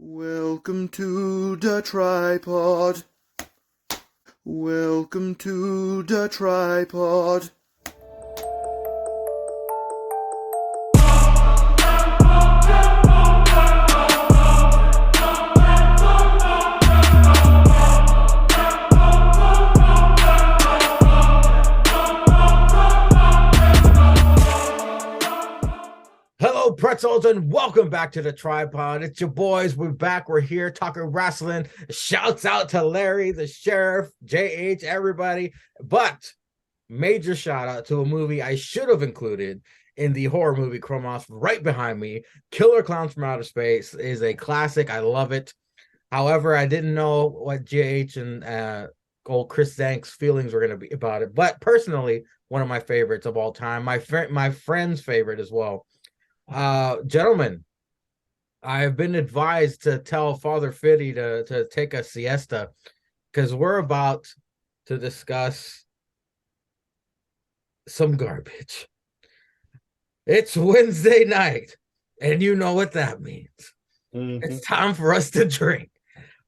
Welcome to the tripod. Welcome to the tripod. Hello, pretzels, and welcome back to the tripod. It's your boys. We're back. We're here talking wrestling. Shouts out to Larry, the sheriff, JH, everybody. But major shout out to a movie I should have included in the horror movie Chromos right behind me. Killer Clowns from Outer Space is a classic. I love it. However, I didn't know what JH and old Chris Zank's feelings were going to be about it. But personally, one of my favorites of all time. My friend's favorite as well. Gentlemen, I have been advised to tell Father Fitty to take a siesta because we're about to discuss some garbage. It's Wednesday night, and you know what that means. It's time for us to drink.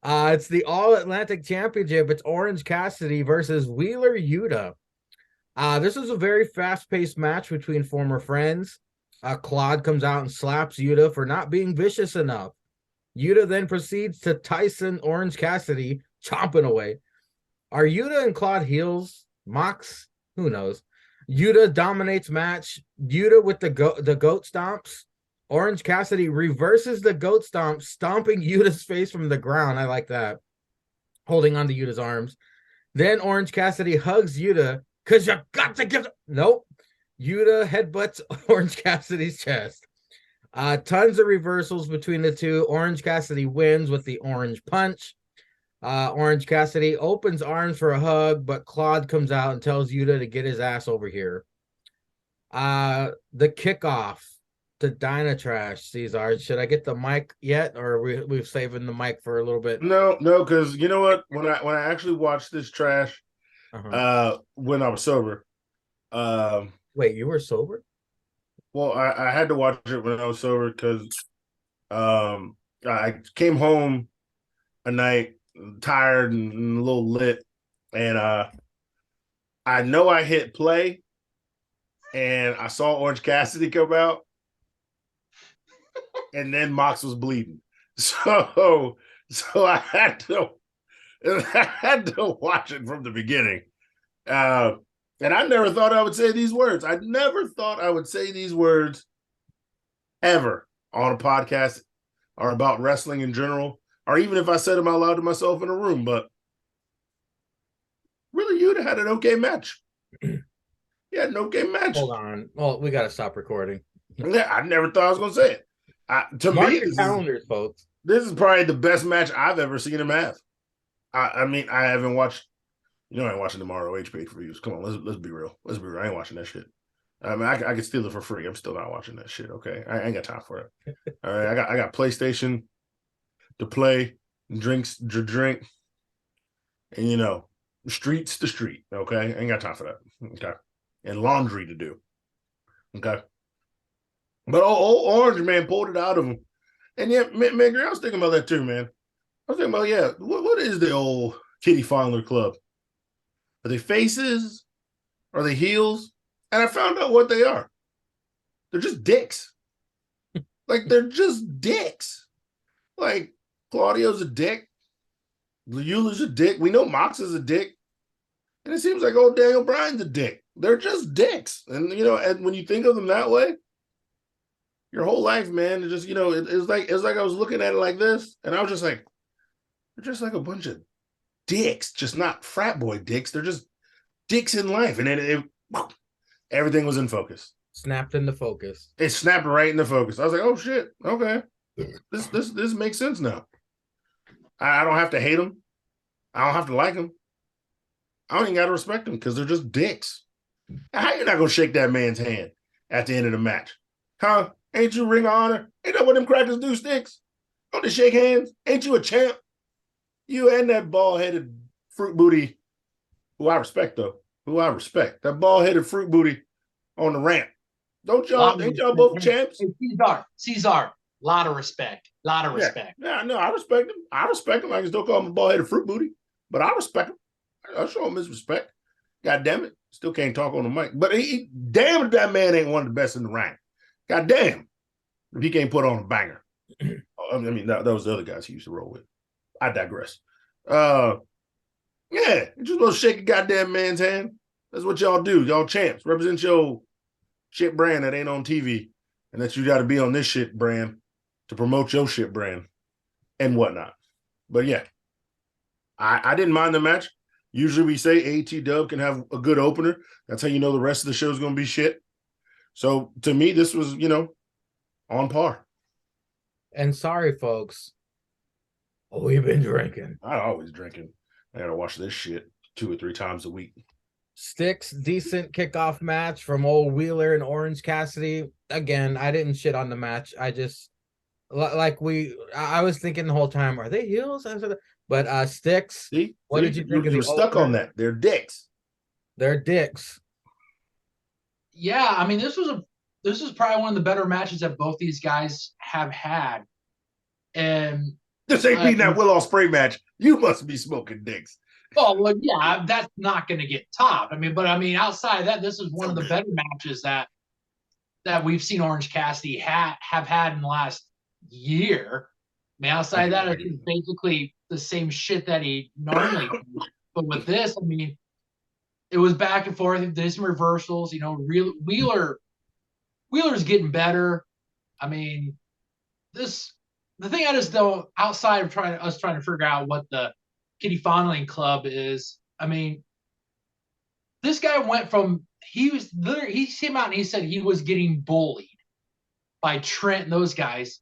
It's the All-Atlantic Championship. It's Orange Cassidy versus Wheeler Yuta. This was a very fast-paced match between former friends. Claude comes out and slaps Yuta for not being vicious enough. Yuta then proceeds to Tyson Orange Cassidy, chomping away. Are Yuta and Claude heels? Mox? Who knows? Yuta dominates match. Yuta with the goat stomps. Orange Cassidy reverses the goat stomp, stomping Yuta's face from the ground. I like that. Holding on to Yuta's arms. Then Orange Cassidy hugs Yuta because you got to give... Nope. Yuta headbutts Orange Cassidy's chest. Tons of reversals between the two. Orange Cassidy wins with the orange punch. Orange Cassidy opens arms for a hug, but Claude comes out and tells Yuta to get his ass over here. The kickoff to Dynatrash, Cesar. Should I get the mic yet, or are we've saving the mic for a little bit? No, because you know what? When I actually watched this trash, when I was sober, wait, you were sober? Well, I had to watch it when I was sober because I came home a night tired and a little lit, and I know I hit play, and I saw Orange Cassidy come out, and then Mox was bleeding, so I had to watch it from the beginning. And I never thought I would say these words. I never thought I would say these words ever on a podcast or about wrestling in general, or even if I said them out loud to myself in a room. But really, Yuta had an okay match. He had an okay match. Hold on. Well, we got to stop recording. Yeah, I never thought I was going to say it. To Mark me, your calendars, folks. This is probably the best match I've ever seen him have. I mean, I haven't watched... You know, I ain't watching the Tomorrow H pay-per-views. Come on, let's be real. Let's be real. I ain't watching that shit. I mean, I could steal it for free. I'm still not watching that shit. Okay, I ain't got time for it. All right, I got PlayStation to play, drinks to drink, and streets to street. Okay, I ain't got time for that. Okay, and laundry to do. Okay, but old Orange man pulled it out of him, and yeah, man, I was thinking about that too, man. I was thinking about what is the old Kitty Fondler Club? Are they faces? Are they heels? And I found out what they are. They're just dicks. They're just dicks. Like, Claudio's a dick. Eula's a dick. We know Mox is a dick. And it seems like old Daniel Bryan's a dick. They're just dicks. And, and when you think of them that way, your whole life, man, it just, it's like I was looking at it like this, and I was just like, they're just like a bunch of dicks, just not frat boy dicks. They're just dicks in life. And then everything was in focus. Snapped into focus. It snapped right into focus. I was like, oh shit, okay. This makes sense now. I don't have to hate them. I don't have to like them. I don't even gotta respect them because they're just dicks. How you not gonna shake that man's hand at the end of the match? Huh? Ain't you Ring of Honor? Ain't that what them crackers do, Sticks? Don't they shake hands? Ain't you a champ? You and that bald-headed fruit booty, who I respect, though. Who I respect. That bald-headed fruit booty on the ramp. Ain't y'all both champs? Hey, Cesar, lot of respect. Lot of respect. Yeah, no, I respect him. I can still call him a bald-headed fruit booty, but I respect him. I'll show him his respect. God damn it. Still can't talk on the mic. But damn if that man ain't one of the best in the ring. God damn. If he can't put on a banger. I mean, that was the other guys he used to roll with. I digress. Yeah, you're just supposed to shake a goddamn man's hand. That's what y'all do. Y'all champs. Represent your shit brand that ain't on TV, and that you got to be on this shit brand to promote your shit brand and whatnot. But yeah, I didn't mind the match. Usually we say AT-Dub can have a good opener. That's how you know the rest of the show is going to be shit. So to me, this was, on par. And sorry, folks. We've been drinking. I always drinking. I got to watch this shit 2 or 3 times a week. Sticks, decent kickoff match from old Wheeler and Orange Cassidy. Again, I didn't shit on the match. I just, I was thinking the whole time, are they heels? But Sticks, what did you think of you the were stuck on that? They're dicks. They're dicks. Yeah, I mean, this was probably one of the better matches that both these guys have had. And this ain't beating that Will Ospreay match. You must be smoking dicks. Oh, well, yeah, that's not going to get topped. But outside of that, this is one of the better matches that we've seen Orange Cassidy have had in the last year. Outside of that, it's basically the same shit that he normally does. But with this, it was back and forth. There's some reversals. Wheeler's getting better. The thing I just don't, outside of trying to figure out what the Kitty Fondling Club is, this guy went from he came out and he said he was getting bullied by Trent and those guys.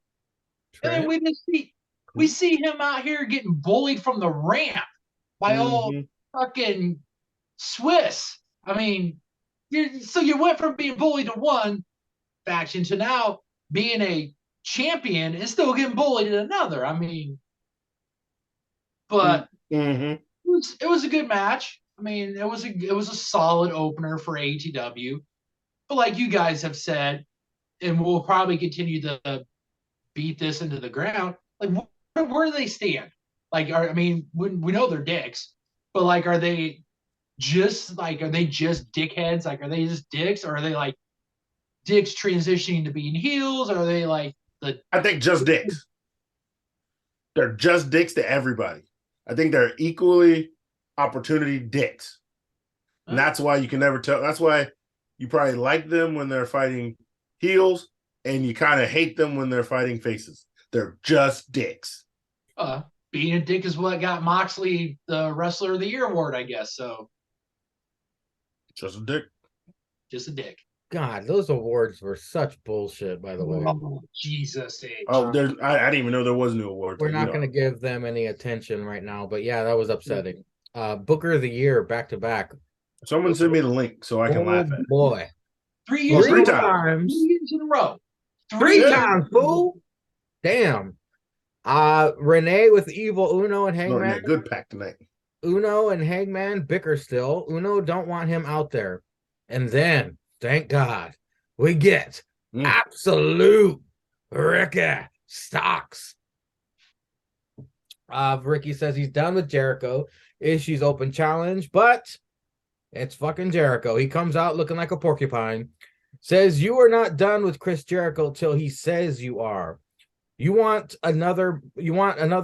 And then we see him out here getting bullied from the ramp by all fucking Swiss. So you went from being bullied to one faction to now being a champion and still getting bullied in another. But it was a good match. It was a solid opener for ATW. But like you guys have said, and we'll probably continue to beat this into the ground, like where do they stand? We know they're dicks, but are they just dickheads? Are they just dicks, or are they like dicks transitioning to being heels? Or are they I think just dicks. They're just dicks to everybody. I think they're equally opportunity dicks. And that's why you can never tell. That's why you probably like them when they're fighting heels, and you kind of hate them when they're fighting faces. They're just dicks. Being a dick is what got Moxley the Wrestler of the Year award, I guess. So just a dick. Just a dick. God, those awards were such bullshit, by the way. Oh, Jesus. I didn't even know there was a new award. We're not going to give them any attention right now, but yeah, that was upsetting. Booker of the Year, back-to-back. Someone send me the link so I can laugh at it. Boy. 3 years three times. 3 years in a row. Three times, fool. Damn. Renee with Evil Uno and Hangman. Renee, good pack tonight. Uno and Hangman bicker still. Uno don't want him out there. And then, thank God, we get absolute Ricky Stocks. Ricky says he's done with Jericho. Issues open challenge, but it's fucking Jericho. He comes out looking like a porcupine. Says you are not done with Chris Jericho till he says you are. You want another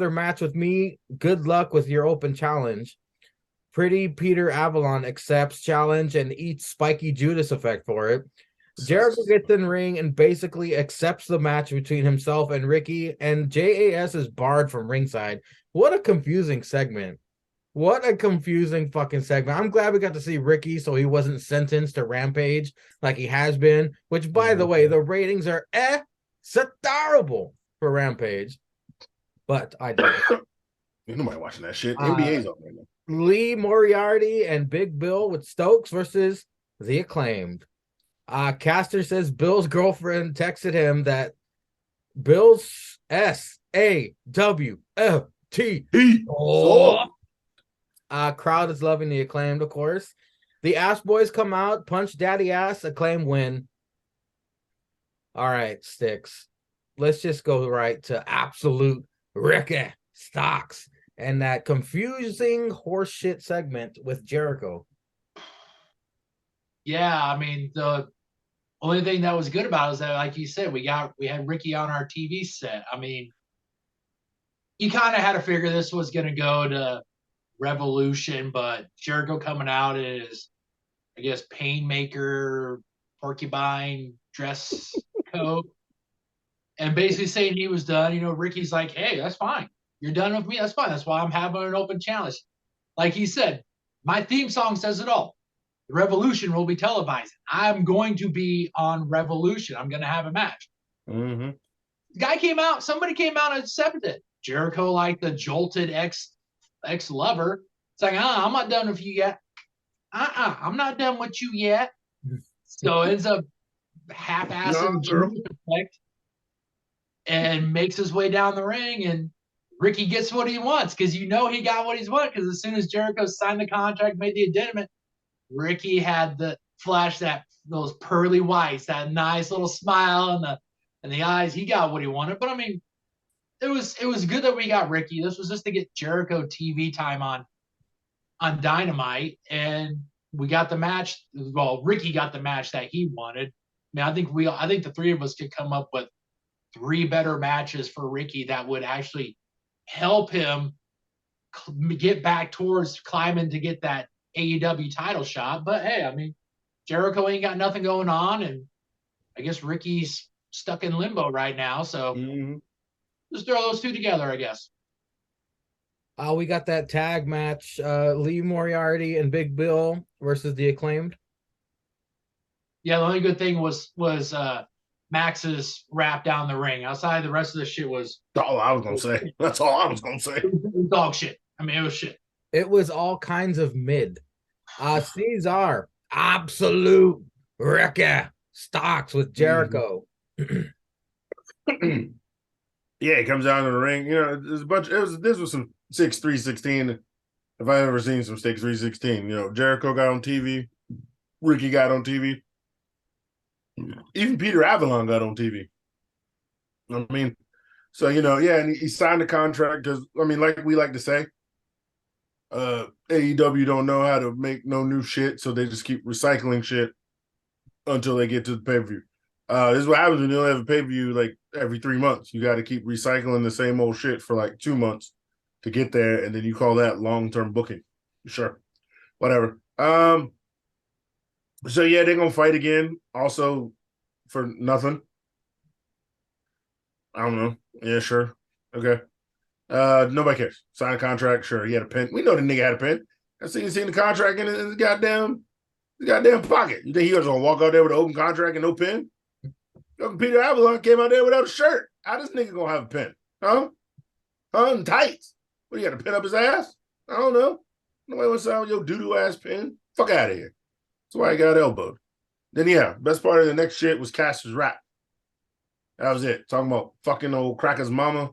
match with me? Good luck with your open challenge. Pretty Peter Avalon accepts challenge and eats Spiky Judas effect for it. Jericho gets in ring and basically accepts the match between himself and Ricky, and JAS is barred from ringside. What a confusing segment. What a confusing fucking segment. I'm glad we got to see Ricky so he wasn't sentenced to Rampage like he has been, which, by the way, the ratings are terrible for Rampage. But I did. Nobody watching that shit. NBA's on right now. Lee Moriarty and Big Bill with Stokes versus The Acclaimed. Caster says Bill's girlfriend texted him that Bill's SAWFT. Crowd is loving The Acclaimed, of course. The Ass Boys come out, punch Daddy Ass, Acclaim win. All right, Sticks. let's just go right to absolute Ricky Stocks and that confusing horseshit segment with Jericho. Yeah, I mean, the only thing that was good about it is that, like you said, we had Ricky on our TV set. I mean, you kind of had to figure this was going to go to Revolution, but Jericho coming out is, I guess, Painmaker, porcupine dress coat, and basically saying he was done. Ricky's like, hey, that's fine. You're done with me. That's fine. That's why I'm having an open challenge. Like he said, my theme song says it all. The Revolution will be televised. I'm going to be on Revolution. I'm going to have a match. Mm-hmm. The guy came out. Somebody came out and accepted it. Jericho, like the jolted ex-lover, it's like, I'm not done with you yet. I'm not done with you yet. So ends up half-assing and makes his way down the ring, and Ricky gets what he wants because he got what he's wanted, because as soon as Jericho signed the contract, made the addendum, Ricky had the flash those pearly whites, that nice little smile and the eyes. He got what he wanted. But I mean, it was good that we got Ricky. This was just to get Jericho TV time on Dynamite, and we got the match. Well, Ricky got the match that he wanted. I mean, I think the three of us could come up with 3 better matches for Ricky that would actually help him get back towards climbing to get that AEW title shot. But hey, I mean, Jericho ain't got nothing going on, and I guess Ricky's stuck in limbo right now. So just throw those two together, I guess. We got that tag match, Lee Moriarty and Big Bill versus the Acclaimed. Yeah, the only good thing was Max's rap down the ring. Outside, the rest of the shit was all I was gonna say. That's all I was gonna say. It was dog shit. I mean, it was shit. It was all kinds of mid. Cesar, absolute Ricky Stocks with Jericho. Yeah, he comes out in the ring. There's a bunch. This was some 6-3-16. If I ever seen some 6-3-16, Jericho got on TV, Ricky got on TV, even Peter Avalon got on TV. I mean, so and he signed a contract because like we like to say, AEW don't know how to make no new shit, so they just keep recycling shit until they get to the pay-per-view. This is what happens when you only have a pay-per-view like every 3 months. You got to keep recycling the same old shit for like 2 months to get there, and then you call that long-term booking. Sure. Whatever. So yeah, they're gonna fight again, also for nothing. I don't know. Yeah, sure. Okay. Nobody cares. Sign a contract, sure. He had a pen. We know the nigga had a pen. I seen the contract in his goddamn pocket. You think he was gonna walk out there with an open contract and no pen? Peter Avalon came out there without a shirt. How this nigga gonna have a pen? Huh? And tights. What, you got to pin up his ass? I don't know. Nobody wants to sound your doo-doo ass pen. Fuck out of here. That's why he got elbowed. Then yeah, best part of the next shit was Caster's rap. That was it. Talking about fucking old Cracker's mama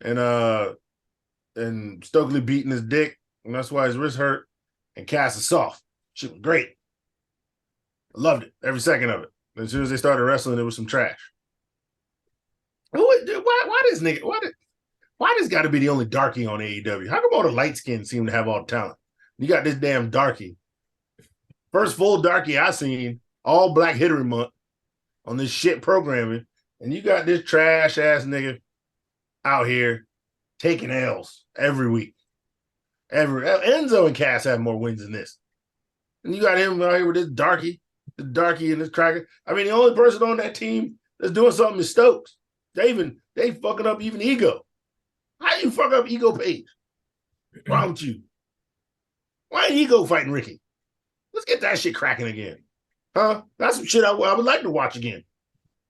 and Stokely beating his dick, and that's why his wrist hurt. And Cass is soft. Shit was great. I loved it. Every second of it. As soon as they started wrestling, it was some trash. Why this nigga? Why this got to be the only darky on AEW? How come all the light skins seem to have all the talent? You got this damn darky. First full darky I seen all Black History Month on this shit programming, and you got this trash ass nigga out here taking L's every week. Enzo and Cass have more wins than this, and you got him out here with this darky and this cracker. I mean, the only person on that team that's doing something is Stokes. They fucking up even Ego. How you fuck up Ego Page? What's wrong with you? Why ain't Ego fighting Ricky? Let's get that shit cracking again. Huh? That's some shit I would like to watch again.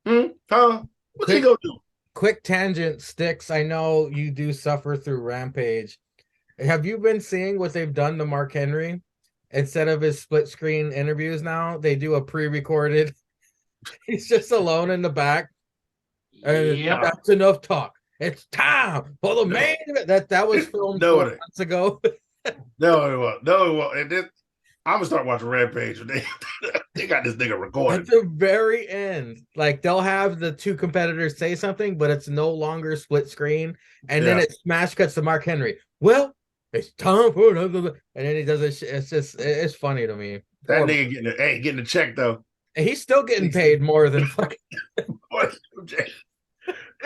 Huh? What's Ego do? Quick tangent, Sticks. I know you do suffer through Rampage. Have you been seeing what they've done to Mark Henry? Instead of his split screen interviews now, they do a pre-recorded. He's just alone in the back. And that's enough talk. It's time for the main event. That was filmed 4 months ago. No, it won't. I'm gonna start watching Rampage. They got this nigga At recorded. the very end, like they'll have the two competitors say something, but it's no longer split screen. And then it smash cuts to Mark Henry. Well, it's time for another. And then he does it. It's funny to me. That Poor- nigga getting a check though. And he's still getting paid more than fucking.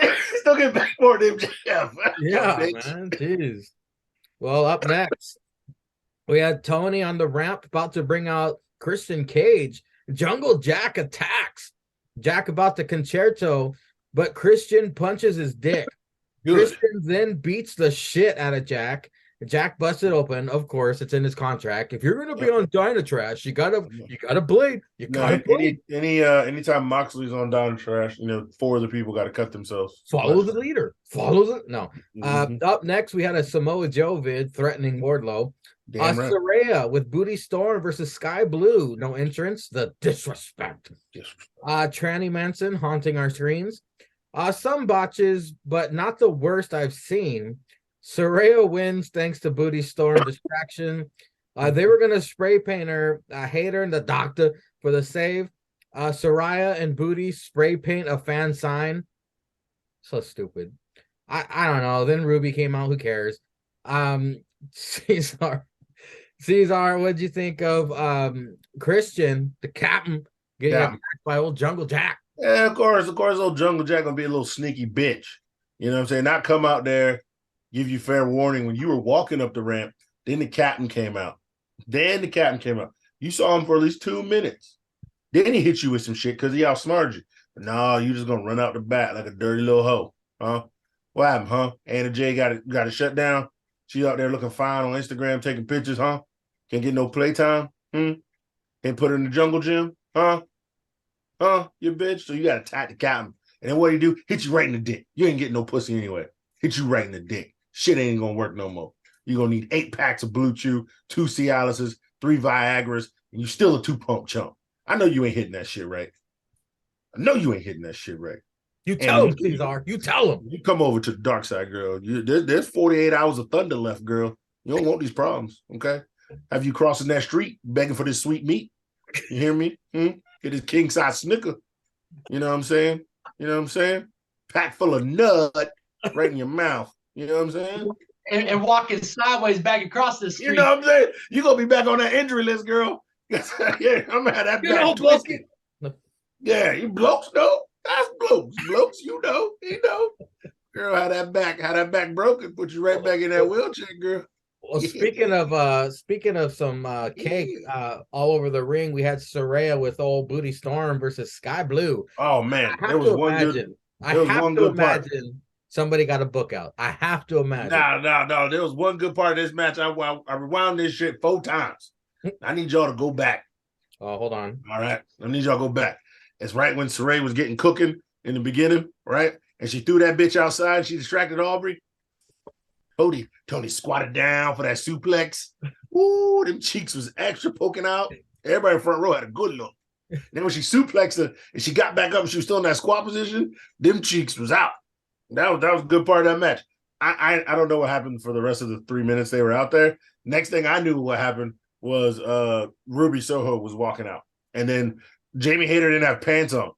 He's still getting paid more than MJF. Yeah, man. Jeez. Well, up next, we had Tony on the ramp about to bring out Christian Cage. Jungle Jack attacks. Jack about to concerto, but Christian punches his dick. Good. Christian then beats the shit out of Jack. Jack busted open. Of course, it's in his contract. If you're gonna be on Dynatrash, you gotta bleed. You gotta bleed. Anytime Moxley's on Dynatrash, 4 of the people got to cut themselves. Follow the leader. Follow the no. Mhm. Up next, we had a Samoa Joe vid threatening Wardlow. Damn right. Saraya with Booty Storm versus Sky Blue. No entrance. The disrespect. Tranny Manson haunting our screens. Some botches, but not the worst I've seen. Saraya wins thanks to Booty Storm distraction. They were gonna spray paint her, Hater and the Doctor for the save. Saraya and Booty spray paint a fan sign. So stupid. I don't know. Then Ruby came out. Who cares? Caesar, what'd you think of Christian, the captain, getting attacked by old Jungle Jack? Yeah, of course, old Jungle Jack gonna be a little sneaky bitch. You know what I'm saying? Not come out there, give you fair warning when you were walking up the ramp. Then the captain came out. You saw him for at least 2 minutes. Then he hit you with some shit because he outsmarted you. But no, you just gonna run out the back like a dirty little hoe, huh? What happened, huh? Anna J got it shut down. She out there looking fine on Instagram, taking pictures, huh? Can't get no playtime, Can't put her in the jungle gym, huh? You bitch. So you gotta attack the captain. And then what do you do? Hit you right in the dick. You ain't getting no pussy anyway. Hit you right in the dick. Shit ain't gonna work no more. You're gonna need 8 packs of Blue Chew, 2 Cialises, 3 Viagras, and you still a 2-pump chump. I know you ain't hitting that shit right. You tell him, Cesar. You tell him. You come over to the dark side, girl. There's 48 hours of thunder left, girl. You don't want these problems, okay? Have you crossing that street begging for this sweet meat? You hear me? Get this king size snicker. You know what I'm saying? Pack full of nut right in your mouth. You know what I'm saying? And walking sideways back across the street. You know what I'm saying? You're going to be back on that injury list, girl. Yeah, I'm going to have that back twisted. Yeah, you blokes know. That's blokes. Blokes, you know. Girl, how that back broken, put you right back in that wheelchair, girl. Well, speaking of some cake all over the ring, we had Saraya with old Booty Storm versus Sky Blue. Oh man, there was one good part. Somebody got a book out. I have to imagine. No. There was one good part of this match. I rewound this shit 4 times. I need y'all to go back. Oh, hold on. All right. I need y'all to go back. It's right when Saraya was getting cooking in the beginning, right? And she threw that bitch outside. She distracted Aubrey. Tony squatted down for that suplex. Ooh, them cheeks was extra poking out. Everybody in front row had a good look. Then when she suplexed her and she got back up and she was still in that squat position, them cheeks was out. That was a good part of that match. I don't know what happened for the rest of the 3 minutes they were out there. Next thing I knew what happened was Ruby Soho was walking out. And then Jamie Hayter didn't have pants on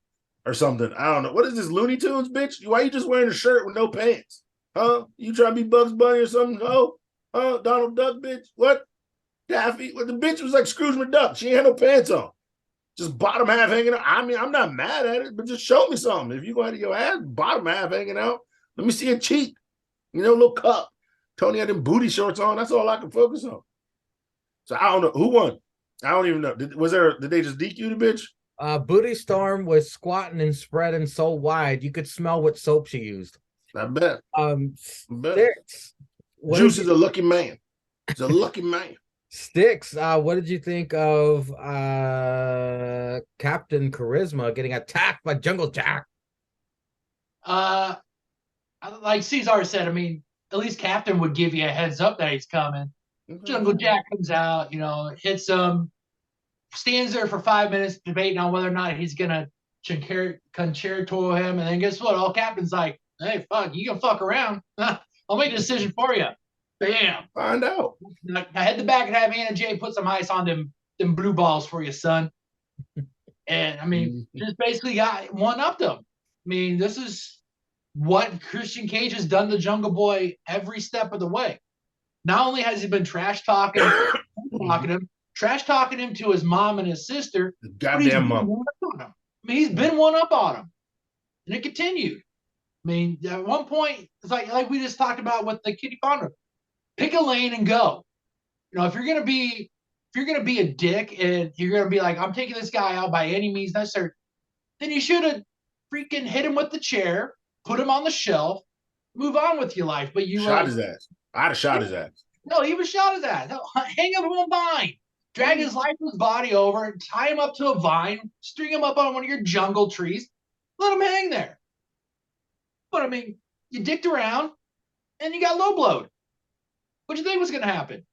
or something. I don't know. What is this, Looney Tunes, bitch? Why you just wearing a shirt with no pants? Huh? You trying to be Bugs Bunny or something? Oh, Donald Duck, bitch. What? Daffy? Well, the bitch was like Scrooge McDuck. She ain't had no pants on. Just bottom half hanging out. I mean, I'm not mad at it, but just show me something. If you go out of your ass, bottom half hanging out, let me see a cheek. A little cup. Tony had them booty shorts on. That's all I can focus on. So I don't know. Who won? I don't even know. Did they just DQ the bitch? Booty Storm was squatting and spreading so wide, you could smell what soap she used. I bet. Juice is a lucky man. He's a lucky man. Sticks, what did you think of Captain Charisma getting attacked by Jungle Jack? Like Cesar said, I mean, at least Captain would give you a heads up that he's coming. Mm-hmm. Jungle Jack comes out, hits him, stands there for 5 minutes debating on whether or not he's gonna concerto him, and then guess what? All Captain's like, hey, fuck, you can fuck around. I'll make a decision for you. Bam. Find out. I head to back and have Anna Jay put some ice on them them blue balls for you, son. And I mean, just basically got one up them. I mean, this is what Christian Cage has done to Jungle Boy every step of the way. Not only has he been trash talking him to his mom and his sister, but he's Goddamn been mom. one up on him. I mean, he's been one up on him, and it continued. I mean, at one point, it's like we just talked about with the Kitty Fonda. Pick a lane and go. You know, if you're gonna be a dick and you're gonna be like, I'm taking this guy out by any means necessary, then you should have freaking hit him with the chair, put him on the shelf, move on with your life. But you shot his ass. I'd have shot his ass. No, he was shot his ass. Hang him on a vine, drag his lifeless body over, tie him up to a vine, string him up on one of your jungle trees, let him hang there. But I mean, you dicked around and you got low blowed. What do you think was going to happen?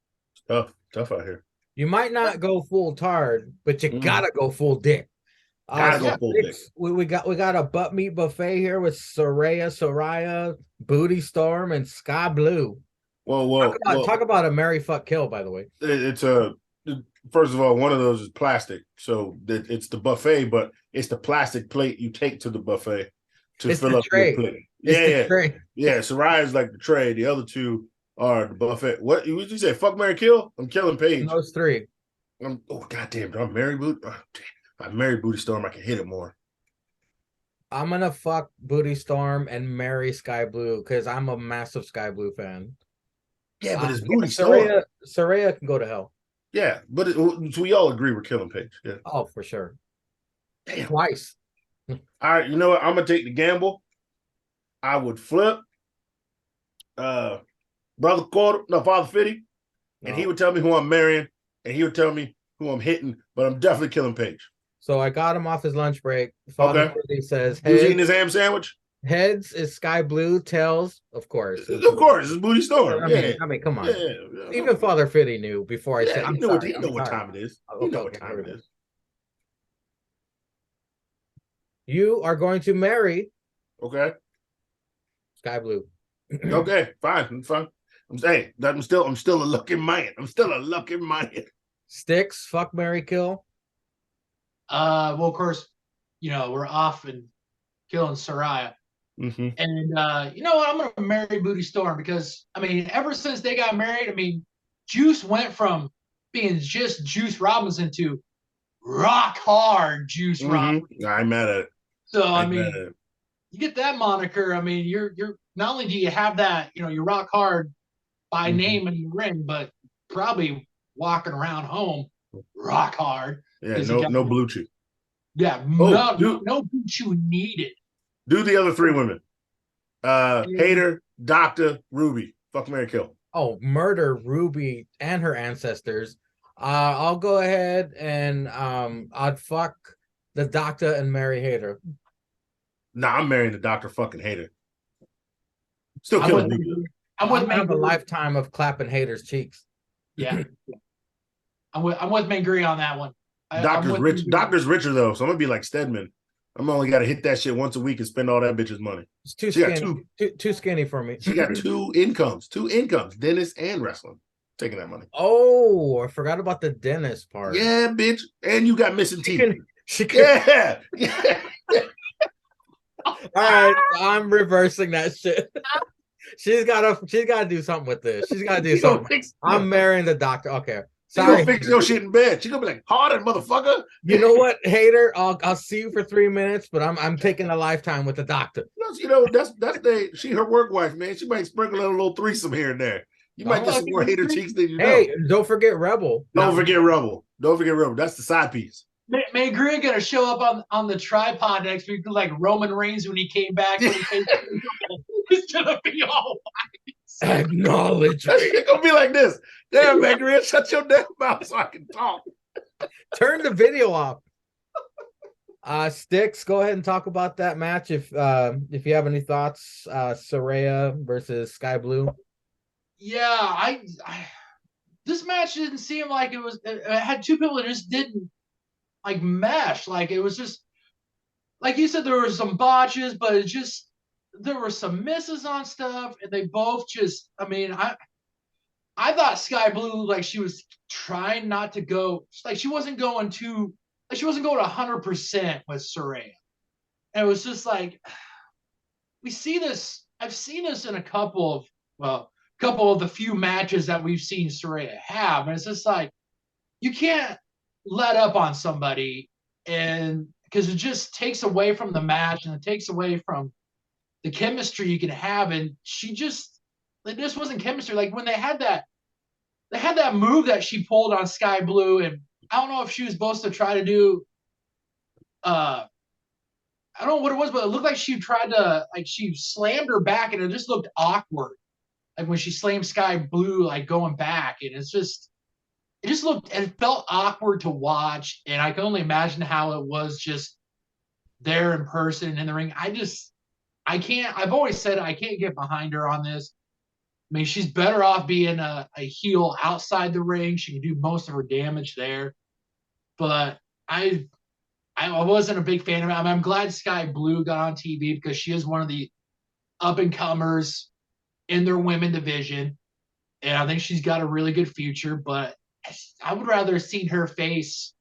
Tough out here. You might not go full tard, but you gotta go full dick. Gotta go full dick. We got a butt meat buffet here with Soraya, Booty Storm, and Sky Blue. Whoa. Talk about a Mary Fuck Kill, by the way. It's a first of all, one of those is plastic, so it's the buffet, but it's the plastic plate you take to the buffet to fill up your plate. Yeah. Soraya's like the tray. The other two are the buffet. What did you say? Fuck, Mary, kill? I'm killing Paige. Those three. Goddamn! Do I marry Booty? Oh, I married Booty Storm. I can hit it more. I'm gonna fuck Booty Storm and marry Sky Blue because I'm a massive Sky Blue fan. Yeah, but it's Booty Storm. Soraya can go to hell. Yeah, but so we all agree we're killing Paige. Yeah. Oh, for sure. Damn. Twice. All right, you know what? I'm gonna take the gamble. I would flip Father Fitty, and he would tell me who I'm marrying, and he would tell me who I'm hitting, but I'm definitely killing Paige. So I got him off his lunch break. Father Fitty says, "Who's eating his ham sandwich?" Heads is Sky Blue. Tails, of course. It's Booty Storm. I mean, come on. Yeah. Even Father Fitty knew before I said, he know what time it is. You know what time it is. You are going to marry. Okay. Sky Blue. Okay, fine. I'm still a lucky man. Sticks, fuck, marry, kill. Well, of course, we're off and killing Soraya. Mm-hmm. And you know what? I'm going to marry Booty Storm because, I mean, ever since they got married, I mean, Juice went from being just Juice Robinson to rock hard Juice Robinson. I'm mad at it. So, I mean, you get that moniker. I mean, you're not only do you have that, you're rock hard by name in the ring, but probably walking around home rock hard. Yeah, no blue chew. Yeah, no blue chew needed. Do the other three women. Hater, Doctor, Ruby. Fuck, marry, kill. Oh, murder Ruby and her ancestors. I'll go ahead and I'd fuck the Doctor and marry Hater. Nah, I'm marrying the Doctor fucking Hater. Still killing Ruby. I'm with have a lifetime of clapping Hater's cheeks. Yeah. I'm with Mangry on that one. Doctor's rich. Doctor's richer though, so I'm gonna be like Stedman. I'm only got to hit that shit once a week and spend all that bitch's money. It's too skinny. Too skinny for me. She got two incomes, dentist and wrestling. Taking that money. Oh, I forgot about the dentist part. Yeah, bitch. And you got missing teeth. Yeah. All right, I'm reversing that shit. She's gotta do something with this. She's gotta do something. I'm marrying the Doctor. Okay. Sorry. She gonna fix your shit in bed. She gonna be like, harder, motherfucker. You know what, Hater? I'll see you for 3 minutes, but I'm taking a lifetime with the Doctor. She her work wife, man. She might sprinkle a little threesome here and there. You might get some more Hater cheeks than you know. Hey, don't forget Rebel. Don't forget Rebel. That's the side piece. May Greer gonna show up on the tripod next week like Roman Reigns when he came back. It's gonna be all white. Acknowledge me. It's gonna be like this. Damn, May Greer, shut your damn mouth so I can talk. Turn the video off. Sticks, go ahead and talk about that match if you have any thoughts. Soraya versus Sky Blue. Yeah, this match didn't seem like it had two people that just didn't like mesh. Like it was just like you said, there were some botches, but there were some misses on stuff, and they both just I thought Sky Blue looked like she was trying not to go, like she wasn't going 100% with Saraya. And it was just like, we see this. I've seen this in a couple of the few matches that we've seen Saraya have, and it's just like you can't let up on somebody, and because it just takes away from the match and it takes away from the chemistry you can have. And it just wasn't chemistry. Like when they had that move that she pulled on Sky Blue, and I don't know if she was supposed to try to do I don't know what it was, but it looked like she tried to, like, she slammed her back, and it just looked awkward. Like when she slammed Sky Blue, like going back, and it felt awkward to watch. And I can only imagine how it was just there in person in the ring. I've always said I can't get behind her on this. I mean, she's better off being a heel outside the ring. She can do most of her damage there. But I wasn't a big fan of it. I mean, I'm glad Sky Blue got on TV because she is one of the up and comers in their women division, and I think she's got a really good future. But I would rather have seen her face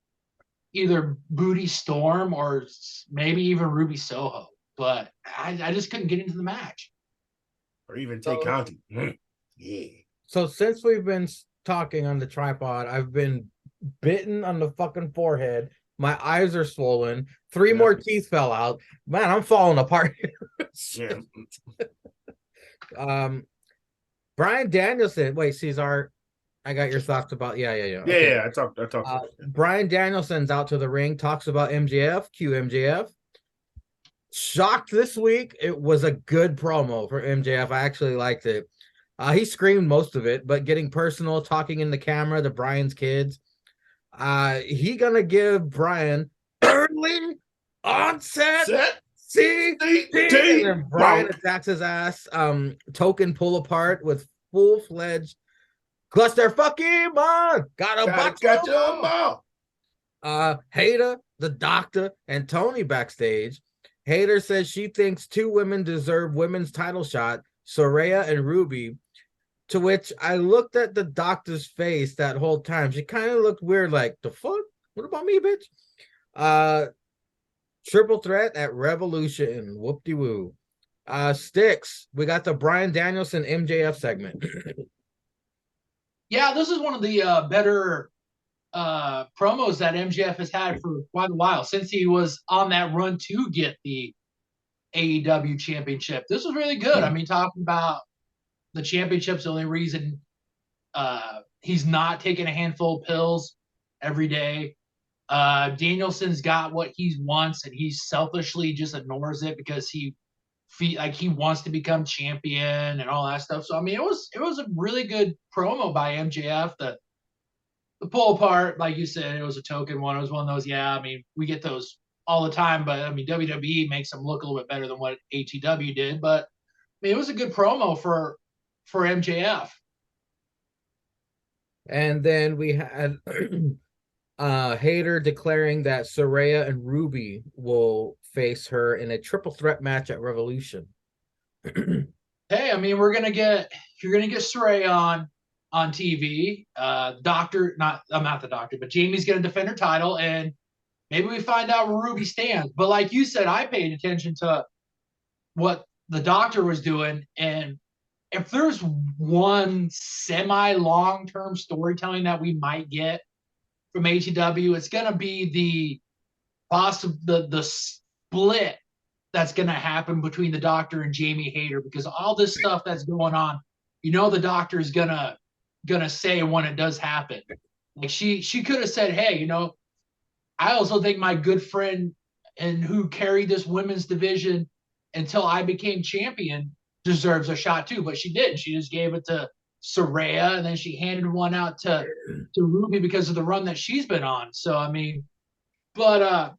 either Booty Storm or maybe even Ruby Soho. But I just couldn't get into the match. Or even Tay Conti. Yeah. So since we've been talking on the tripod, I've been bitten on the fucking forehead. My eyes are swollen. 3 more teeth fell out. Man, I'm falling apart. Yeah. Bryan Danielson. Wait, Cesar, I got your thoughts about. Yeah. Okay. Yeah. I talked about that. Bryan Danielson's out to the ring, talks about MJF. Cue MJF. Shocked this week. It was a good promo for MJF. I actually liked it. He screamed most of it, but getting personal, talking in the camera to Bryan's kids. He gonna give Bryan early onset CTE. And Bryan attacks his ass. Token pull apart with full-fledged cluster fucking on. Got your ball. Hayter, the doctor, and Tony backstage. Hayter says she thinks 2 women deserve women's title shot, Saraya and Ruby. To which I looked at the doctor's face that whole time. She kind of looked weird, like, the fuck? What about me, bitch? Triple threat at Revolution. Whoop-de-woo. Sticks. We got the Bryan Danielson MJF segment. Yeah, this is one of the better promos that MJF has had for quite a while, since he was on that run to get the AEW championship. This was really good. I mean, talking about the championship's the only reason he's not taking a handful of pills every day. Danielson's got what he wants, and he selfishly just ignores it because he wants to become champion and all that stuff. So I mean, it was a really good promo by MJF. The pull apart, like you said, it was a token one. It was one of those. Yeah, I mean, we get those all the time, but I mean, WWE makes them look a little bit better than what AEW did. But I mean, it was a good promo for MJF. And then we had Hayter declaring that Saraya and Ruby will face her in a triple threat match at Revolution. Hey, I mean, you're gonna get Saraya on TV. Doctor, I'm not the doctor, but Jamie's gonna defend her title, and maybe we find out where Ruby stands. But like you said, I paid attention to what the doctor was doing, and if there's one semi long-term storytelling that we might get from AEW, it's gonna be the split that's gonna happen between the Doctor and Jamie Hayter, because all this stuff that's going on, the Doctor is gonna say when it does happen. Like she could have said, hey, I also think my good friend and who carried this women's division until I became champion deserves a shot too, but she didn't. She just gave it to Saraya, and then she handed one out to Ruby because of the run that she's been on. So I mean, but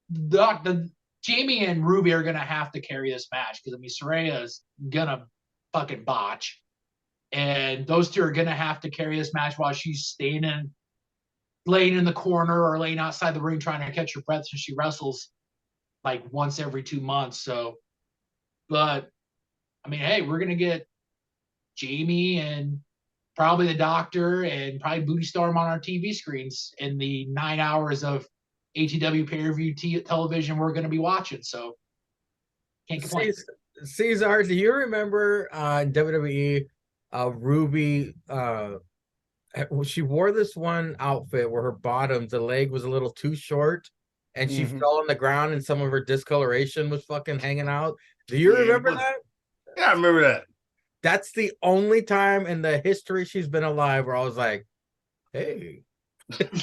the Jamie and Ruby are gonna have to carry this match, because I mean Saraya is gonna fucking botch, and those two are gonna have to carry this match while she's laying in the corner or laying outside the ring trying to catch her breath, since she wrestles like once every 2 months. So, but I mean, hey, we're gonna get Jamie and probably the Doctor, and probably Booty Storm on our TV screens in the 9 hours of ATW pay-per-view television we're going to be watching. So can't complain. Cesar, do you remember in WWE Ruby she wore this one outfit where her bottom, the leg was a little too short and she fell on the ground and some of her discoloration was fucking hanging out. Do you remember that? Yeah, I remember that. That's the only time in the history she's been alive where I was like, hey. Jesus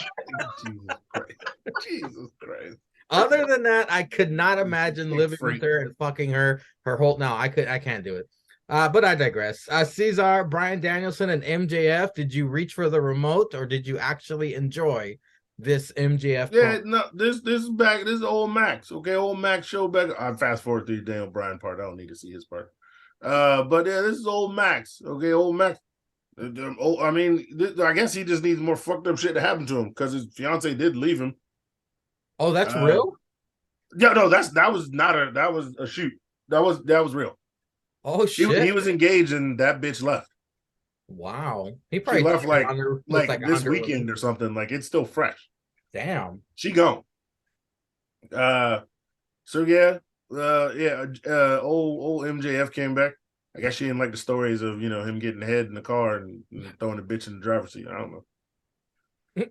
Christ. Jesus Christ. Other than that, I could not imagine living with her and fucking her whole. No, I can't do it. But I digress. Cesar, Bryan Danielson, and MJF. Did you reach for the remote, or did you actually enjoy this MJF? Yeah, no, this is back. This is old Max. Okay, old Max show back. I fast forward through the damn Bryan part. I don't need to see his part. But yeah, this is old Max. Okay, old Max. I mean, I guess he just needs more fucked up shit to happen to him because his fiance did leave him. Oh, that's real? Yeah, no, that was a shoot. That was real. Oh shit! He was engaged and that bitch left. Wow, he probably left like this 100 weekend or something. Like it's still fresh. Damn. She gone. So yeah, old MJF came back. I guess she didn't like the stories of him getting head in the car and throwing the bitch in the driver's seat. I don't know,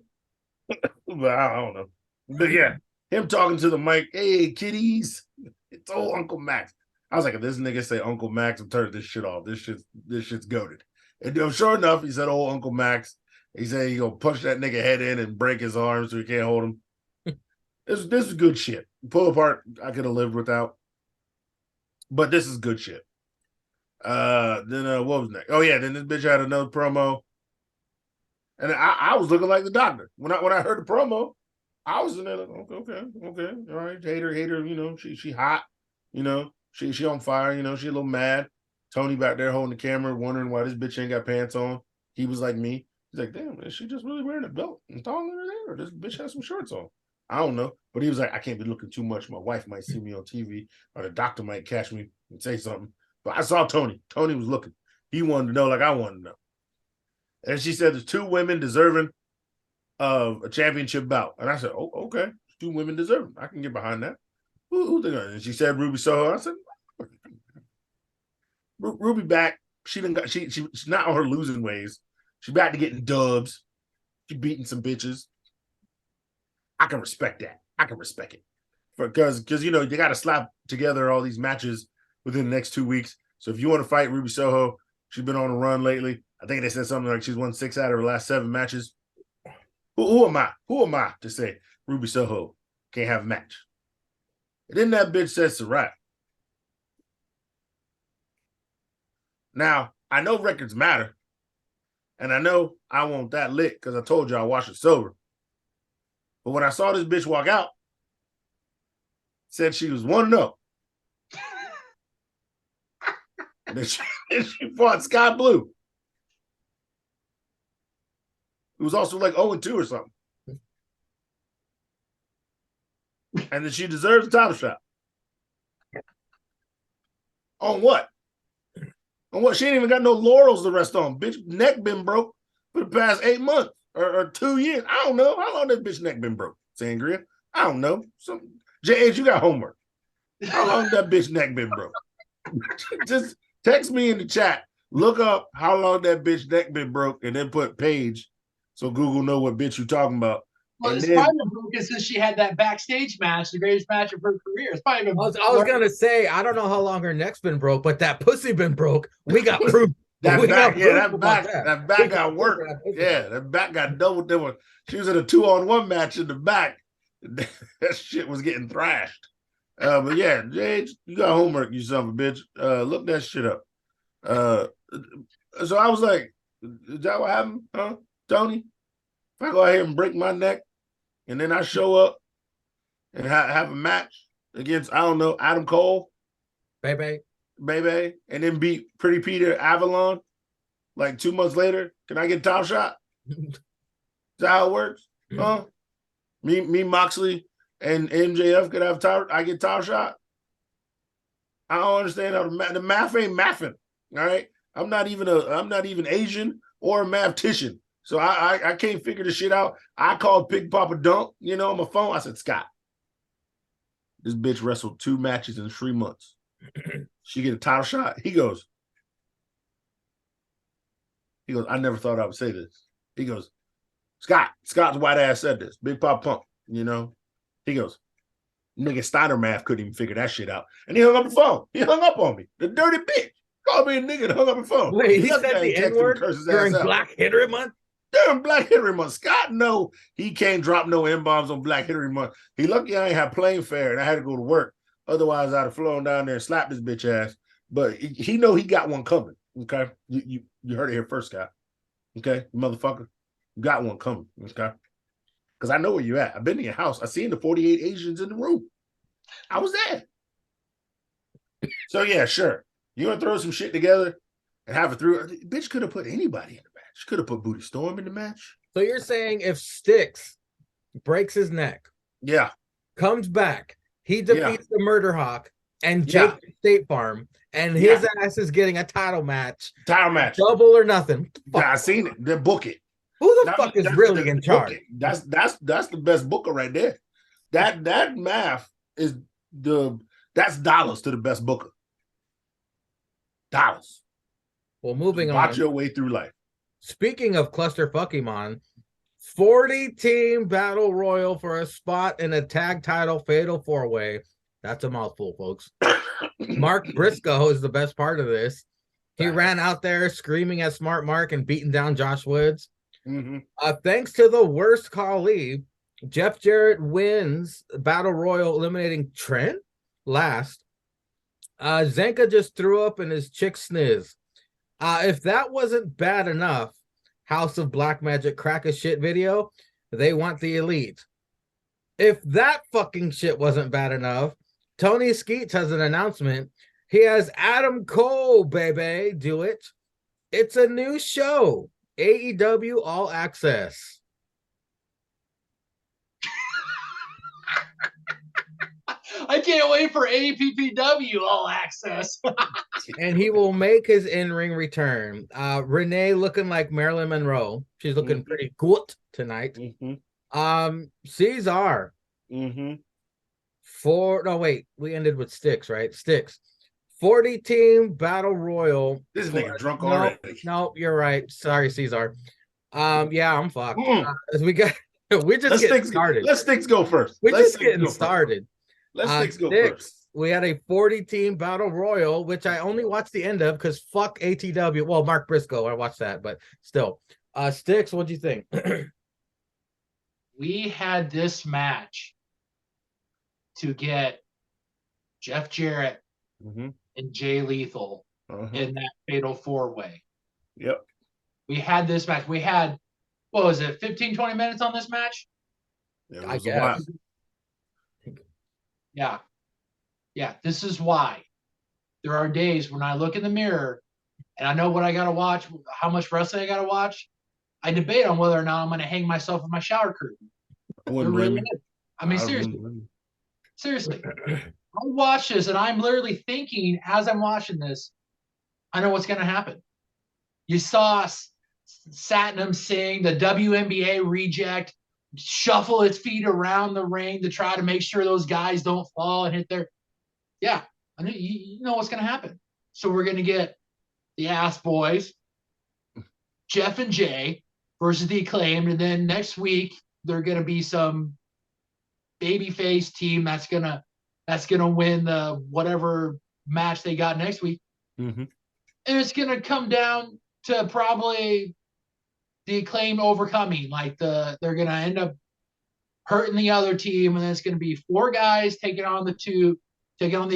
but I don't know. But yeah, him talking to the mic, hey kitties, it's old Uncle Max. I was like, if this nigga say Uncle Max, I'm turning this shit off. This shit's goated. And sure enough, he said old Uncle Max. He said he gonna punch that nigga head in and break his arm so he can't hold him. This is good shit. Pull apart, I could have lived without. But this is good shit. Then what was next? Oh yeah, then this bitch had another promo. And I was looking like the Doctor. When I heard the promo, I was in there like, okay, all right, hater, she hot, she on fire, she a little mad. Tony back there holding the camera, wondering why this bitch ain't got pants on. He was like me. He's like, damn, is she just really wearing a belt and thong in her there, or this bitch has some shorts on? I don't know. But he was like, I can't be looking too much. My wife might see me on TV, or the doctor might catch me and say something. But I saw Tony. Tony was looking. He wanted to know like I wanted to know. And she said there's two women deserving of a championship bout. And I said, oh, okay. 2 women deserving. I can get behind that. Who they gonna? And she said Ruby Soho. I said, Ruby back. She's not on her losing ways. She's back to getting dubs. She's beating some bitches. I can respect that. I can respect it. Because you got to slap together all these matches within the next 2 weeks. So if you want to fight Ruby Soho, she's been on a run lately. I think they said something like she's won 6 out of her last 7 matches. Who am I? Who am I to say Ruby Soho can't have a match? And then that bitch says Sarai. Now, I know records matter. And I know I want that lit because I told you I watched it sober. But when I saw this bitch walk out, said she was 1-0. And then she fought Sky Blue. It was also like 0-2 or something. And then she deserves a title shot. On what? On what? She ain't even got no laurels to rest on. Bitch neck been broke for the past 8 months or 2 years. I don't know. How long that bitch neck been broke, Sangria? I don't know. JH, you got homework. How long that bitch neck been broke? Just text me in the chat. Look up how long that bitch neck been broke and then put page so Google know what bitch you talking about. Well, it's probably been broken since she had that backstage match, the greatest match of her career. It's probably been I was gonna say, I don't know how long her neck's been broke, but that pussy been broke. We got proof. That back got work. Yeah, that back got double. She was in a 2-on-1 match in the back. That shit was getting thrashed. But yeah, Jade, you got homework, you son of a bitch. Look that shit up. So I was like, is that what happened, huh, Tony? If I go out here and break my neck, and then I show up and have a match against, I don't know, Adam Cole, baby, and then beat Pretty Peter Avalon like 2 months later, can I get a top shot? Is that how it works? Huh? Me, Moxley, and MJF could have I get top shot? I don't understand how the math ain't mathing. All right. I'm not even Asian or a mathematician. So I can't figure this shit out. I called Big Papa Dunk, on my phone. I said, Scott, this bitch wrestled 2 matches in 3 months. She get a title shot. He goes, I never thought I would say this. He goes, Scott's white ass said this. Big Pop Pump, He goes, nigga Steiner math couldn't even figure that shit out. And he hung up the phone. He hung up on me. The dirty bitch. Called me a nigga and hung up the phone. Wait, he said the N-word during Black History Month? During Black History Month. Scott, no, he can't drop no N-bombs on Black History Month. He lucky I ain't have plane fare and I had to go to work. Otherwise, I'd have flown down there and slapped this bitch ass. But he know he got one coming. Okay, you heard it here first, Scott. Okay, motherfucker, you got one coming. Okay, because I know where you at. I've been in your house. I seen the 48 Asians in the room. I was there. So yeah, sure. You gonna throw some shit together and have it through? Bitch could have put anybody in the match. Could have put Booty Storm in the match. So you're saying if Styx breaks his neck, yeah, comes back, he defeats the Murder Hawk and Jake State Farm, and his ass is getting a title match. Double or nothing. Yeah, I seen it. Then book it. Who the fuck is really in charge? That's the best booker right there. That math is that's dollars to the best booker. Dollars. Well, moving on. Watch your way through life. Speaking of cluster Pokemon, 40-team battle royal for a spot in a tag title fatal 4-way. That's a mouthful, folks. Mark Briscoe is the best part of this. He ran out there screaming at Smart Mark and beating down Josh Woods. Mm-hmm. Thanks to the worst Khali, Jeff Jarrett wins Battle Royal, eliminating Trent last. Zenka just threw up in his chick sniz. If that wasn't bad enough, House of Black Magic crack a shit video, they want the elite. If that fucking shit wasn't bad enough, Tony Skeets has an announcement. He has Adam Cole, baby, do it. It's a new show, AEW All Access. I can't wait for APPW All Access. And he will make his in-ring return. Renee looking like Marilyn Monroe. She's looking pretty good tonight. Cesar. We ended with Styx, right? Styx. 40-team battle royal. This nigga drunk already. No, you're right. Sorry, Cesar. Yeah, I'm fucked. We're just getting started. Let Styx go first. We're just getting started. Let Styx go first. We had a 40-team battle royal, which I only watched the end of because fuck ATW. Well, Mark Briscoe, I watched that, but still. Styx, what'd you think? We had this match to get Jeff Jarrett and Jay Lethal in that fatal 4-way. Yep. We had this match. We had, what was it, 15, 20 minutes on this match? I guess. Yeah. Yeah, this is why. There are days when I look in the mirror and I know what I got to watch, how much wrestling I got to watch. I debate on whether or not I'm going to hang myself in my shower curtain. I mean, seriously. I watch this and I'm literally thinking as I'm watching this, I know what's going to happen. You saw Satnam Singh, the WNBA reject, shuffle its feet around the ring to try to make sure those guys don't fall and hit their. Yeah, I mean, you know what's going to happen. So we're going to get the Ass Boys, Jeff and Jay versus the Acclaimed, and then next week they're going to be some babyface team that's gonna win the whatever match they got next week, and it's going to come down to probably the Acclaimed overcoming. Like they're going to end up hurting the other team, and then it's going to be 4 guys taking on the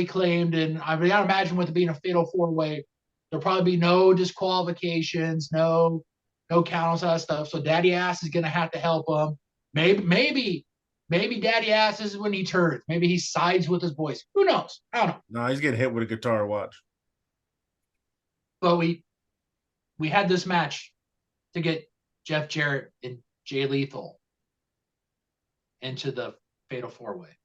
Acclaimed. And I gotta imagine with it being a fatal 4-way, there'll probably be no disqualifications, no countouts, all that stuff. So Daddy Ass is gonna have to help them. Maybe Daddy Ass is when he turns. Maybe he sides with his boys. Who knows? I don't know. No, he's getting hit with a guitar watch. But we had this match to get Jeff Jarrett and Jay Lethal into the fatal 4-way.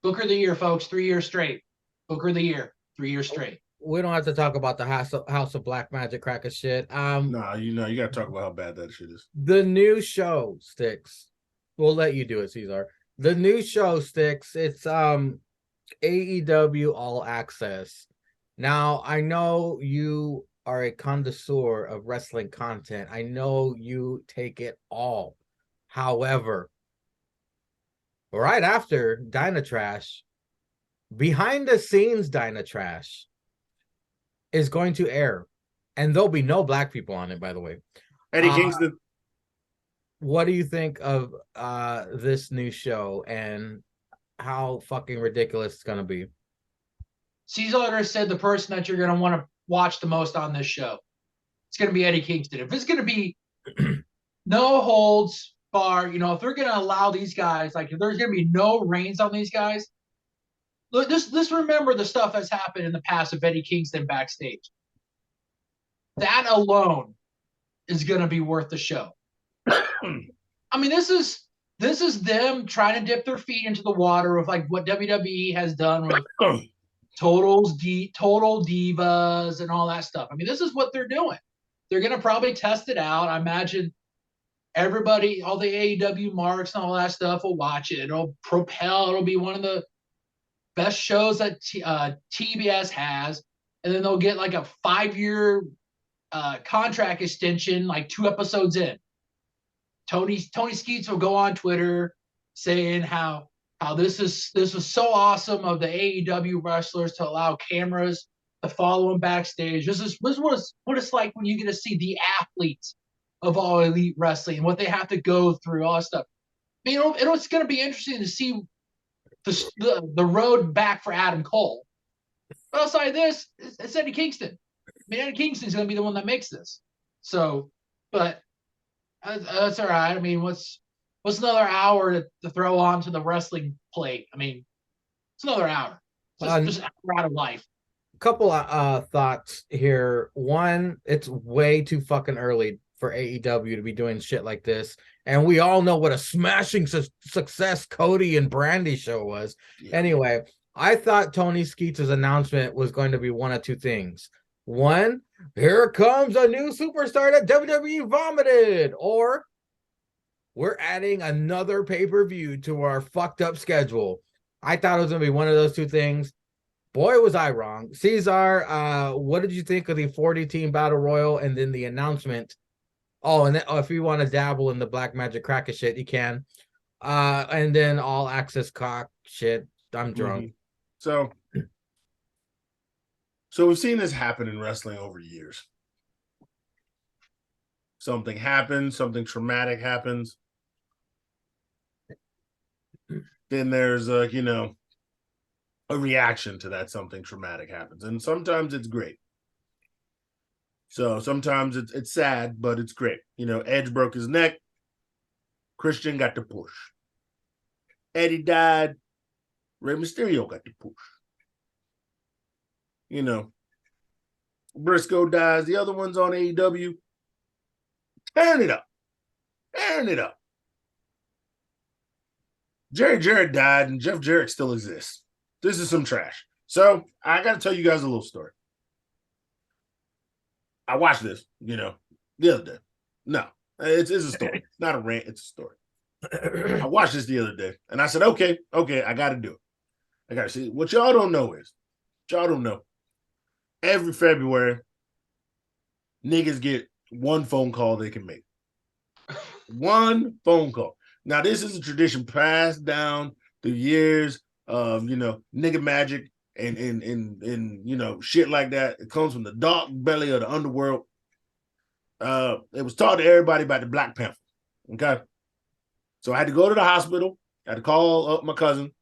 Booker of the year, folks, 3 years straight. Booker of the year, 3 years straight. we don't have to talk about the House of Black Magic cracker shit. Nah, you got to talk about how bad that shit is. The new show Sticks. We'll let you do it, Cesar. The new show Sticks. It's AEW All Access. Now, I know you are a connoisseur of wrestling content. I know you take it all. However, right after Dynatrash, behind the scenes Dynatrash is going to air. And there'll be no black people on it, by the way. Eddie Kingston. What do you think of this new show and how fucking ridiculous it's going to be? Cesar said the person that you're going to want to watch the most on this show, it's going to be Eddie Kingston. If it's going to be no holds bar, if they're going to allow these guys, like if there's going to be no reins on these guys, look, let's remember the stuff that's happened in the past of Eddie Kingston backstage. That alone is going to be worth the show. I mean, this is them trying to dip their feet into the water of like what WWE has done with total divas and all that stuff. I mean, this is what they're doing. They're going to probably test it out. I imagine everybody, all the AEW marks and all that stuff will watch it. It'll propel. It'll be one of the best shows that TBS has. And then they'll get like a 5-year contract extension, like 2 episodes in. Tony Skeets will go on Twitter saying how this is so awesome of the AEW wrestlers to allow cameras to follow them backstage. This is what it's like when you get to see the athletes of All Elite Wrestling, what they have to go through, all that stuff. I mean, it's going to be interesting to see the road back for Adam Cole. But outside of this, it's Eddie Kingston. I mean, Eddie Kingston's going to be the one that makes this. So, but that's all right. I mean, what's another hour to throw onto the wrestling plate? I mean, it's another hour. Just an hour out of life. A couple of thoughts here. One, it's way too fucking early for AEW to be doing shit like this. And we all know what a smashing success Cody and Brandy show was. Yeah. Anyway, I thought Tony Skeets' announcement was going to be one of two things. One, here comes a new superstar that WWE vomited. Or we're adding another pay-per-view to our fucked up schedule. I thought it was going to be one of those two things. Boy, was I wrong. Cesar, what did you think of the 40-team battle royal and then the announcement? Oh, and then, if you want to dabble in the Black Magic Cracker shit, you can. And then all access cock shit. I'm drunk. Mm-hmm. So we've seen this happen in wrestling over years. Something happens, something traumatic happens. Then there's a reaction to that something traumatic happens. And sometimes it's great. So sometimes it's sad, but it's great. Edge broke his neck. Christian got the push. Eddie died. Rey Mysterio got the push. Briscoe dies. The other one's on AEW. Tearing it up. Jerry Jarrett died, and Jeff Jarrett still exists. This is some trash. So I got to tell you guys a little story. I watched this, the other day. No, it's a story. It's not a rant. It's a story. I watched this the other day, and I said, okay, I got to do it. I got to see. What y'all don't know. Every February, niggas get one phone call they can make. One phone call. Now, this is a tradition passed down through years of, nigga magic and shit like that. It comes from the dark belly of the underworld. It was taught to everybody about the Black Panther. Okay. So I had to go to the hospital. I had to call up my cousin.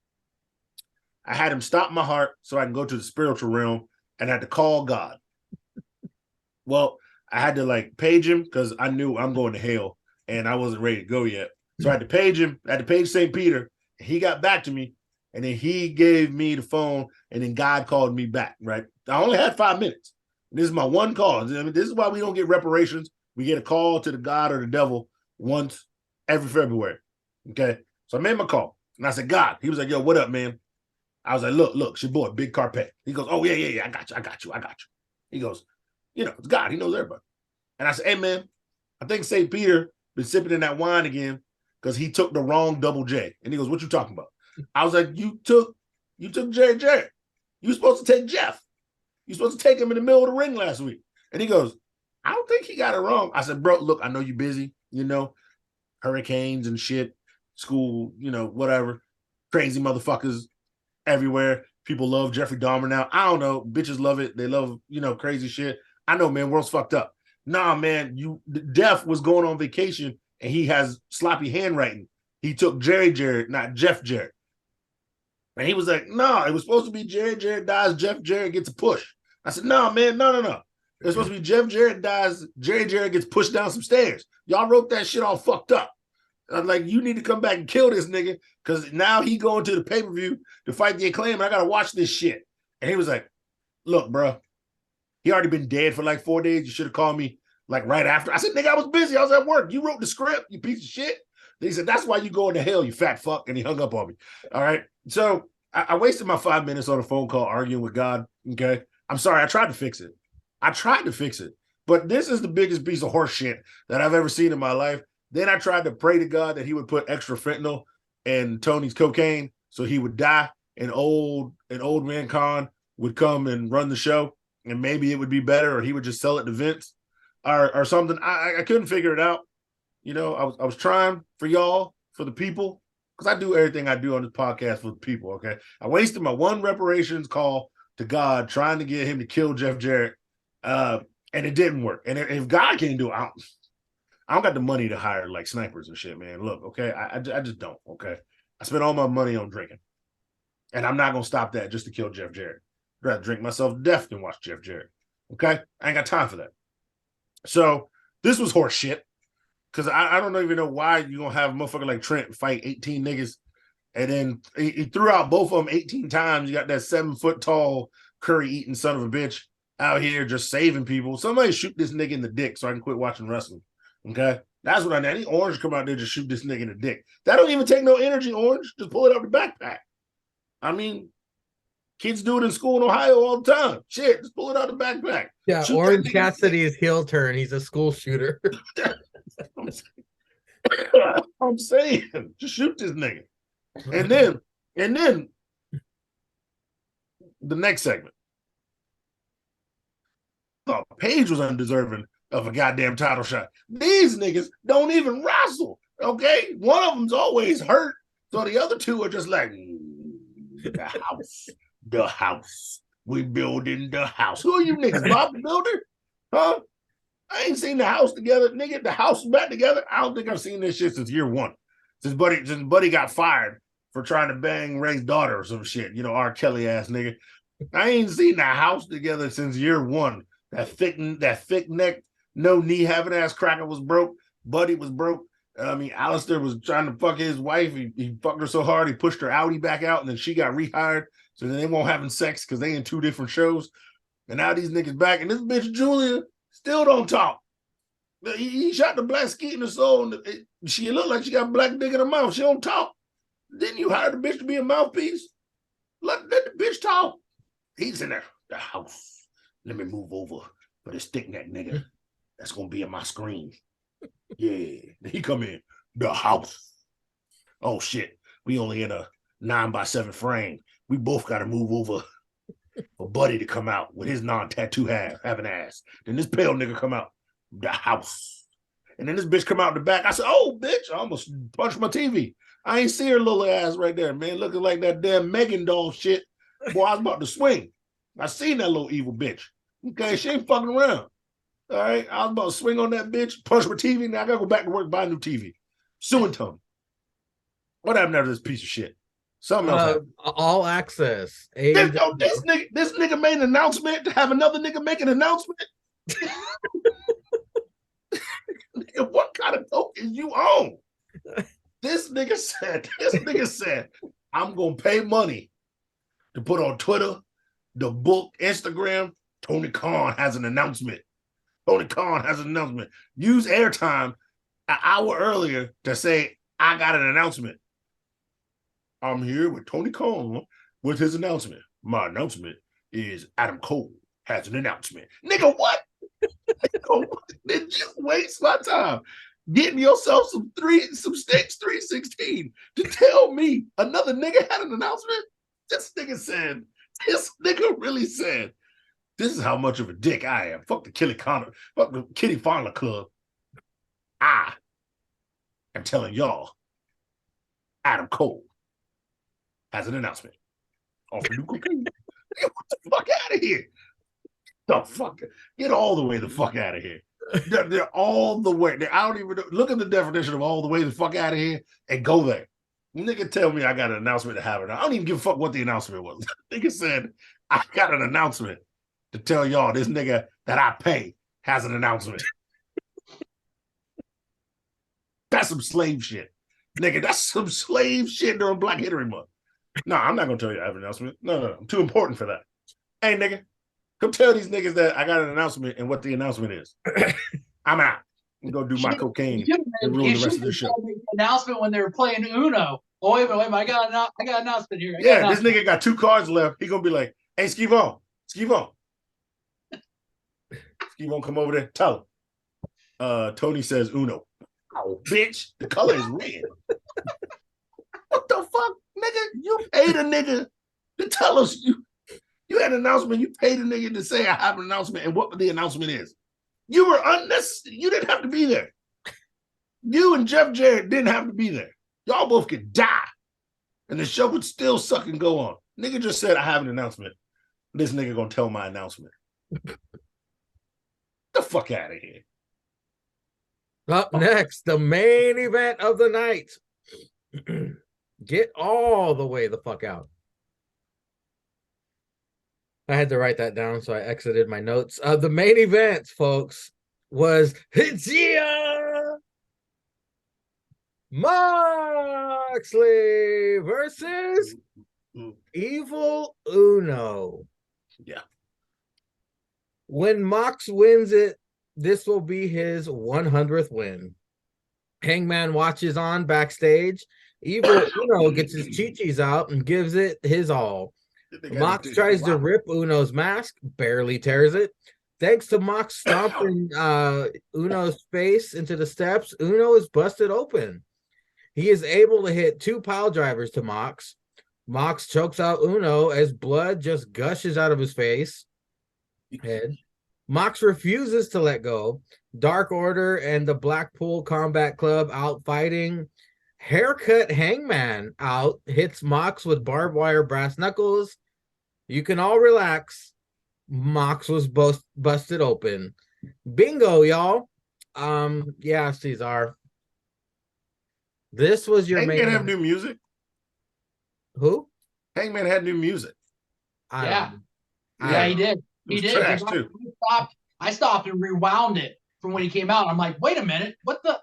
I had him stop my heart so I can go to the spiritual realm, and I had to call God. Well, I had to page him because I knew I'm going to hell and I wasn't ready to go yet. So I had to page him. I had to page St. Peter. He got back to me, and then he gave me the phone, and then God called me back, right? I only had 5 minutes. This is my one call. I mean, this is why we don't get reparations. We get a call to the God or the devil once every February, okay? So I made my call, and I said, God. He was like, yo, what up, man? I was like, look, it's your boy, Big Carpet. He goes, oh, yeah, I got you. He goes, it's God. He knows everybody. And I said, hey, man, I think St. Peter been sipping in that wine again because he took the wrong double J. And he goes, what you talking about? I was like, you took Jerry Jarrett. You were supposed to take Jeff. You supposed to take him in the middle of the ring last week. And he goes, I don't think he got it wrong. I said, bro, look, I know you're busy, hurricanes and shit, school, whatever. Crazy motherfuckers everywhere. People love Jeffrey Dahmer now. I don't know. Bitches love it. They love, crazy shit. I know, man. World's fucked up. Nah, man. Jeff was going on vacation and he has sloppy handwriting. He took Jerry Jarrett, not Jeff Jarrett. And he was like, no, it was supposed to be Jerry Jarrett dies, Jeff Jarrett gets a push. I said, no, man, no. It was supposed to be Jeff Jarrett dies, Jerry Jarrett gets pushed down some stairs. Y'all wrote that shit all fucked up. I'm like, you need to come back and kill this nigga because now he going to the pay-per-view to fight the Acclaim and I got to watch this shit. And he was like, look, bro, he already been dead for like 4 days. You should have called me like right after. I said, nigga, I was busy. I was at work. You wrote the script, you piece of shit. He said, that's why you going to hell, you fat fuck. And he hung up on me. All right. So I wasted my 5 minutes on a phone call arguing with God. Okay. I'm sorry. I tried to fix it. But this is the biggest piece of horse shit that I've ever seen in my life. Then I tried to pray to God that he would put extra fentanyl in Tony's cocaine so he would die. And old man Khan would come and run the show and maybe it would be better or he would just sell it to Vince or something. I couldn't figure it out. I was trying for y'all, for the people, because I do everything I do on this podcast for the people, okay? I wasted my one reparations call to God trying to get him to kill Jeff Jarrett, and it didn't work. And if God can't do it, I don't got the money to hire like snipers and shit, man. Look, okay, I just don't, okay? I spent all my money on drinking, and I'm not going to stop that just to kill Jeff Jarrett. I'd rather drink myself to death than watch Jeff Jarrett, okay? I ain't got time for that. So this was horse shit. Because I don't even know why you're going to have a motherfucker like Trent fight 18 niggas. And then he threw out both of them 18 times. You got that 7-foot-tall curry-eating son of a bitch out here just saving people. Somebody shoot this nigga in the dick so I can quit watching wrestling. Okay? That's what I need. I need Orange to come out there just shoot this nigga in the dick. That don't even take no energy, Orange. Just pull it out the backpack. I mean, kids do it in school in Ohio all the time. Shit, just pull it out the backpack. Yeah, Shoot Orange Cassidy's heel turn. He's a school shooter. I'm saying, just shoot this nigga. And then the next segment. Thought Paige was undeserving of a goddamn title shot. These niggas don't even wrestle. Okay? One of them's always hurt. So the other two are just like, the house. We building the house. Who are you niggas? Bob the Builder? Huh? I ain't seen the house together, nigga. The house is back together. I don't think I've seen this shit since year one. Since Buddy got fired for trying to bang Ray's daughter or some shit. R. Kelly ass nigga. I ain't seen the house together since year one. That thick neck, no knee having ass cracker was broke. Buddy was broke. Alistair was trying to fuck his wife. He fucked her so hard he pushed her Audi back out, and then she got rehired. So then they won't having sex because they in 2 different shows. And now these niggas back, and this bitch Julia still don't talk. He shot the black skeet in the soul, and she looked like she got black dick in her mouth. She don't talk. Didn't you hire the bitch to be a mouthpiece? Let the bitch talk. He's in there. The house. Let me move over for this thick neck nigga. That's gonna be in my screen. Yeah. Then he come in. The house. Oh shit. We only in a 9x7 frame. We both gotta move over for Buddy to come out with his non-tattoo having ass. Then this pale nigga come out, the house. And then this bitch come out the back. I said, oh, bitch, I almost punched my TV. I ain't see her little ass right there, man, looking like that damn Megan doll shit. Boy, I was about to swing. I seen that little evil bitch. Okay, she ain't fucking around. All right, I was about to swing on that bitch, punch my TV. Now I gotta go back to work, buy a new TV. Suing Tony. What happened to this piece of shit? Something else happened. All access. This nigga made an announcement to have another nigga make an announcement. Nigga, what kind of dope is you on? This nigga said, I'm gonna pay money to put on Twitter, the book, Instagram. Tony Khan has an announcement. Use airtime an hour earlier to say, I got an announcement. I'm here with Tony Khan. with his announcement. My announcement is Adam Cole has an announcement. Nigga, what? Did you waste my time getting yourself some sticks 316 to tell me another nigga had an announcement? This nigga really said, this is how much of a dick I am. Fuck the Kitty Fondler Club. I am telling y'all, Adam Cole has an announcement. Off the new cocaine. Get the fuck out of here. The fuck, get all the way the fuck out of here. They're all the way. I don't even look at the definition of all the way the fuck out of here and go there. Nigga tell me I got an announcement to have it. I don't even give a fuck what the announcement was. Nigga said, I got an announcement to tell y'all this nigga that I pay has an announcement. That's some slave shit. Nigga, that's some slave shit during Black History Month. No, I'm not gonna tell you I have an announcement. No, I'm too important for that. Hey, nigga, come tell these niggas that I got an announcement and what the announcement is. I'm out. I'm gonna do my cocaine and ruin the rest of the show. Announcement when they were playing Uno. Oh, wait a minute, I got an announcement here. This nigga got 2 cards left. He gonna be like, hey, Skivon, Skivon, come over there. Tell him. Tony says Uno. Oh, bitch, the color is red. What the fuck, nigga? You paid a nigga to tell us you had an announcement. You paid a nigga to say I have an announcement and what the announcement is. You were unnecessary. You didn't have to be there. You and Jeff Jarrett didn't have to be there. Y'all both could die. And the show would still suck and go on. Nigga just said I have an announcement. This nigga gonna tell my announcement. The fuck out of here. Up next, the main event of the night. Get all the way the fuck out. I had to write that down, so I exited my notes. The main event, folks, was Hitzia Moxley versus Evil Uno. Yeah. When Mox wins it, this will be his 100th win. Hangman watches on backstage. Evil Uno gets his chi-chis out and gives it his all. Mox tries to rip Uno's mask, barely tears it. Thanks to Mox stomping Uno's face into the steps, Uno is busted open. He is able to hit 2 pile drivers to Mox. Mox chokes out Uno as blood just gushes out of his face. Head. Mox refuses to let go. Dark Order and the Blackpool Combat Club out fighting. Haircut Hangman out, hits Mox with barbed wire brass knuckles. You can all relax. Mox was busted open. Bingo, y'all. Yeah, Cesar. This was your Hangman have new music? Who? Hangman had new music. Yeah, he did. He did. Trash too. I stopped and rewound it from when he came out. I'm like, wait a minute, what the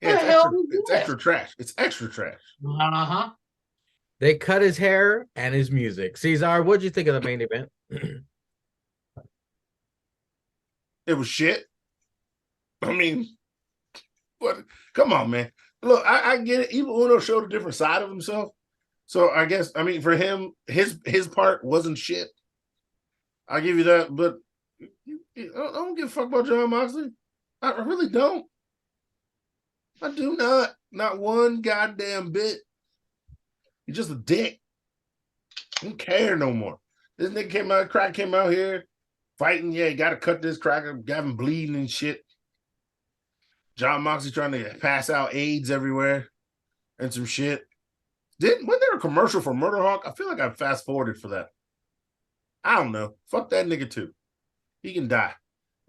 Yeah, hell? It's extra trash. It's extra trash. Uh-huh. They cut his hair and his music. Cesar, what'd you think of the main event? It was shit. I mean, what? Come on, man. Look, I get it. Evil Uno showed a different side of himself. So I guess, I mean, for him, his part wasn't shit. I'll give you that. But I don't give a fuck about Jon Moxley. I really don't. I do not. Not one goddamn bit. He's just a dick. I don't care no more. This nigga crack came out here fighting. Yeah, you got to cut this cracker, got him bleeding and shit. Jon Moxley trying to pass out AIDS everywhere and some shit. Wasn't there a commercial for Murder Hawk? I feel like I fast forwarded for that. I don't know. Fuck that nigga too. He can die.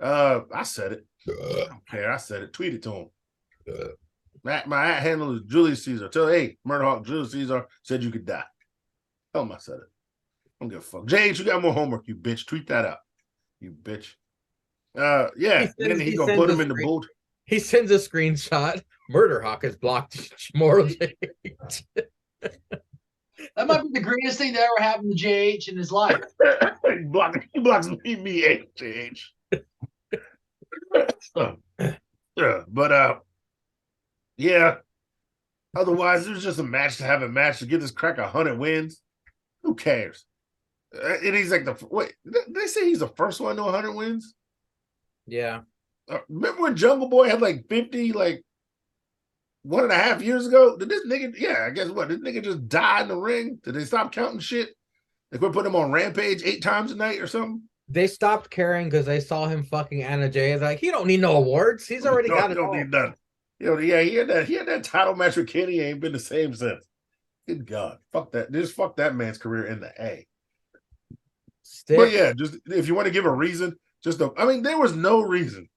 I said it. I don't care. I said it. Tweet it to him. My at handle is Julius Caesar. Hey, Murder Hawk, Julius Caesar said you could die. Tell him I said it. I don't give a fuck. James, you got more homework, you bitch. Tweet that out. You bitch. Yeah. Then he's gonna put him in the boot. He sends a screenshot. Murder Hawk has blocked Moral JH. That might be the greatest thing that ever happened to JH in his life. He blocks me, JH. But yeah. Otherwise, it was just a match to have a match to give this crack 100 wins. Who Who cares? And he's like wait. They say he's the first one to 100 wins. Yeah. Remember when Jungle Boy had like 50, like 1.5 years ago? Did this nigga? Yeah, I guess what? This nigga just died in the ring. Did they stop counting shit? Like we're putting him on Rampage 8 times a night or something. They stopped caring because they saw him fucking Anna Jay. It's like he don't need no awards. He's already got it all. Need nothing. Yeah, he had that title match with Kenny. Ain't been the same since. Good God, fuck that. Just fuck that man's career in the A. But yeah, just if you want to give a reason, there was no reason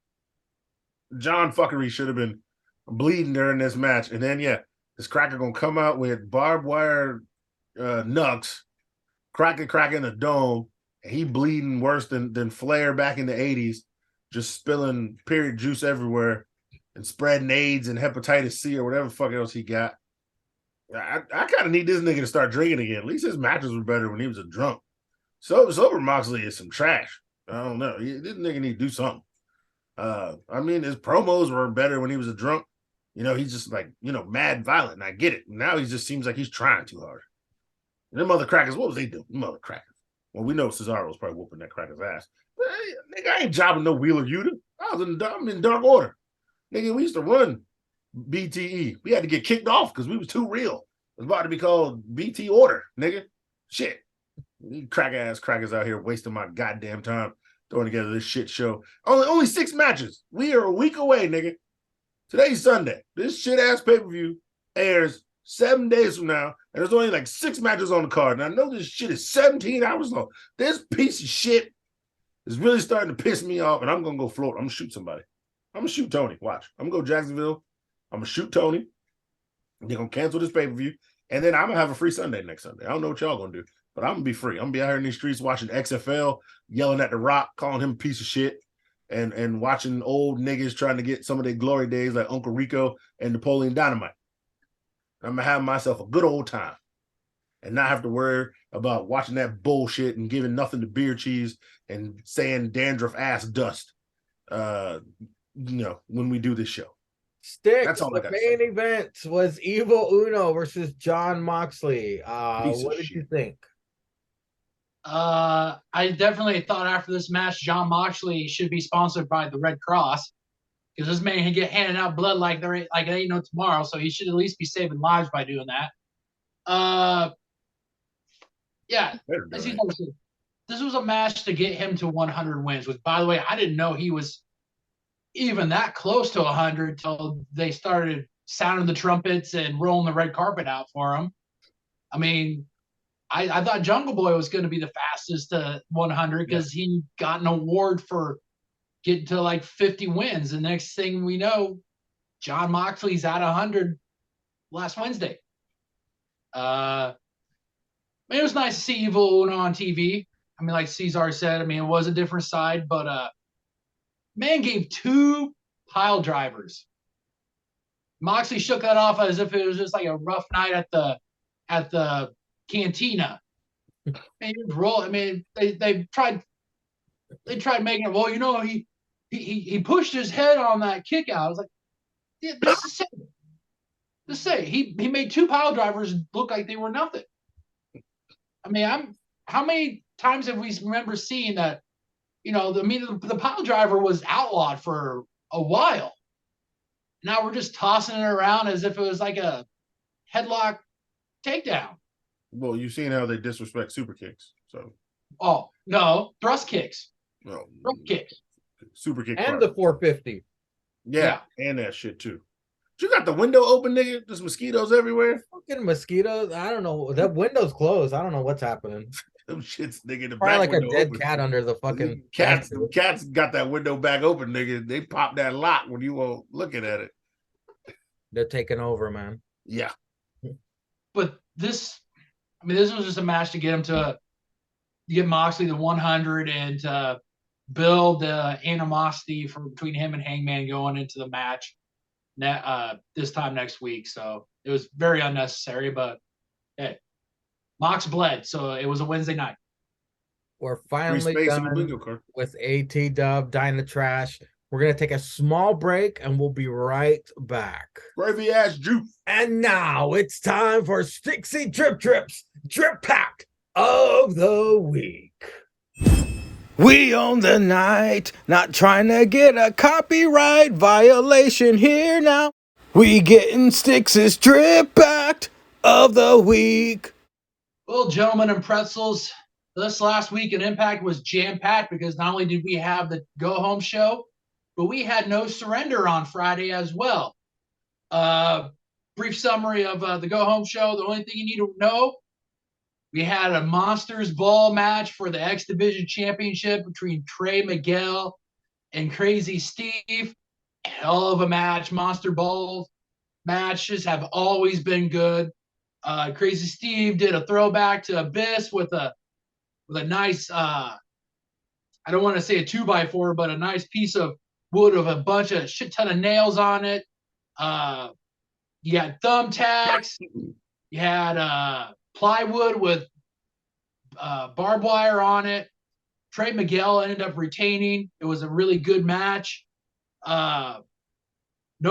John Fuckery should have been bleeding during this match. And then, this cracker going to come out with barbed wire knucks, cracking the dome, and he bleeding worse than Flair back in the 80s, just spilling period juice everywhere and spreading AIDS and hepatitis C or whatever the fuck else he got. I kind of need this nigga to start drinking again. At least his matches were better when he was a drunk. Sober Moxley is some trash. I don't know. This nigga need to do something. His promos were better when he was a drunk. He's just like, mad violent, and I get it. Now he just seems like he's trying too hard. And them other crackers, what was they doing? Them other crackers. Well, we know Cesaro was probably whooping that cracker's ass. But, hey, nigga, I ain't jobbing no Wheeler Yuta. I'm in Dark Order. Nigga, we used to run BTE. We had to get kicked off because we was too real. It was about to be called BT Order, nigga. Shit. You crack-ass crackers out here wasting my goddamn time throwing together this shit show. Only 6 matches. We are a week away, nigga. Today's Sunday. This shit-ass pay-per-view airs 7 days from now, and there's only like 6 matches on the card. And I know this shit is 17 hours long. This piece of shit is really starting to piss me off, and I'm going to go float. I'm going to shoot somebody. I'm going to shoot Tony. Watch. I'm going to go Jacksonville. I'm going to shoot Tony. They're going to cancel this pay-per-view, and then I'm going to have a free Sunday next Sunday. I don't know what y'all going to do, but I'm going to be free. I'm going to be out here in these streets watching XFL, yelling at The Rock, calling him a piece of shit, and watching old niggas trying to get some of their glory days like Uncle Rico and Napoleon Dynamite. I'm going to have myself a good old time and not have to worry about watching that bullshit and giving nothing to beer cheese and saying dandruff ass dust, when we do this show. That's all the main event was Evil Uno versus John Moxley. What did you think? I definitely thought after this match, John Moxley should be sponsored by the Red Cross because this man can get handing out blood like it ain't no tomorrow. So he should at least be saving lives by doing that. As you know, this was a match to get him to 100 wins. Which, by the way, I didn't know he was even that close to 100 till they started sounding the trumpets and rolling the red carpet out for him. I mean, I thought Jungle Boy was going to be the fastest to 100 because he got an award for getting to like 50 wins. The next thing we know, John Moxley's at 100 last Wednesday. It was nice to see Evil Uno on TV. I mean, like Cesar said, it was a different side, but man gave 2 pile drivers. Moxley shook that off as if it was just like a rough night at the cantina. And they tried making it. Well, he pushed his head on that kick out. I was like, yeah, just say he made 2 pile drivers look like they were nothing. How many times have we remember seeing that? The pile driver was outlawed for a while. Now we're just tossing it around as if it was like a headlock takedown. Well, you've seen how they disrespect super kicks. So. Oh, no. Thrust kicks. No. Thrust kicks. Super kick. And the 450. Yeah, and that shit too. You got the window open, nigga? There's mosquitoes everywhere. Fucking mosquitoes. I don't know. That window's closed. I don't know what's happening. Them shits, nigga. The probably back like a dead open. cat under the fucking cats. Cats got that window back open, nigga. They pop that lock when you won't looking at it. They're taking over, man. Yeah. But this was just a match to get him to get Moxley to 100 and to build the animosity between him and Hangman going into the match this time next week. So it was very unnecessary, but hey, Mox bled, so it was a Wednesday night. We're finally done with AT Dub, Dying the Trash. We're going to take a small break, and we'll be right back. Gravy ass juice. And now it's time for Stixie Drip Drips, Drip Pack of the week. We own the night, not trying to get a copyright violation here now. We getting Styx's drip act of the week. Well, gentlemen and pretzels, this last week in Impact was jam-packed because not only did we have the go-home show, but we had No Surrender on Friday as well. Brief summary of the go-home show. The only thing you need to know, we had a Monsters Ball match for the X Division Championship between Trey Miguel and Crazy Steve. Hell of a match. Monster Ball matches have always been good. Crazy Steve did a throwback to Abyss with a nice I don't want to say a 2x4, but a nice piece of wood with a bunch of shit ton of nails on it. You had thumbtacks. You had plywood with barbed wire on it. Trey Miguel ended up retaining. It was a really good match. No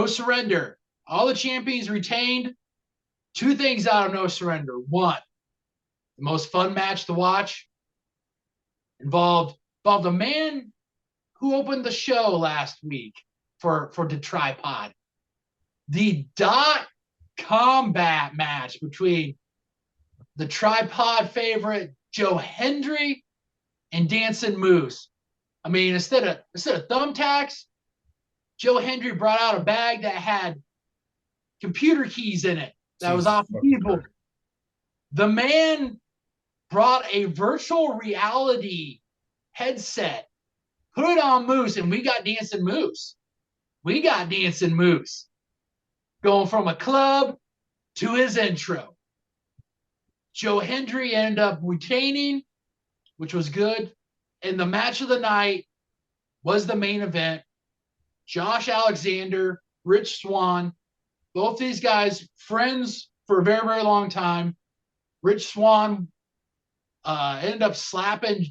Surrender. All the champions retained. Two things out of No Surrender. One, the most fun match to watch involved a man who opened the show last week for the tripod. The dot combat match between the tripod favorite Joe Hendry and Dancing Moose. I mean, instead of thumbtacks, Joe Hendry brought out a bag that had computer keys in it. That was off the keyboard. The man brought a virtual reality headset, put it on Moose, and we got Dancing Moose. We got Dancing Moose going from a club to his intro. Joe Hendry ended up retaining, which was good. And the match of the night was the main event. Josh Alexander, Rich Swann, both these guys, friends for a very, very long time. Rich Swann ended up slapping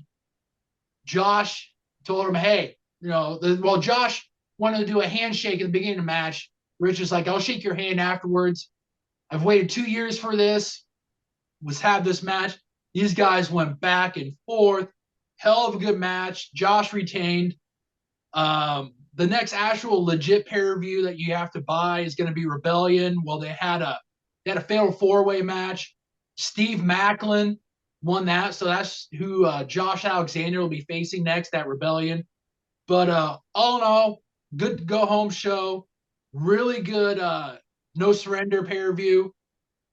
Josh, told him, hey, Josh wanted to do a handshake at the beginning of the match. Rich is like, I'll shake your hand afterwards. I've waited 2 years for this. Let's have this match. These guys went back and forth. Hell of a good match. Josh retained. The next actual legit pay-per-view that you have to buy is going to be Rebellion. Well, they had a fatal four-way match. Steve Macklin won that, so that's who Josh Alexander will be facing next at Rebellion. But all in all, good go-home show. Really good No Surrender pay-per-view.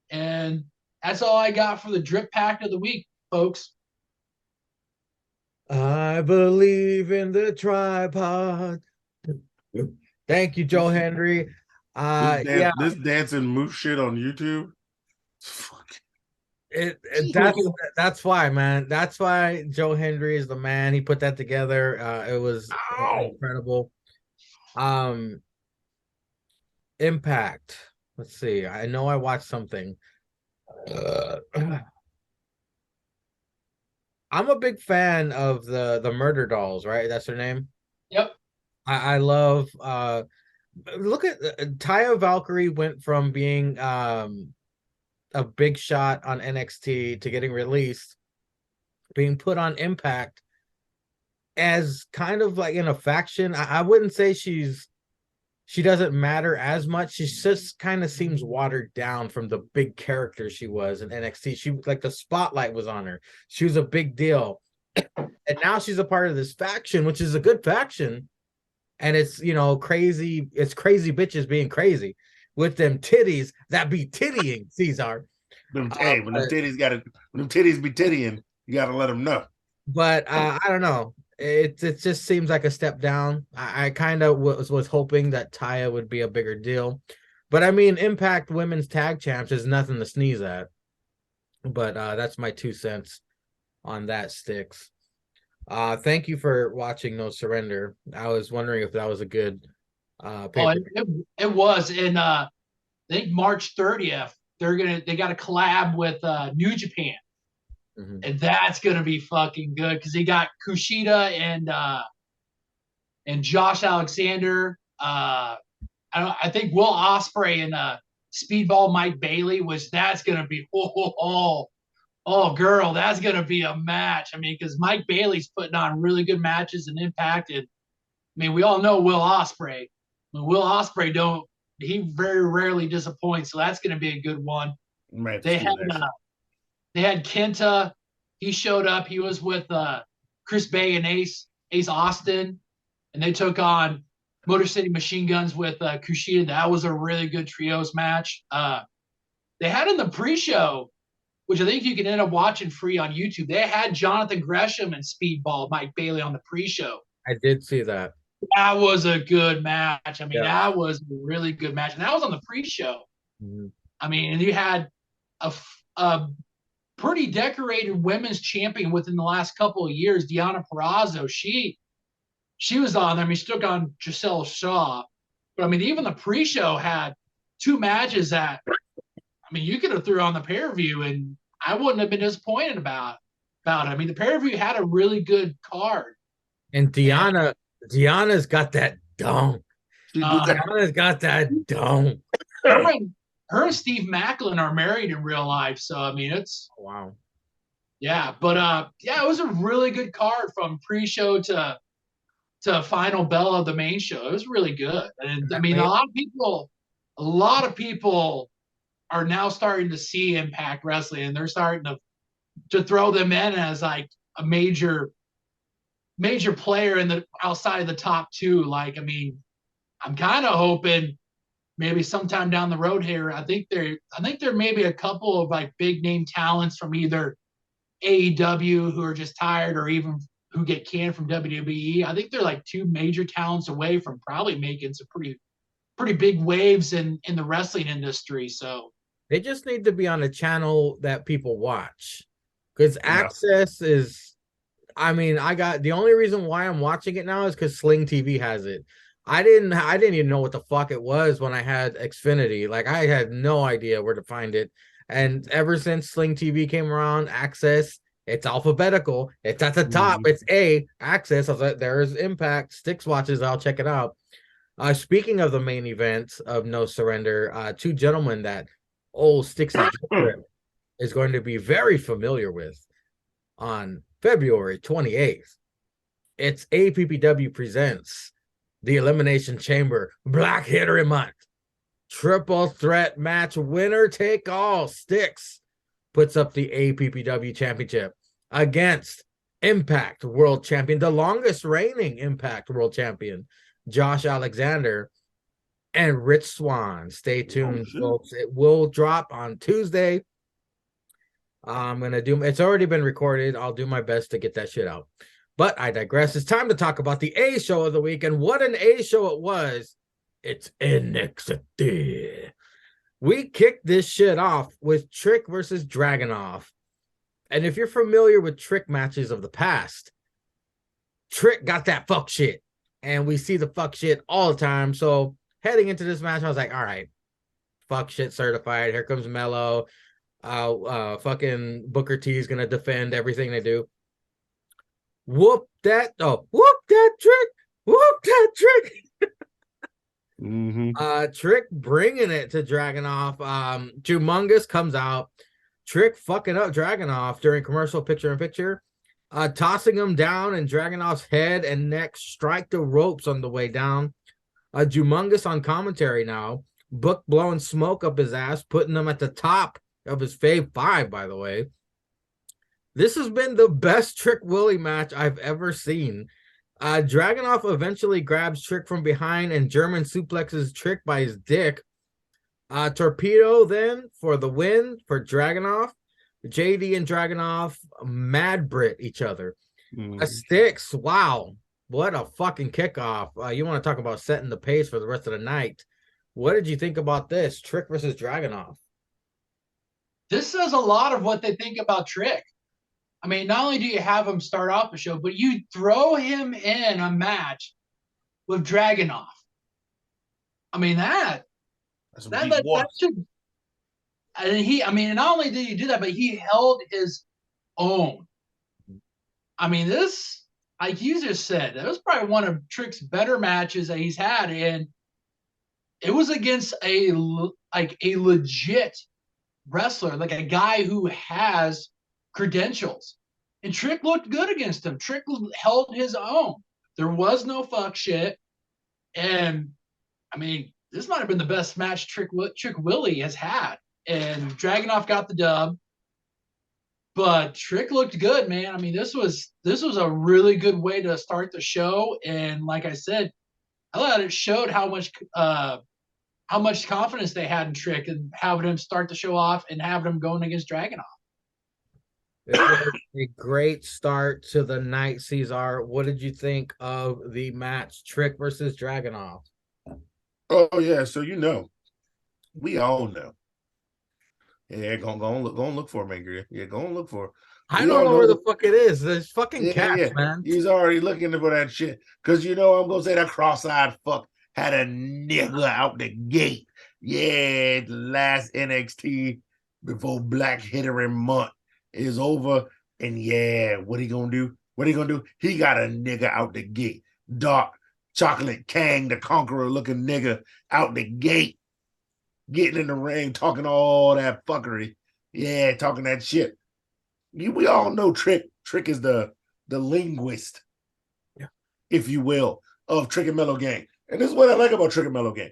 And that's all I got for the drip pack of the week, folks. I believe in the tripod. Thank you, Joe Hendry. This Dancing Moose shit on YouTube. That's why, man. That's why Joe Hendry is the man. He put that together. It was incredible. Impact. Let's see. I know I watched something. I'm a big fan of the Murder Dolls, right? That's their name. Yep. I love look at Taya Valkyrie went from being a big shot on NXT to getting released, being put on Impact as kind of like in a faction. I wouldn't say she doesn't matter as much. She just kind of seems watered down from the big character she was in NXT. She like the spotlight was on her. She was a big deal. And now she's a part of this faction, which is a good faction. And it's, crazy. It's crazy bitches being crazy with them titties that be tittying, Cesar. When them titties be tittying, you got to let them know. But I don't know. It just seems like a step down. I kind of was hoping that Taya would be a bigger deal. But I mean, Impact Women's Tag Champs is nothing to sneeze at. But that's my 2 cents on that, Sticks. Thank you for watching No Surrender. I was wondering if that was a good it was. And I think March 30th, they got a collab with New Japan. Mm-hmm. And that's gonna be fucking good because they got Kushida and Josh Alexander. I think Will Ospreay and Speedball Mike Bailey that's gonna be Oh, girl, that's gonna be a match. I mean, because Mike Bailey's putting on really good matches and Impact, and I mean, we all know Will Ospreay. Will Ospreay don't he very rarely disappoints, so that's gonna be a good one. Man, They had they had Kenta. He showed up. He was with Chris Bay and Ace Austin, and they took on Motor City Machine Guns with Kushida. That was a really good trios match. They had in the pre-show, which I think you can end up watching free on YouTube. They had Jonathan Gresham and Speedball Mike Bailey on the pre-show. I did see that. That was a good match. I mean, Yeah. that was a really good match, and that was on the pre-show. Mm-hmm. I mean, and you had a pretty decorated women's champion within the last couple of years, Deonna Purrazzo. She was on there. I mean, she took on Giselle Shaw, but I mean, even the pre-show had two matches that I mean, you could have threw on the pay-per-view, and I wouldn't have been disappointed about it. I mean, the pay-per-view had a really good card. And Deanna's got that dome. Deanna's got that dome. Her and Steve Macklin are married in real life, so I mean, it's wow. Yeah, but yeah, it was a really good card from pre-show to final bell of the main show. It was really good, and I mean, a lot of people are now starting to see Impact Wrestling, and they're starting to throw them in as like a major player in the outside of the top two. Like, I mean, I'm kind of hoping maybe sometime down the road here. I think there may be a couple of like big name talents from either AEW who are just tired, or even who get canned from WWE. I think they're like two major talents away from probably making some pretty big waves in the wrestling industry. So they just need to be on a channel that people watch, because Access is, I mean, the only reason why I'm watching it now is because Sling TV has it. I didn't even know what the fuck it was when I had Xfinity. Like, I had no idea where to find it. And ever since Sling TV came around, Access, it's alphabetical. It's at the top. It's Access. I was like, there's Impact. Sticks watches. I'll check it out. Speaking of the main event of No Surrender, two gentlemen that old Sticks is going to be very familiar with on February 28th. It's APPW presents the Elimination Chamber Black History Month triple threat match, winner take all. Sticks puts up the APPW championship against Impact World Champion, the longest reigning Impact World Champion, Josh Alexander, and Rich Swann. Stay tuned, folks. It will drop on Tuesday. I'm gonna it's already been recorded. I'll do my best to get that shit out. But I digress. It's time to talk about the A show of the week, and what an A show it was. It's NXT. We kicked this shit off with Trick versus Dragunov. And if you're familiar with Trick matches of the past, Trick got that fuck shit. And we see the fuck shit all the time. So heading into this match, I was like, all right, fuck shit certified. Here comes Mello. Fucking Booker T is gonna defend everything they do. Whoop that Trick. Trick bringing it to Dragunov. Humongous comes out. Trick fucking up Dragunov during commercial picture-in-picture, tossing him down, and Dragunov's head and neck strike the ropes on the way down. Humongous on commentary now. Book blowing smoke up his ass, putting him at the top of his Fave 5, by the way. This has been the best Trick Willie match I've ever seen. Dragunov eventually grabs Trick from behind and German suplexes Trick by his dick. Torpedo then for the win for Dragunov. JD and Dragunov mad Brit each other. Sticks, wow. What a fucking kickoff. You want to talk about setting the pace for the rest of the night. What did you think about this? Trick versus Dragunov. This says a lot of what they think about Trick. I mean, not only do you have him start off the show, but you throw him in a match with Dragunov. I mean, that should, and not only did he do that, but he held his own. I mean, this, like you just said, that was probably one of Trick's better matches that he's had, and it was against a legit wrestler, like a guy who has credentials. And Trick looked good against him. Trick held his own. There was no fuck shit. And I mean, this might have been the best match Trick Willie has had. And Dragunov got the dub. But Trick looked good, man. I mean, this was a really good way to start the show. And like I said, I thought it showed how much confidence they had in Trick and having him start the show off and having him going against Dragunov. It was a great start to the night, Cesar. What did you think of the match, Trick versus Dragunov? Oh yeah, so we all know. Yeah, go and look for him, Angry. Yeah, go and look for him. I don't know where the fuck it is. There's fucking Yeah, cats, yeah. man. He's already looking for that shit. Because I'm gonna say that cross-eyed fuck had a nigga out the gate. Yeah, the last NXT before Black Hittering month is over. And yeah, what he gonna do? He got a nigga out the gate. Dark chocolate Kang the Conqueror looking nigga out the gate. Getting in the ring, talking all that fuckery. Yeah, talking that shit. We all know Trick. Trick is the linguist, if you will, of Trick and Mellow Gang. And this is what I like about Trick and Mellow Gang.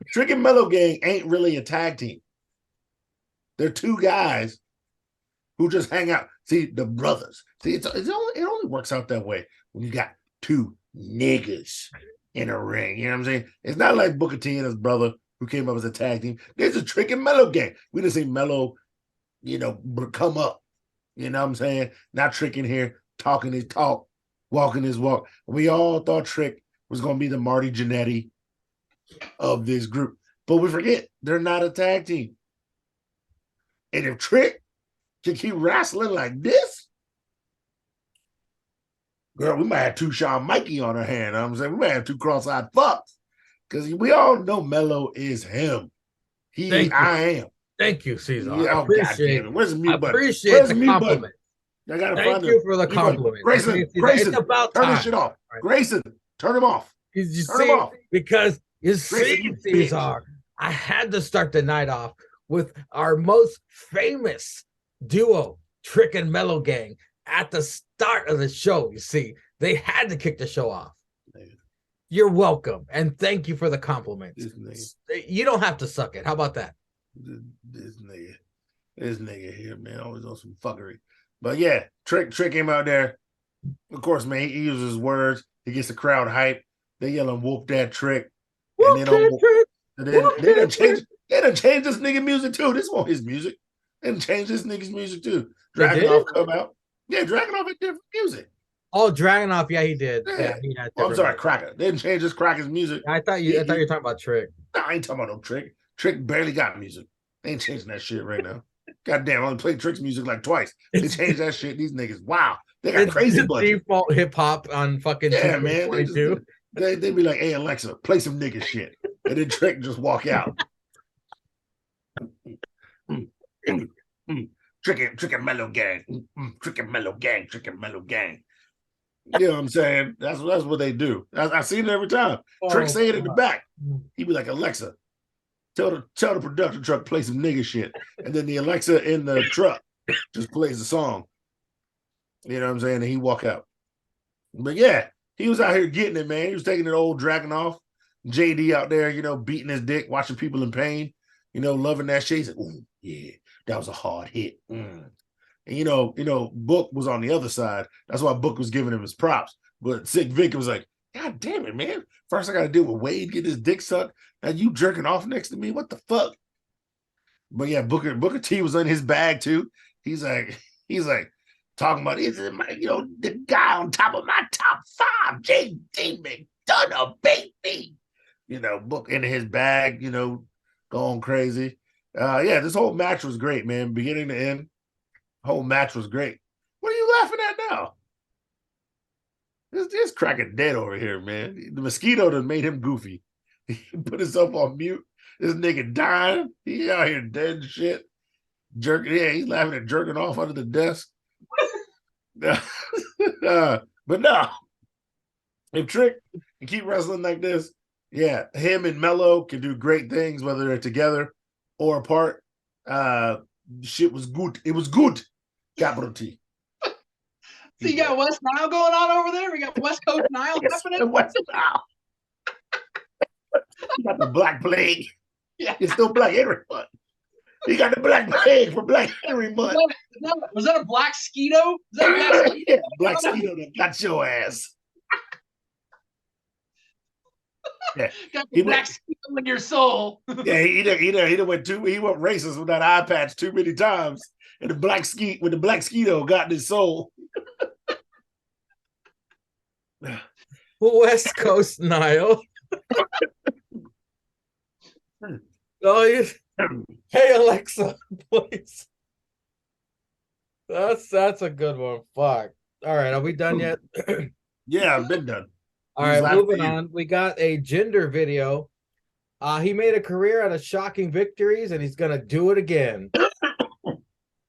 Trick and Mellow Gang ain't really a tag team. They're two guys who just hang out. See, the brothers. See, it only works out that way when you got two niggas in a ring. You know what I'm saying? It's not like Booker T and his brother who came up as a tag team. There's a Trick and Mellow Gang. We didn't see Mellow, come up. You know what I'm saying? Not Trick in here, talking his talk, walking his walk. We all thought Trick was going to be the Marty Jannetty of this group. But we forget, they're not a tag team. And if Trick can keep wrestling like this, girl, we might have two Shawn Mikey on our hand. I'm saying we might have two cross-eyed fucks. Because we all know Mello is him. I am. Thank you, Cesar. Yeah, I appreciate it. Where's the mute button? Appreciate Where's the mute compliment. Button? I gotta Thank find you for the compliment. Grayson, it's about turn time. this shit off. Right. Grayson, turn him off. You Turn him off. Because you Grayson, see, you Cesar, I had to start the night off with our most famous duo, Trick and Mellow Gang, at the start of the show. You see, they had to kick the show off. You're welcome, and thank you for the compliment. You don't have to suck it. How about that? This nigga here, man, always on some fuckery. But yeah, Trick came out there. Of course, man, he uses his words. He gets the crowd hype. They yelling, "Whoop that Trick!" And they don't. They done change this nigga music too. This wasn't his music. They done change this nigga's music too. Dragunov come out. Yeah, Dragunov had different music. Oh, Dragunov, yeah, he did. Yeah, he had. I'm sorry, Cracker. They didn't change this Cracker's music. I thought you were talking about Trick. No, I ain't talking about no Trick. Trick barely got music. They ain't changing that shit right now. Goddamn, I only played Trick's music like twice. They changed that shit. These niggas, wow, they got crazy budget. Default hip hop on fucking man. They be like, "Hey Alexa, play some nigga shit," and then Trick just walk out. Trick and Mellow Gang, Trick and Mellow Gang, Trick and Mellow Gang. You know what I'm saying? That's what they do. I see it every time. Trick say it in the back. He be like, "Alexa, tell the production truck play some nigga shit," and then the Alexa in the truck just plays the song. You know what I'm saying? And he walk out. But yeah, he was out here getting it, man. He was taking an old Dragunov. JD out there, beating his dick, watching people in pain, loving that shit. He's like, "Ooh, yeah, that was a hard hit." And Book was on the other side. That's why Book was giving him his props. But Sick Vic was like, "God damn it, man. First I gotta deal with Wade, get his dick sucked. Now you jerking off next to me. What the fuck?" But yeah, Booker T was in his bag too. He's like talking about the guy on top of my top five, JD McDonough, baby. Book in his bag, going crazy. Yeah, this whole match was great, man. Beginning to end. Whole match was great. What are you laughing at now? This cracking dead over here, man. The mosquito that made him goofy. He put himself on mute. This nigga dying. He out here dead and shit. Jerking. Yeah, he's laughing at jerking off under the desk. But no. If Trick can keep wrestling like this, yeah, him and Mello can do great things, whether they're together or apart. shit was good. It was good. Capital T. So you got West Nile going on over there? We got West Coast Nile happening? West Nile. You got the Black Plague. Yeah. It's still Black Henry month. You got the Black Plague for Black Henry month. Was that a black skeeto? Is that a black skeeto? Yeah, Black Skeeto that got your ass. Yeah. Got the black skeeto in your soul. Yeah, he went racist with that eye patch too many times. And the black skeeto got in his soul. West Coast Nile. Oh, hey Alexa, please. That's a good one. Fuck. All right, are we done yet? Yeah, I've been done. All right, moving on. We got a gender video. He made a career out of shocking victories, and he's gonna do it again.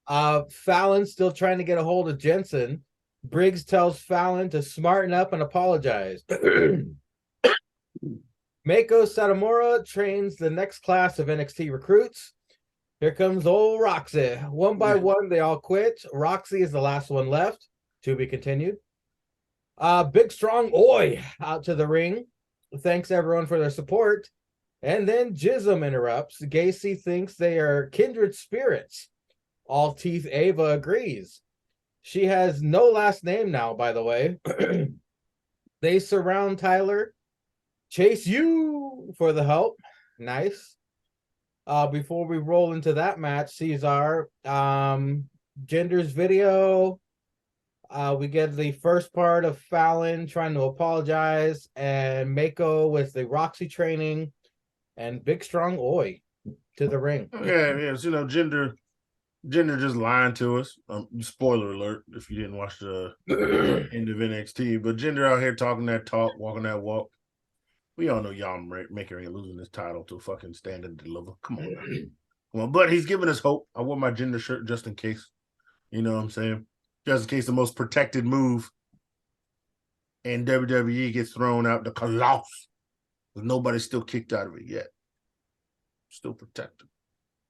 Fallon's still trying to get a hold of Jensen. Briggs tells Fallon to smarten up and apologize. Mako Satomura trains the next class of NXT recruits. Here comes old Roxy. One by one, they all quit. Roxy is the last one left. To be continued. Big Strong Oi out to the ring. Thanks everyone for their support. And then Jism interrupts. Gacy thinks they are kindred spirits. All Teeth Ava agrees. She has no last name now, by the way. They surround Tyler. Chase you for the help. Nice. Before we roll into that match, Cesar, Gender's video. We get the first part of Fallon trying to apologize, and Mako with the Roxy training, and Big Strong Oi to the ring. Yeah, so, Gender just lying to us. Spoiler alert if you didn't watch the end of NXT, but Gender out here talking that talk, walking that walk. We all know y'all making ain't losing this title to fucking stand and deliver. Come on, well, but he's giving us hope. I wore my Gender shirt just in case. You know what I'm saying? Just in case the most protected move in WWE gets thrown out, the Colossus. Nobody's still kicked out of it yet. Still protected.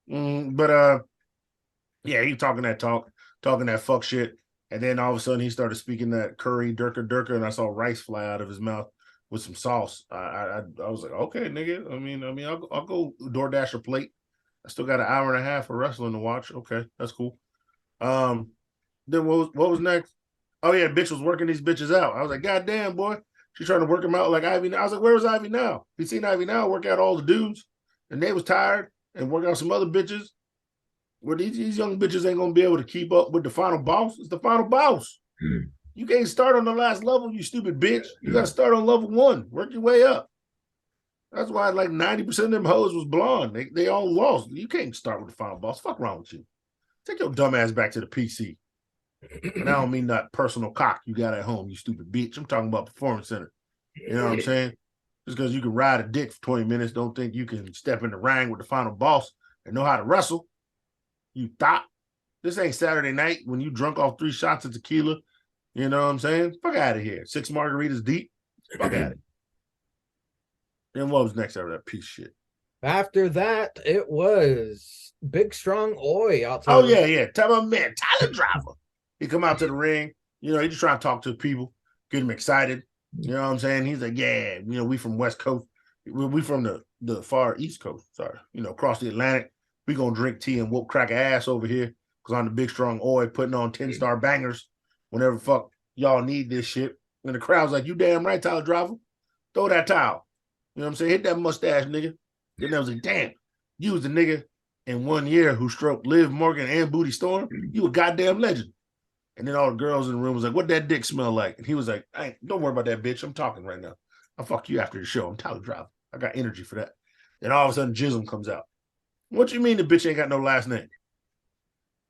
But yeah, he talking that talk, talking that fuck shit. And then all of a sudden he started speaking that curry, durka, and I saw rice fly out of his mouth with some sauce. I was like, okay, nigga. I mean, I'll go DoorDash a plate. I still got an hour and a half of wrestling to watch. Okay, that's cool. Then what was next? Oh yeah, bitch was working these bitches out. I was like, God damn, boy. She's trying to work them out like Ivy. I was like, where was Ivy now? You seen Ivy now work out all the dudes, and they was tired and work out some other bitches. Where these young bitches ain't gonna be able to keep up with the final boss. It's the final boss. You can't start on the last level, you stupid bitch. You gotta start on level 1. Work your way up. That's why like 90% of them hoes was blonde. They all lost. You can't start with the final boss. Fuck wrong with you. Take your dumb ass back to the PC. And I don't mean that personal cock you got at home, you stupid bitch. I'm talking about Performance Center. You know what I'm saying? Just because you can ride a dick for 20 minutes, don't think you can step in the ring with the final boss and know how to wrestle. You thought this ain't Saturday night when you drunk off 3 shots of tequila. You know what I'm saying? Fuck out of here. 6 margaritas deep. Fuck out of it. Then what was next after that piece of shit? After that, it was Big Strong Oi out. Oh, yeah. Tell my man, Tyler Driver. He come out to the ring. You know, he just trying to talk to people, get him excited. You know what I'm saying? He's like, yeah, we from West Coast. We from the far East Coast. Sorry. Across the Atlantic. We gonna drink tea and whoop crack ass over here because I'm the Big Strong Oi putting on 10-star bangers whenever fuck y'all need this shit. And the crowd's like, you damn right, Tyler Driver. Throw that towel. You know what I'm saying? Hit that mustache, nigga. Then I was like, damn, you was the nigga in 1 year who stroked Liv Morgan and Booty Storm. You a goddamn legend. And then all the girls in the room was like, what that dick smell like? And he was like, hey, don't worry about that, bitch. I'm talking right now. I'll fuck you after the show. I'm Tyler Driver. I got energy for that. Then all of a sudden, Jism comes out. What you mean the bitch ain't got no last name?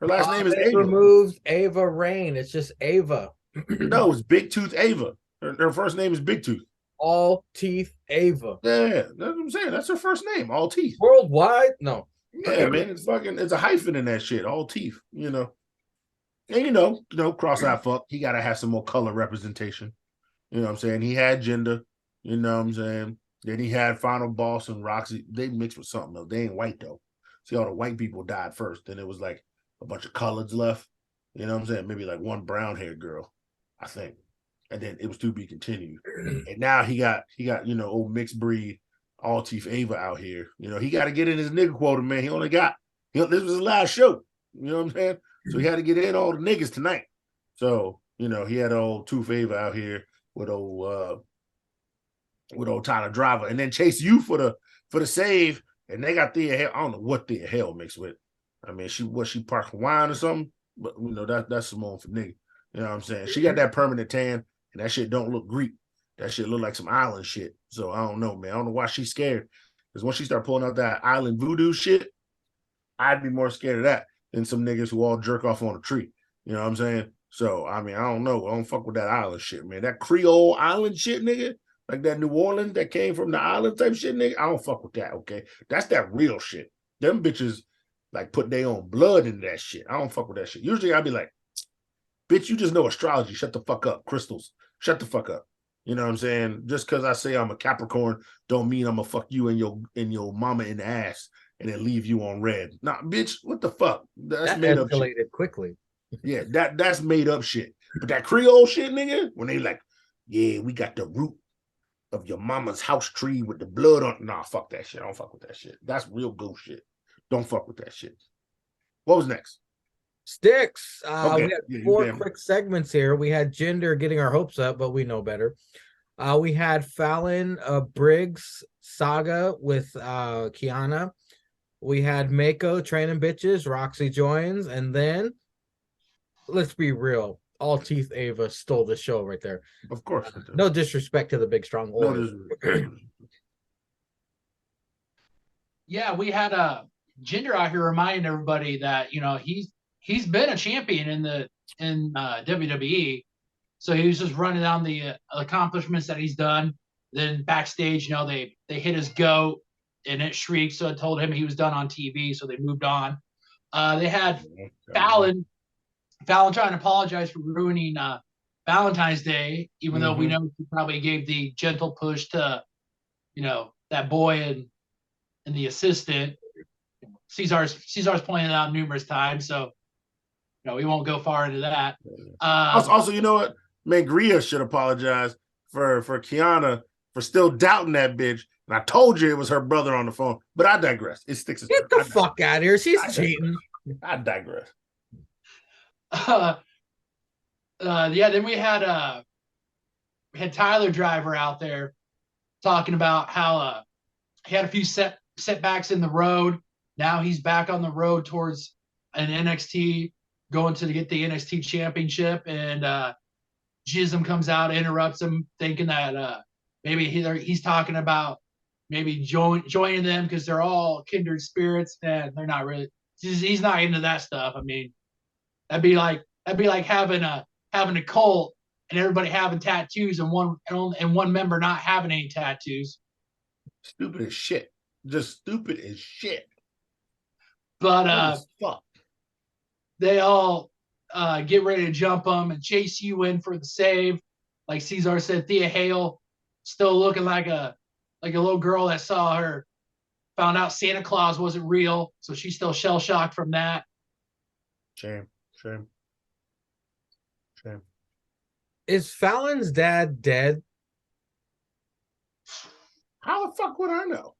Her last name is Ava. Removed Ava Rain. It's just Ava. No, it's Big Tooth Ava. Her first name is Big Tooth. All Teeth Ava. Yeah, that's what I'm saying. That's her first name. All Teeth. Worldwide? No. Yeah, man. It's a hyphen in that shit. All Teeth. And cross-eyed fuck. He gotta have some more color representation. You know what I'm saying? He had gender. You know what I'm saying? Then he had Final Boss and Roxy. They mixed with something else. They ain't white though. See, all the white people died first. Then it was like a bunch of coloreds left. You know what I'm saying? Maybe like one brown haired girl, I think. And then it was to be continued. And now he got old mixed breed, all teeth Ava out here. He got to get in his nigga quota, man. This was his last show. You know what I'm saying? So he had to get in all the niggas tonight. So, he had old Tooth Ava out here with old Tyler Driver, and then Chase U for the save. And they got Thea Hale. I don't know what Thea Hale mixed with. I mean, she Park Hawaiian or something, but that's Simone for nigga. You know what I'm saying? She got that permanent tan, and that shit don't look Greek. That shit look like some island shit. So I don't know, man. I don't know why she's scared. Because once she start pulling out that island voodoo shit, I'd be more scared of that than some niggas who all jerk off on a tree. You know what I'm saying? So, I mean, I don't know. I don't fuck with that island shit, man. That Creole island shit, nigga, like that New Orleans that came from the island type shit, nigga, I don't fuck with that, okay? That's that real shit. Them bitches, like, put their own blood into that shit. I don't fuck with that shit. Usually I'd be like, bitch, you just know astrology. Shut the fuck up. Crystals. Shut the fuck up. You know what I'm saying? Just because I say I'm a Capricorn don't mean I'm going to fuck you and your mama in the ass and then leave you on red. Nah, bitch, what the fuck? That's that made up shit. escalated quickly. Yeah, that's made up shit. But that Creole shit, nigga, when they like, yeah, we got the root of your mama's house tree with the blood on. Nah, fuck that shit. I don't fuck with that shit. That's real ghost shit. Don't fuck with that shit. What was next? Sticks. Okay. We had 4 quick segments here. We had Jinder getting our hopes up, but we know better. We had Fallon Briggs saga with Kiana. We had Mako training bitches. Roxy joins, and then let's be real. All Teeth Ava stole the show right there. Of course. No disrespect to the big strong oil. Yeah, we had Jinder out here reminding everybody that he's been a champion in WWE. So he was just running down the accomplishments that he's done. Then backstage, they hit his goat and it shrieked, so it told him he was done on TV. So they moved on. They had Fallon trying to apologize for ruining Valentine's Day, even though we know he probably gave the gentle push to, that boy and the assistant. Caesar's pointed out numerous times, so we won't go far into that. Also, you know what? Mangria should apologize for Kiana for still doubting that bitch. And I told you it was her brother on the phone, but I digress. It sticks. Get the fuck out of here. She's cheating. I digress. Then we had Tyler Driver out there talking about how he had a few setbacks in the road. Now he's back on the road towards an NXT, going to get the NXT championship, and Jism comes out, interrupts him, thinking that maybe he's talking about maybe joining them because they're all kindred spirits, and they're not really. He's not into that stuff. I mean, that'd be like having a cult and everybody having tattoos and one member not having any tattoos. Stupid as shit. Just stupid as shit. But they all get ready to jump them and chase you in for the save. Like Cesar said, Thea Hale still looking like a little girl that found out Santa Claus wasn't real, so she's still shell shocked from that. Shame. Is Fallon's dad dead? How the fuck would I know?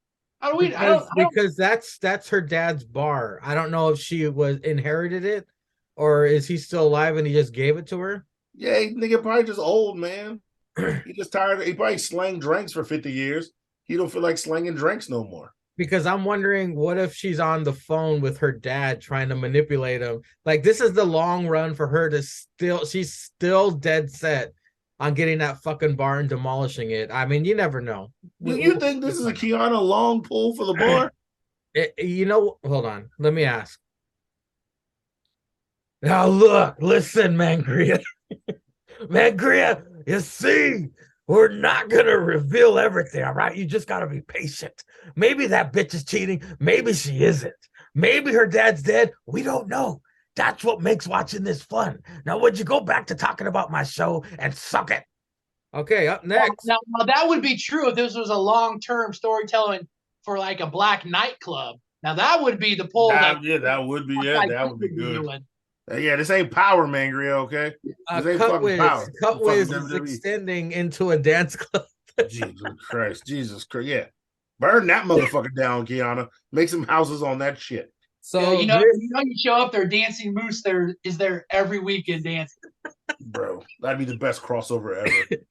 Because that's her dad's bar. I don't know if she inherited it or is he still alive and he just gave it to her? Yeah, nigga probably just old, man. He just tired. He probably slanged drinks for 50 years. He don't feel like slanging drinks no more. Because I'm wondering, what if she's on the phone with her dad trying to manipulate him? Like, this is the long run for her she's still dead set on getting that fucking bar and demolishing it. I mean, you never know. Do you think this is a Kiana long pull for the bar? Hold on. Let me ask. Now look, listen, Mangria. Mangria, you see, we're not going to reveal everything, all right? You just got to be patient. Maybe that bitch is cheating. Maybe she isn't. Maybe her dad's dead. We don't know. That's what makes watching this fun. Now, would you go back to talking about my show and suck it? Okay, up next. Now that would be true if this was a long-term storytelling for like a black nightclub. Now that would be the pull that that would be I that would be could good. doing. Yeah, this ain't Power Mangria, okay? This ain't fucking Power. Cut Fucking Wiz is WWE. extending into a dance club. Jesus Christ. Yeah. Burn that motherfucker down, Kiana. Make some houses on that shit. So you show up there, Dancing Moose there is there every weekend dancing. Bro, that'd be the best crossover ever.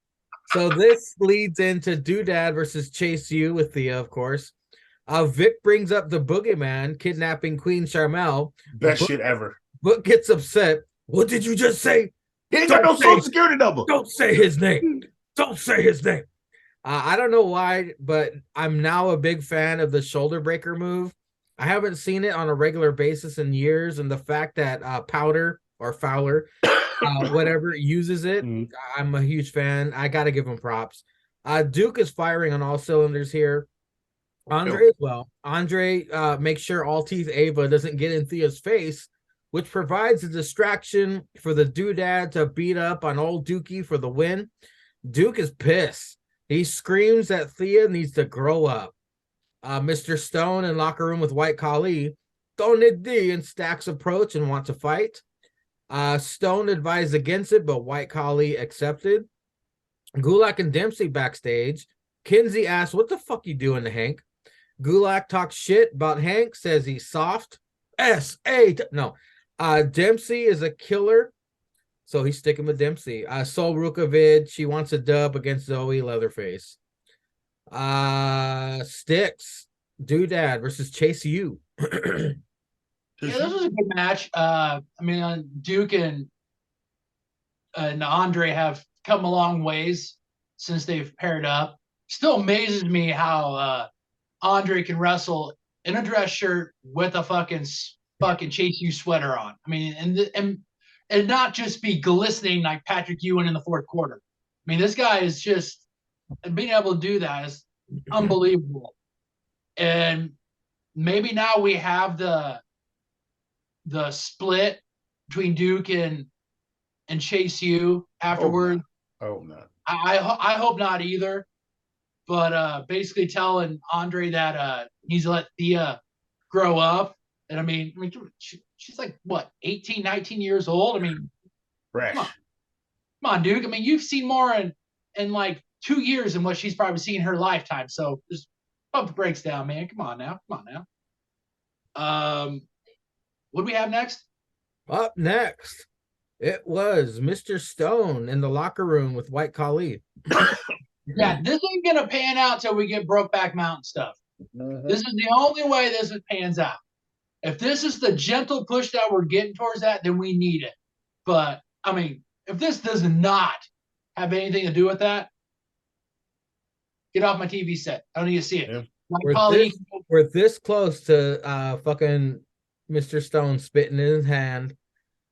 So this leads into Doodad versus Chase U with Thea, of course. Vic brings up the boogeyman kidnapping Queen Charmel. Best shit ever. Book gets upset. What did you just say? He ain't got no social security number. Don't say his name. Don't say his name. I don't know why, but I'm now a big fan of the shoulder breaker move. I haven't seen it on a regular basis in years, and the fact that Powder or Fowler, whatever, uses it, I'm a huge fan. I got to give him props. Duke is firing on all cylinders here. Andre as well. Andre makes sure all teeth Ava doesn't get in Thea's face, which provides a distraction for the doodad to beat up on old Dookie for the win. Duke is pissed. He screams that Thea needs to grow up. Mr. Stone in locker room with White Khali. Stone D and Stacks approach and want to fight. Stone advised against it, but White Khali accepted. Gulak and Dempsey backstage. Kinsey asks, "What the fuck you doing to Hank?" Gulak talks shit about Hank, says he's soft. No. Dempsey is a killer, so he's sticking with Dempsey. Sol Rukovid, she wants a dub against Zoe Leatherface. Sticks, Doodad versus Chase U. Yeah, this was a good match. Duke and Andre have come a long ways since they've paired up. Still amazes me how Andre can wrestle in a dress shirt with a fucking Chase U sweater on. I mean, and not just be glistening like Patrick Ewing in the fourth quarter. I mean, this guy is just being able to do that is unbelievable. And maybe now we have the split between Duke and Chase U afterward. I hope not. I hope not either. But basically telling Andre that he's let Thea grow up. And I mean she's like, what, 18, 19 years old? I mean, fresh. Come on, Duke. I mean, you've seen more in like 2 years than what she's probably seen in her lifetime. So just pump the brakes down, man. Come on now. What do we have next? Up next, it was Mr. Stone in the locker room with White Khali. Yeah, this ain't gonna pan out till we get Brokeback Mountain stuff. This is the only way this pans out. If this is the gentle push that we're getting towards that, then we need it. But I mean, if this does not have anything to do with that, get off my TV set. I don't need to see it. Yeah. We're this close to fucking Mr. Stone spitting in his hand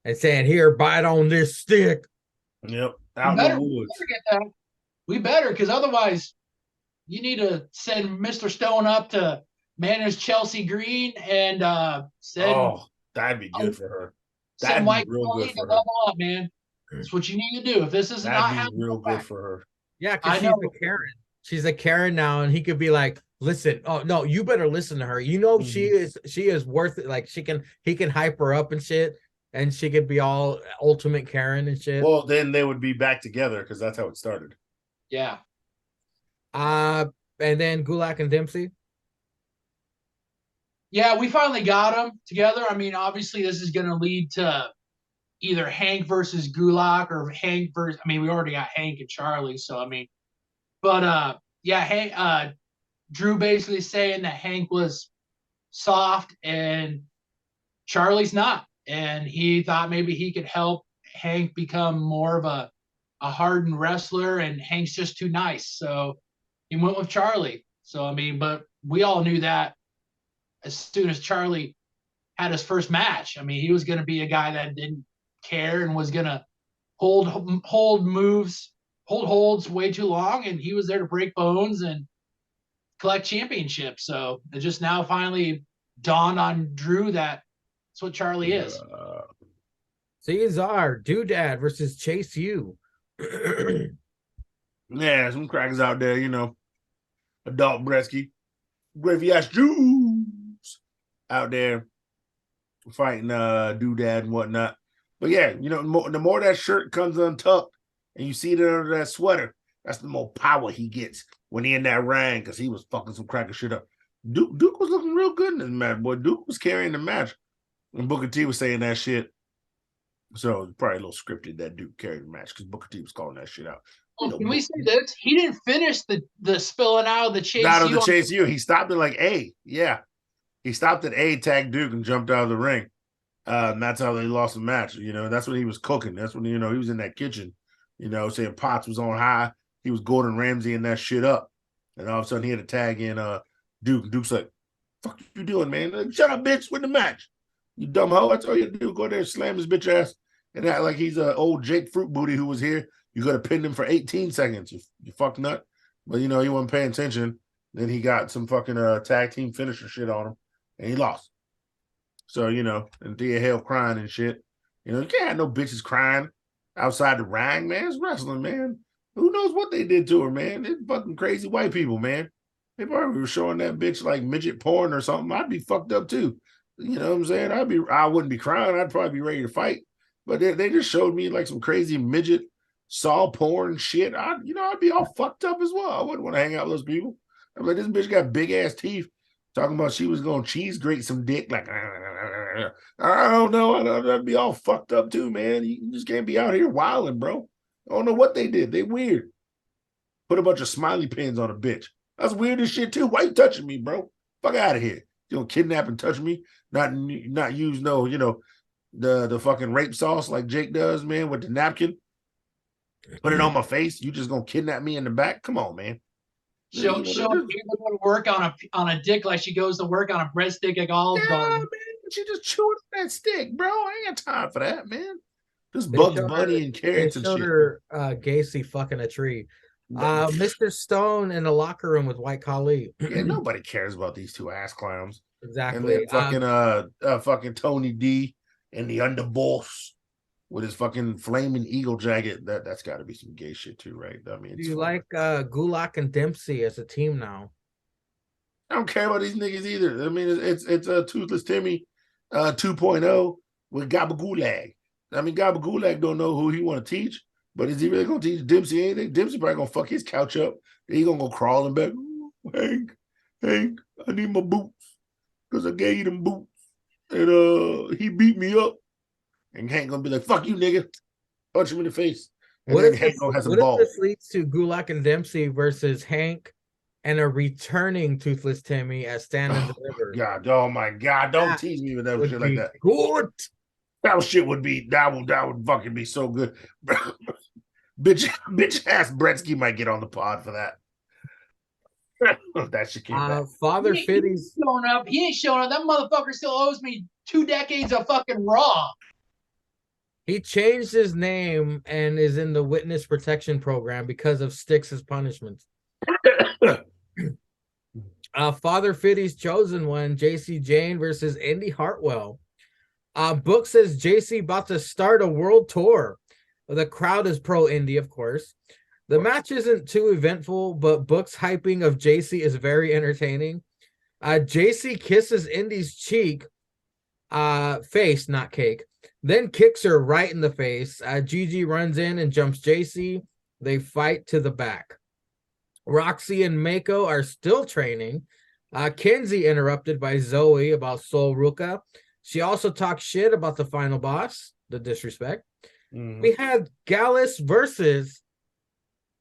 and saying, "Here, bite on this stick." Yep. Out in the woods. We better, because otherwise you need to send Mr. Stone up to manage Chelsea Green and that'd be good for her. Send White Khali to level up, man. That's what you need to do. If this is not happening, real good for her. Yeah, because she's a Karen. She's a Karen now, and he could be like, "Listen, oh no, you better listen to her. You know, she is worth it. Like he can hype her up and shit, and she could be all ultimate Karen and shit." Well, then they would be back together because that's how it started. Yeah. And then Gulak and Dempsey. Yeah, we finally got them together. I mean, obviously, this is going to lead to either Hank versus Gulak or Hank versus. I mean, we already got Hank and Charlie, so I mean, but Hank. Drew basically saying that Hank was soft and Charlie's not, and he thought maybe he could help Hank become more of a hardened wrestler, and Hank's just too nice, so he went with Charlie. So I mean, but we all knew that as soon as Charlie had his first match, I mean, he was going to be a guy that didn't care and was going to hold holds way too long, and he was there to break bones and collect championships. So it just now finally dawned on Drew that that's what Charlie is. Cesar, Doodad versus Chase U. Yeah, some crackers out there, you know. Adult Bresky. Gravy ass Jews. out there fighting Doodad and whatnot. But yeah, you know, the more that shirt comes untucked and you see it under that sweater, that's the more power he gets when he in that ring, because he was fucking some cracker shit up. Duke was looking real good in this match, boy. Duke was carrying the match. And Booker T was saying that shit. So it's probably a little scripted that Duke carried the match because Booker T was calling that shit out. Well, can we say this? He didn't finish the spilling out of the chase. Out of the chase you. He stopped at like A. Yeah. He stopped at A, tagged Duke, and jumped out of the ring. And that's how they lost the match. You know, that's when he was cooking. That's when, you know, he was in that kitchen, you know, saying Potts was on high. He was Gordon Ramsay and that shit up. And all of a sudden he had to tag in Duke. Duke's like, fuck you doing, man? Like, shut up, bitch, win the match. You dumb hoe. That's all you do. Go there and slam his bitch ass and act like he's an old Jake Fruit Booty who was here. You got to pin him for 18 seconds. You fuck nut. But, you know, he wasn't paying attention. Then he got some fucking tag team finisher shit on him. And he lost. So, you know, and Thea Hale crying and shit. You know, you can't have no bitches crying outside the ring, man. It's wrestling, man. Who knows what they did to her, man? They're fucking crazy white people, man. They probably were showing that bitch like midget porn or something. I'd be fucked up too. You know what I'm saying? I wouldn't be crying. I'd probably be ready to fight. But they just showed me like some crazy midget saw porn shit. I'd be all fucked up as well. I wouldn't want to hang out with those people. I'm like, this bitch got big ass teeth. Talking about she was going to cheese grate some dick. Like, I don't know. I'd be all fucked up too, man. You just can't be out here wilding, bro. I don't know what they did. They weird. Put a bunch of smiley pins on a bitch. That's weird as shit too. Why you touching me, bro? Fuck out of here. You don't kidnap and touch me. Not use no, you know, the fucking rape sauce like Jake does, man, with the napkin. Put it on my face. You just gonna kidnap me in the back? Come on, man. She'll go to work on a dick like she goes to work on a breadstick at Olive Garden. Man, she just chewing that stick, bro. I ain't got time for that, man. Just Bugs Bunny and carrots and shit. They showed her Gacy fucking a tree. Mr. Stone in the locker room with White Khali. Yeah, nobody cares about these two ass clowns. Exactly. And then fucking Tony D and the underboss with his fucking flaming eagle jacket. That's got to be some gay shit too, right? I mean, do you like Gulak and Dempsey as a team now? I don't care about these niggas either. I mean, it's a Toothless Timmy 2.0 with Gabagulag. I mean, Gabagulag don't know who he want to teach, but is he really going to teach Dempsey anything? Dempsey probably going to fuck his couch up. Then he going to go crawling back. Hank, I need my boots because I gave you them boots. And he beat me up. And Hank going to be like, fuck you, nigga. Punch him in the face. And what then if Hank this, has a what ball. if this leads to Gulak and Dempsey versus Hank and a returning Toothless Timmy as Stand and Deliver? Oh my God. Don't tease me with that shit like that. Good. That shit would be, that would fucking be so good. bitch ass Bretsky might get on the pod for that. That shit came back. Father Fitty's showing up. He ain't showing up. That motherfucker still owes me 2 decades of fucking Raw. He changed his name and is in the witness protection program because of Styx's punishment. Father Fitty's chosen one, JC Jane versus Indy Hartwell. Book says JC about to start a world tour. The crowd is pro Indy, of course. The match isn't too eventful, but Book's hyping of JC is very entertaining. JC kisses Indy's cheek, face, not cake, then kicks her right in the face. Gigi runs in and jumps JC. They fight to the back. Roxy and Mako are still training. Kenzie interrupted by Zoe about Sol Ruka. She also talks shit about the final boss, the disrespect. We had Gallus versus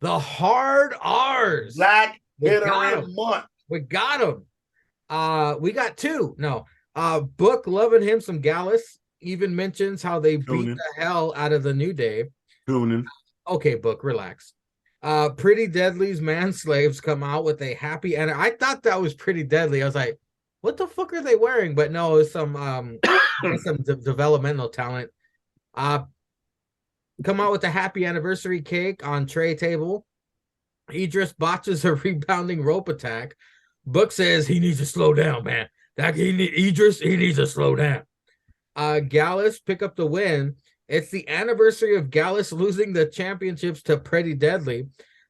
the Hard R's. Black Hitter and Mutt. We got him. We got two. No. Book loving him some Gallus. Even mentions how they beat the hell out of the New Day. Okay, Book, relax. Pretty Deadly's man slaves come out with a happy and I thought that was Pretty Deadly. I was like, what the fuck are they wearing? But no, it's some developmental talent. Come out with a happy anniversary cake on tray table. Idris botches a rebounding rope attack. Book says he needs to slow down, man. Idris needs to slow down. Gallus pick up the win. It's the anniversary of Gallus losing the championships to Pretty Deadly.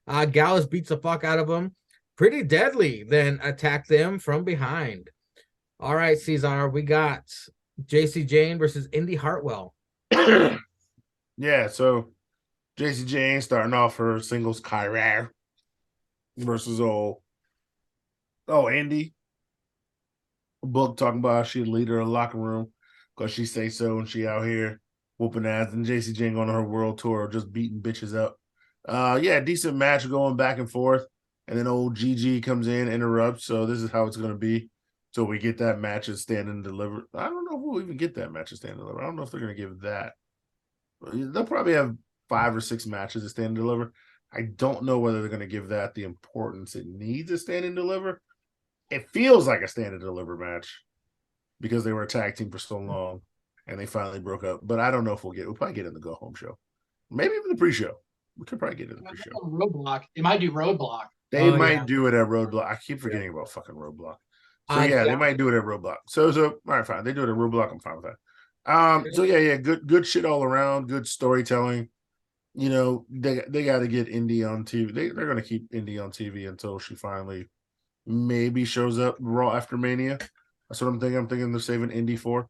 Gallus beats the fuck out of him. Pretty Deadly then attack them from behind. All right, Cesar, we got JC Jane versus Indy Hartwell. Yeah, so JC Jane starting off her singles career versus Indy. Book talking about how she'd lead her in the locker room because she say so, and she out here whooping ass. And JC Jane on her world tour just beating bitches up. Yeah, decent match going back and forth. And then old GG comes in, interrupts. So this is how it's going to be. So we get that match at Stand and Deliver. I don't know if we'll even get that match at Stand and Deliver. I don't know if they're going to give that. They'll probably have 5 or 6 matches at Stand and Deliver. I don't know whether they're going to give that the importance it needs at Stand and Deliver. It feels like a Stand and Deliver match because they were a tag team for so long and they finally broke up. But I don't know if we'll probably get it in the go home show. Maybe even the pre-show. We could probably get it in the pre-show. Roadblock. It might do Roadblock. They might do it at Roadblock. I keep forgetting about fucking Roadblock. So they might do it at Roadblock. So all right, fine. They do it at Roadblock. I'm fine with that. So yeah, good shit all around. Good storytelling. You know, they got to get Indy on TV. They're going to keep Indy on TV until she finally maybe shows up Raw after Mania. That's what I'm thinking. I'm thinking they're saving Indy for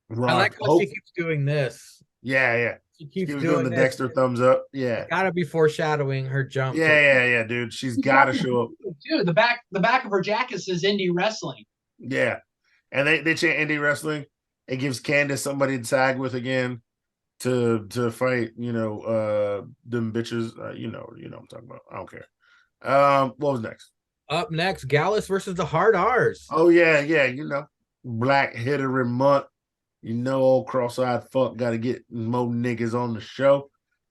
Raw. I like how she keeps doing this. Yeah. She keeps doing the Dexter thumbs up. Yeah. Gotta be foreshadowing her jump. Yeah, dude. She's got to show up. Dude, the back of her jacket says Indie Wrestling. Yeah. And they chant Indie Wrestling. It gives Candace somebody to tag with again to fight, them bitches. You know what I'm talking about. I don't care. What was next? Up next, Gallus versus the Hard R's. Oh, yeah, Black Hitter month. Old cross-eyed fuck got to get more niggas on the show.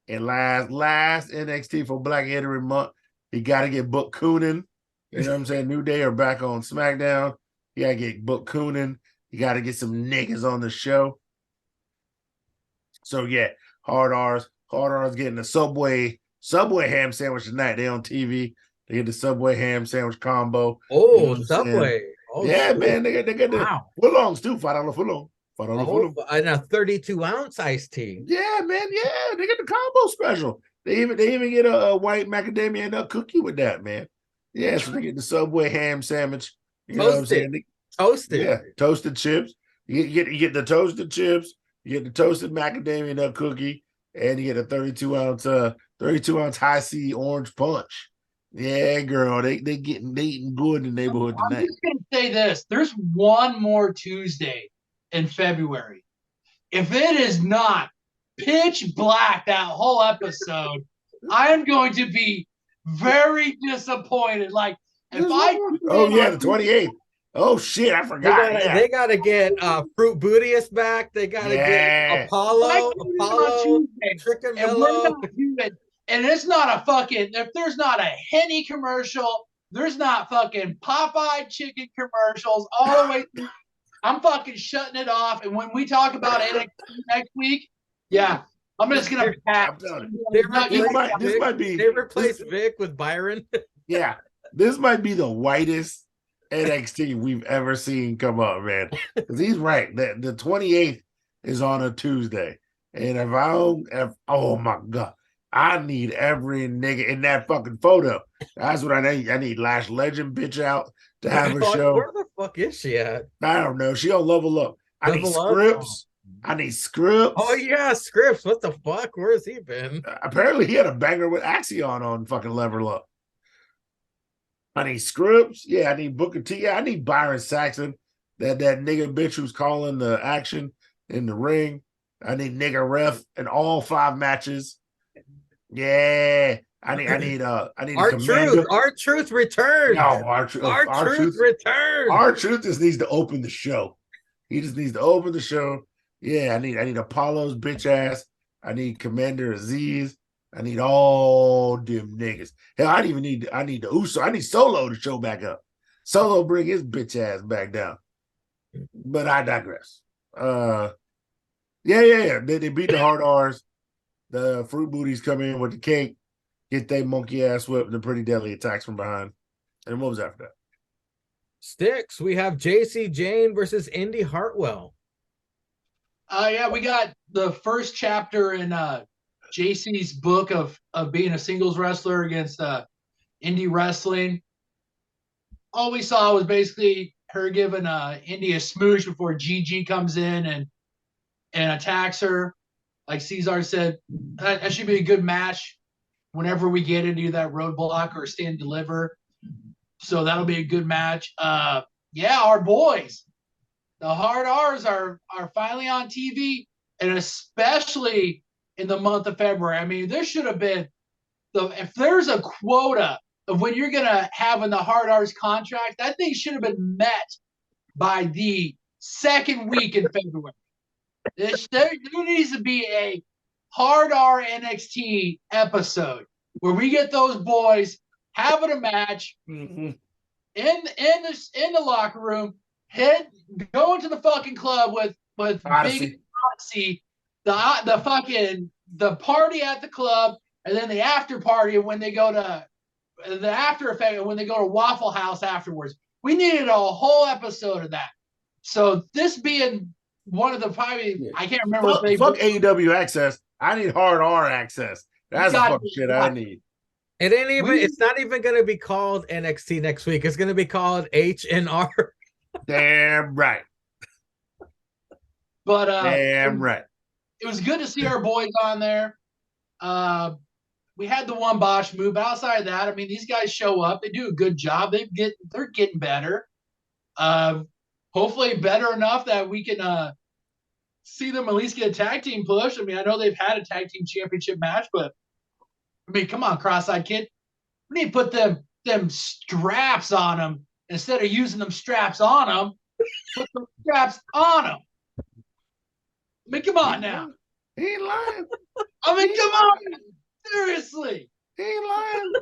And last NXT for Black Hitter month, he got to get Book Coonan. You know what I'm saying? New Day are back on SmackDown. You got to get Book Coonan. You got to get some niggas on the show. So, yeah, Hard R's getting the Subway ham sandwich tonight. They on TV. They get the Subway ham sandwich combo. Oh, Subway. Oh, yeah, shit. Man. They got the footlongs too. $5 footlong. And a 32-ounce iced tea. Yeah, man. Yeah, they get the combo special. They even get a white macadamia nut cookie with that, man. Yeah, so they get the Subway ham sandwich. You know what I'm saying? Toasted. Yeah, toasted chips. You get the toasted chips. You get the toasted macadamia nut cookie, and you get a 32-ounce high C orange punch. Yeah, girl, they eating good in the neighborhood tonight. I'm just gonna say this: there's one more Tuesday in February. If it is not pitch black that whole episode, I am going to be very disappointed. Like if the 28th. Oh shit, I forgot. They gotta get Fruit Bootiest back. They gotta get Apollo, Chicken Mellow. And it's not a fucking, if there's not a Henny commercial, there's not fucking Popeye chicken commercials all the way through. I'm fucking shutting it off. And when we talk about it next week, yeah, I'm just gonna pass. They replaced Vic with Byron. Yeah, this might be the whitest NXT we've ever seen come up, man. Because he's right. The 28th is on a Tuesday, and oh my god, I need every nigga in that fucking photo. That's what I need. I need Lash Legend bitch out to have a show. Where the fuck is she at? I don't know. She don't level up. I need Scripps. I need Scripps. Oh yeah, Scripps. What the fuck? Where has he been? Apparently he had a banger with Axion on fucking Level Up. I need Scripps. Yeah, I need Booker T. Yeah, I need Byron Saxon. That nigga bitch who's calling the action in the ring. I need nigga ref in all 5 matches. Yeah. I need R-Truth returns. No, R-Truth returns. R-Truth just needs to open the show. He just needs to open the show. Yeah, I need Apollo's bitch ass. I need Commander Aziz. I need all them niggas. Hell, I need the Uso. I need Solo to show back up. Solo bring his bitch ass back down. But I digress. Yeah. They beat the Hard R's. The Fruit Booties come in with the cake, get their monkey ass whipped, the Pretty Deadly attacks from behind. And what was after that? Sticks. We have JC Jane versus Indy Hartwell. Yeah, we got the first chapter in JC's book of being a singles wrestler against indie wrestling. All we saw was basically her giving India a smooch before Gigi comes in and attacks her. Like Cesar said, that should be a good match whenever we get into that roadblock or stand deliver. So that'll be a good match. Yeah, our boys, the hard R's are finally on TV, and especially in the month of February. I mean, there should have been if there's a quota of when you're gonna have in the hard R's contract, that thing should have been met by the second week in February. There needs to be a hard R NXT episode where we get those boys having a match in the locker room, going to the fucking club with Odyssey. Big Odyssey, the party at the club, and then the after party when they go to the after effect when they go to Waffle House afterwards. We needed a whole episode of that. So this being one of the probably I can't remember. Fuck AEW access. I need hard R access. That's the fucking shit I need. It ain't even. It's not even going to be called NXT next week. It's going to be called HNR. Damn right. But damn right. It was good to see our boys on there. We had the one botch move. But outside of that, I mean, these guys show up. They do a good job. They're getting better. Hopefully better enough that we can see them at least get a tag team push. I mean, I know they've had a tag team championship match, but I mean, come on, cross-eyed kid. We need to put them straps on them instead of using them straps on them. Put them straps on them. I mean, come on now. He ain't lying. I mean, come on. Seriously. He ain't lying.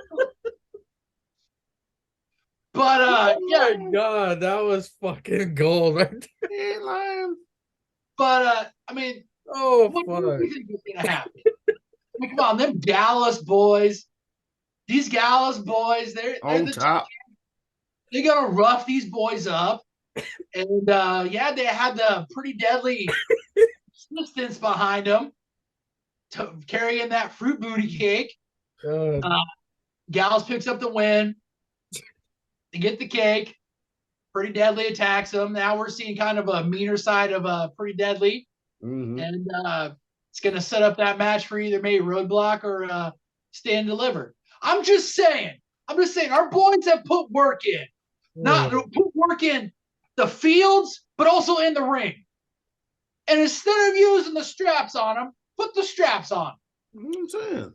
But Oh my god, that was fucking gold right there. He ain't lying. But I mean, what do you think is gonna happen? I mean, come on, them Dallas boys. These Dallas boys, they're On the top. They're gonna rough these boys up. And yeah, they had the pretty deadly assistance behind them carrying that fruit booty cake. Gals picks up the win. They get the cake. Pretty Deadly attacks them. Now we're seeing kind of a meaner side of Pretty Deadly. Mm-hmm. And it's going to set up that match for either maybe Roadblock or Stand Deliver. I'm just saying. Our boys have put work in. Not put work in the fields, but also in the ring. And instead of using the straps on them, put the straps on. I'm saying.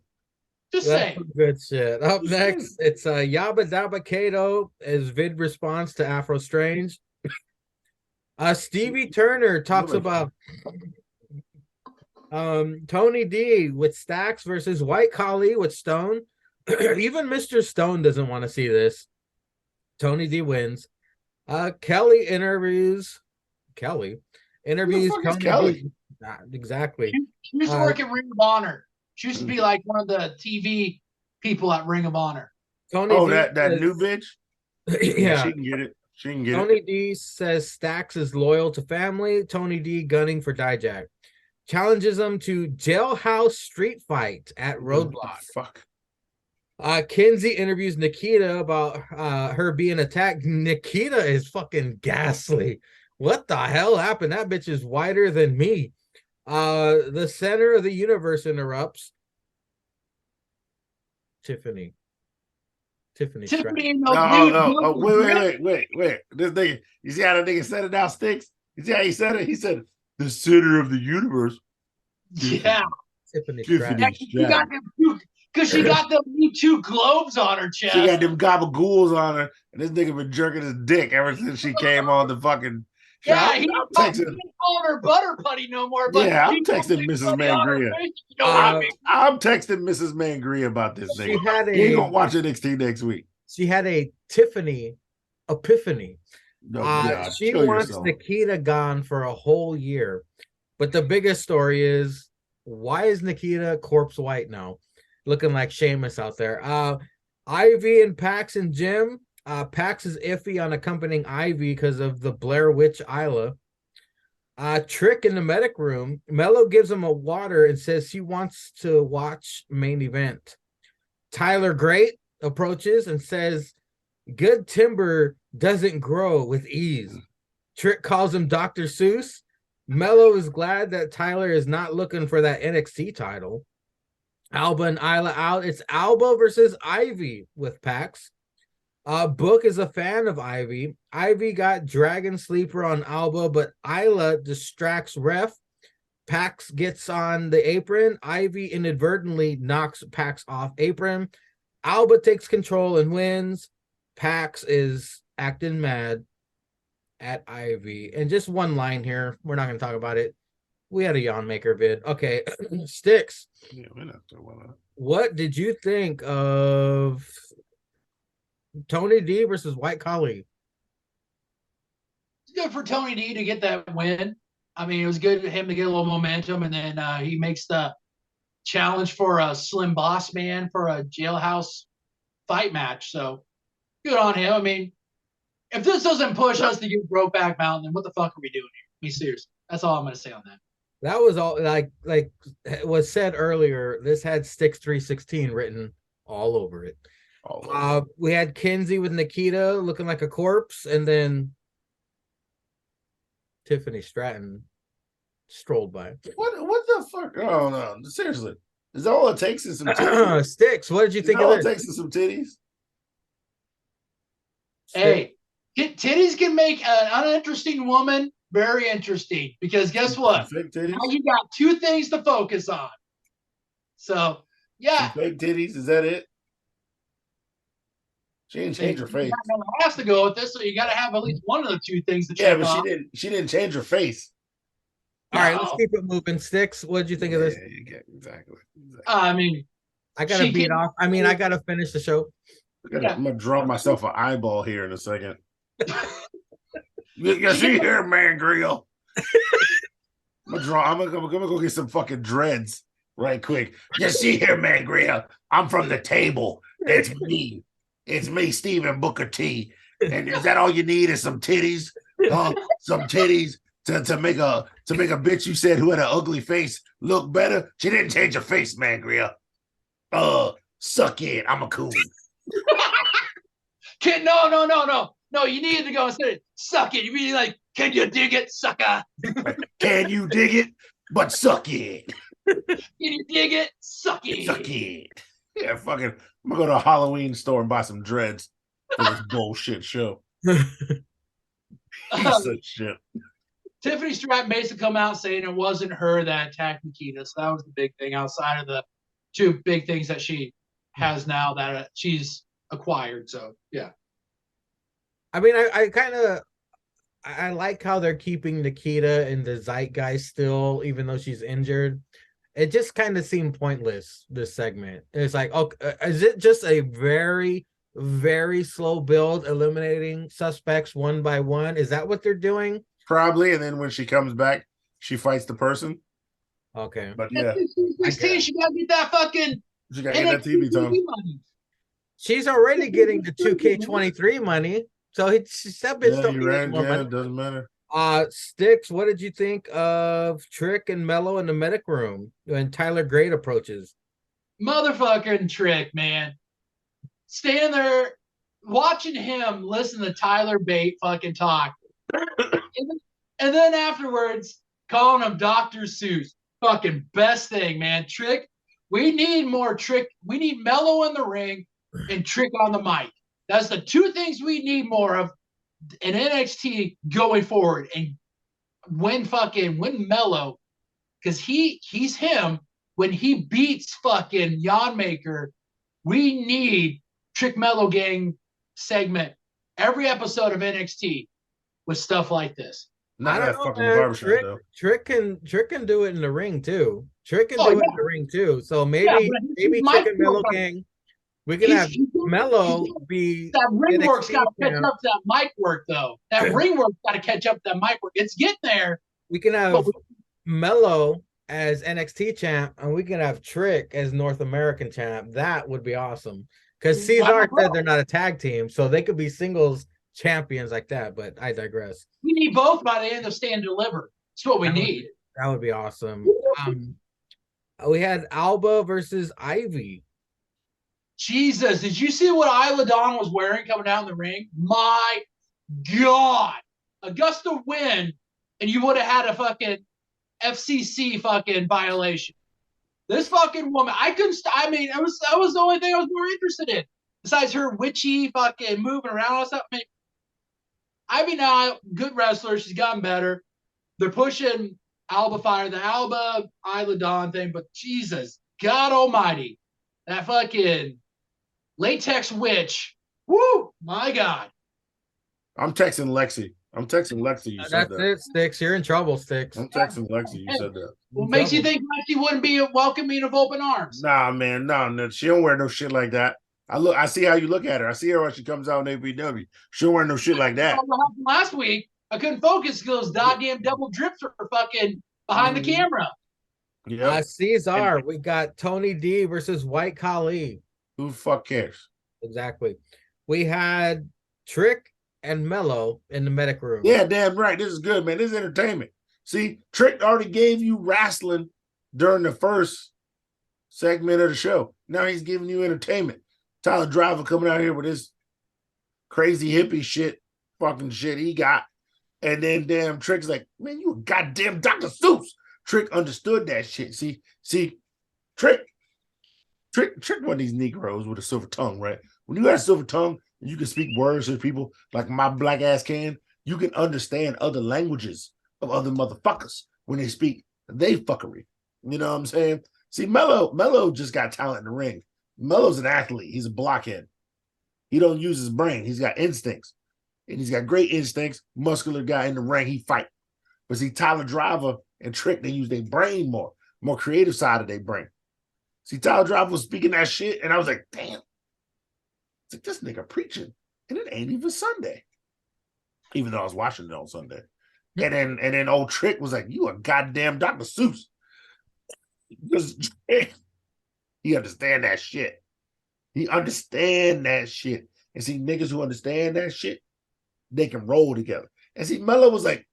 Just That's saying. some good shit. Up next, it's Yabba Dabba Kato as vid response to Afro Strange. Stevie Turner talks about Tony D with Stacks versus White Collie with Stone. Even Mr. Stone doesn't want to see this. Tony D wins. Kelly interviews Tony D. Exactly. She used to work at Ring of Honor. She used to be like one of the TV people at Ring of Honor. Tony D that says, new bitch? Yeah. She can get it. Tony D says Stacks is loyal to family. Tony D gunning for Dijak. Challenges him to jailhouse street fight at Roadblock. Fuck. Kinsey interviews Nikita about her being attacked. Nikita is fucking ghastly. What the hell happened? That bitch is whiter than me. The center of the universe interrupts. Tiffany. Wait. This nigga, you see how the nigga said it now, Sticks? You see how he said it? He said, the center of the universe. Yeah. Tiffany Because she got them two globes on her chest. She got them gabagools on her, and this nigga been jerking his dick ever since she came on the fucking show. Yeah, he ain't calling her butter putty no more. But yeah, I'm texting Mrs. Mangria. I'm texting Mrs. Mangria about this thing. He ain't gonna watch NXT next week. She had a Tiffany epiphany. She wants Nikita gone for a whole year. But the biggest story is, why is Nikita corpse white now? Looking like Sheamus out there. Ivy and Pax and Jim. Pax is iffy on accompanying Ivy because of the Blair Witch Isla. Trick in the medic room. Mello gives him a water and says she wants to watch main event. Tyler Great approaches and says, good timber doesn't grow with ease. Trick calls him Dr. Seuss. Mello is glad that Tyler is not looking for that NXT title. Alba and Isla out. It's Alba versus Ivy with Pax. Book is a fan of Ivy. Ivy got Dragon Sleeper on Alba, but Isla distracts Ref. Pax gets on the apron. Ivy inadvertently knocks Pax off apron. Alba takes control and wins. Pax is acting mad at Ivy. And just one line here. We're not going to talk about it. We had a yawn maker vid. Okay. Sticks. Yeah, we're not talking about that. What did you think of Tony D versus White Collie? It's good for Tony D to get that win. I mean, it was good for him to get a little momentum, and then he makes the challenge for a Slim Boss Man for a jailhouse fight match. So good on him. I mean, if this doesn't push us to get Brokeback Mountain, then what the fuck are we doing here? I mean, seriously, that's all I'm going to say on that. That was all like was said earlier. This had Sticks 316 written all over it. We had Kenzie with Nikita looking like a corpse, and then Tiffany Stratton strolled by. What the fuck? Oh no, seriously. Is that all it takes is some titties? Sticks, what did you think all of it this? takes is some titties? Hey, titties can make an uninteresting woman very interesting, because guess what? Fake titties? Now you got two things to focus on. So, yeah. Some fake titties? Is that it? She didn't change her face. Has to go with this, so you got to have at least one of the two things to check. Yeah, but off. she didn't change her face. All right, let's keep it moving. Sticks, what did you think of this? Yeah, exactly. I mean, I gotta beat off. I mean, I gotta finish the show. I'm gonna draw myself an eyeball here in a second. You see here, man, grill. I'm gonna go get some fucking dreads right quick. You see here, man, grill. I'm from the table. It's me. It's me, Stephen Booker T. And is that all you need? Is some titties? Some titties to make a bitch you said who had an ugly face look better? She didn't change her face, man, grill. Suck it. I'm a coon. Kid, no. No, you needed to go instead of suck it. You mean like, can you dig it, sucker? Can you dig it? But suck it. Can you dig it? Suck it. Suck it. Yeah, fucking. I'm gonna go to a Halloween store and buy some dreads for this bullshit show. Piece of shit. Tiffany Stratton basically come out saying it wasn't her that attacked Nikita. So that was the big thing outside of the two big things that she has now that she's acquired. So, yeah. I mean, I like how they're keeping Nikita in the zeitgeist still, even though she's injured. It just kind of seemed pointless, this segment. It's like, okay, is it just a very, very slow build, eliminating suspects one by one? Is that what they're doing? Probably, and then when she comes back, she fights the person. Okay. But yeah. 16, she gotta get that fucking She gotta get that TV time. money. She's already getting the 2K23 money. So that bitch still getting more money. It doesn't matter. Sticks, what did you think of Trick and Mello in the medic room when Tyler Great approaches? Motherfucking Trick, man. Standing there watching him listen to Tyler Bate fucking talk. and then afterwards calling him Dr. Seuss. Fucking best thing, man. Trick, we need more Trick. We need Mello in the ring and Trick on the mic. That's the two things we need more of in NXT going forward. And when Mello, because he's him, when he beats fucking Yawnmaker, we need Trick Mello Gang segment every episode of NXT with stuff like this. Not that fucking barbershop though. Trick can do it in the ring too. Trick can do it in the ring too. So maybe Trick and Mello Gang. We can have Mello be that ring work's got to catch up to that mic work though. That ring work's got to catch up to that mic work. It's getting there. We can have Mello as NXT champ, and we can have Trick as North American champ. That would be awesome. Because Cesar said they're not a tag team, so they could be singles champions like that. But I digress. We need both by the end of Stand Deliver. That's what we need. That would be awesome. We had Alba versus Ivy. Jesus, did you see what Isla Dawn was wearing coming down the ring? My God. Augusta win, and you would have had a fucking FCC fucking violation. This fucking woman, I couldn't. I mean, that was the only thing I was more interested in, besides her witchy fucking moving around and stuff. Ivy now, good wrestler. She's gotten better. They're pushing Alba Fire, the Alba Isla Dawn thing, but Jesus, God Almighty, that fucking latex witch. Woo, my God. I'm texting Lexi. You said That's that. it, Sticks. You're in trouble, Sticks. I'm texting Lexi. You said that. What makes you think she wouldn't be welcoming of open arms? Nah, man, no. She don't wear no shit like that. I see how you look at her. I see her when she comes out in APW. She don't wear no shit like that. Last week, I couldn't focus because those goddamn double drips were fucking behind the camera. Yeah. Cesar, we got Tony D versus White Khali. Who the fuck cares? Exactly. We had Trick and Mello in the medic room. Yeah, damn right. This is good, man. This is entertainment. See, Trick already gave you wrestling during the first segment of the show. Now he's giving you entertainment. Tyler Driver coming out here with his crazy hippie shit, fucking shit he got. And then damn Trick's like, man, you a goddamn Dr. Seuss. Trick understood that shit. See, Trick one of these Negroes with a silver tongue, right? When you got a silver tongue and you can speak words to people like my black ass can, you can understand other languages of other motherfuckers when they speak they fuckery. You know what I'm saying? See, Mello just got talent in the ring. Mello's an athlete. He's a blockhead. He don't use his brain. He's got instincts. And he's got great instincts. Muscular guy in the ring, he fight. But see, Tyler Driver and Trick, they use their brain more creative side of their brain. See, Tyler Driver was speaking that shit, and I was like, damn. It's like, this nigga preaching, and it ain't even Sunday. Even though I was watching it on Sunday. And then old Trick was like, you a goddamn Dr. Seuss. Because he understand that shit. He understand that shit. And see, niggas who understand that shit, they can roll together. And see, Mello was like,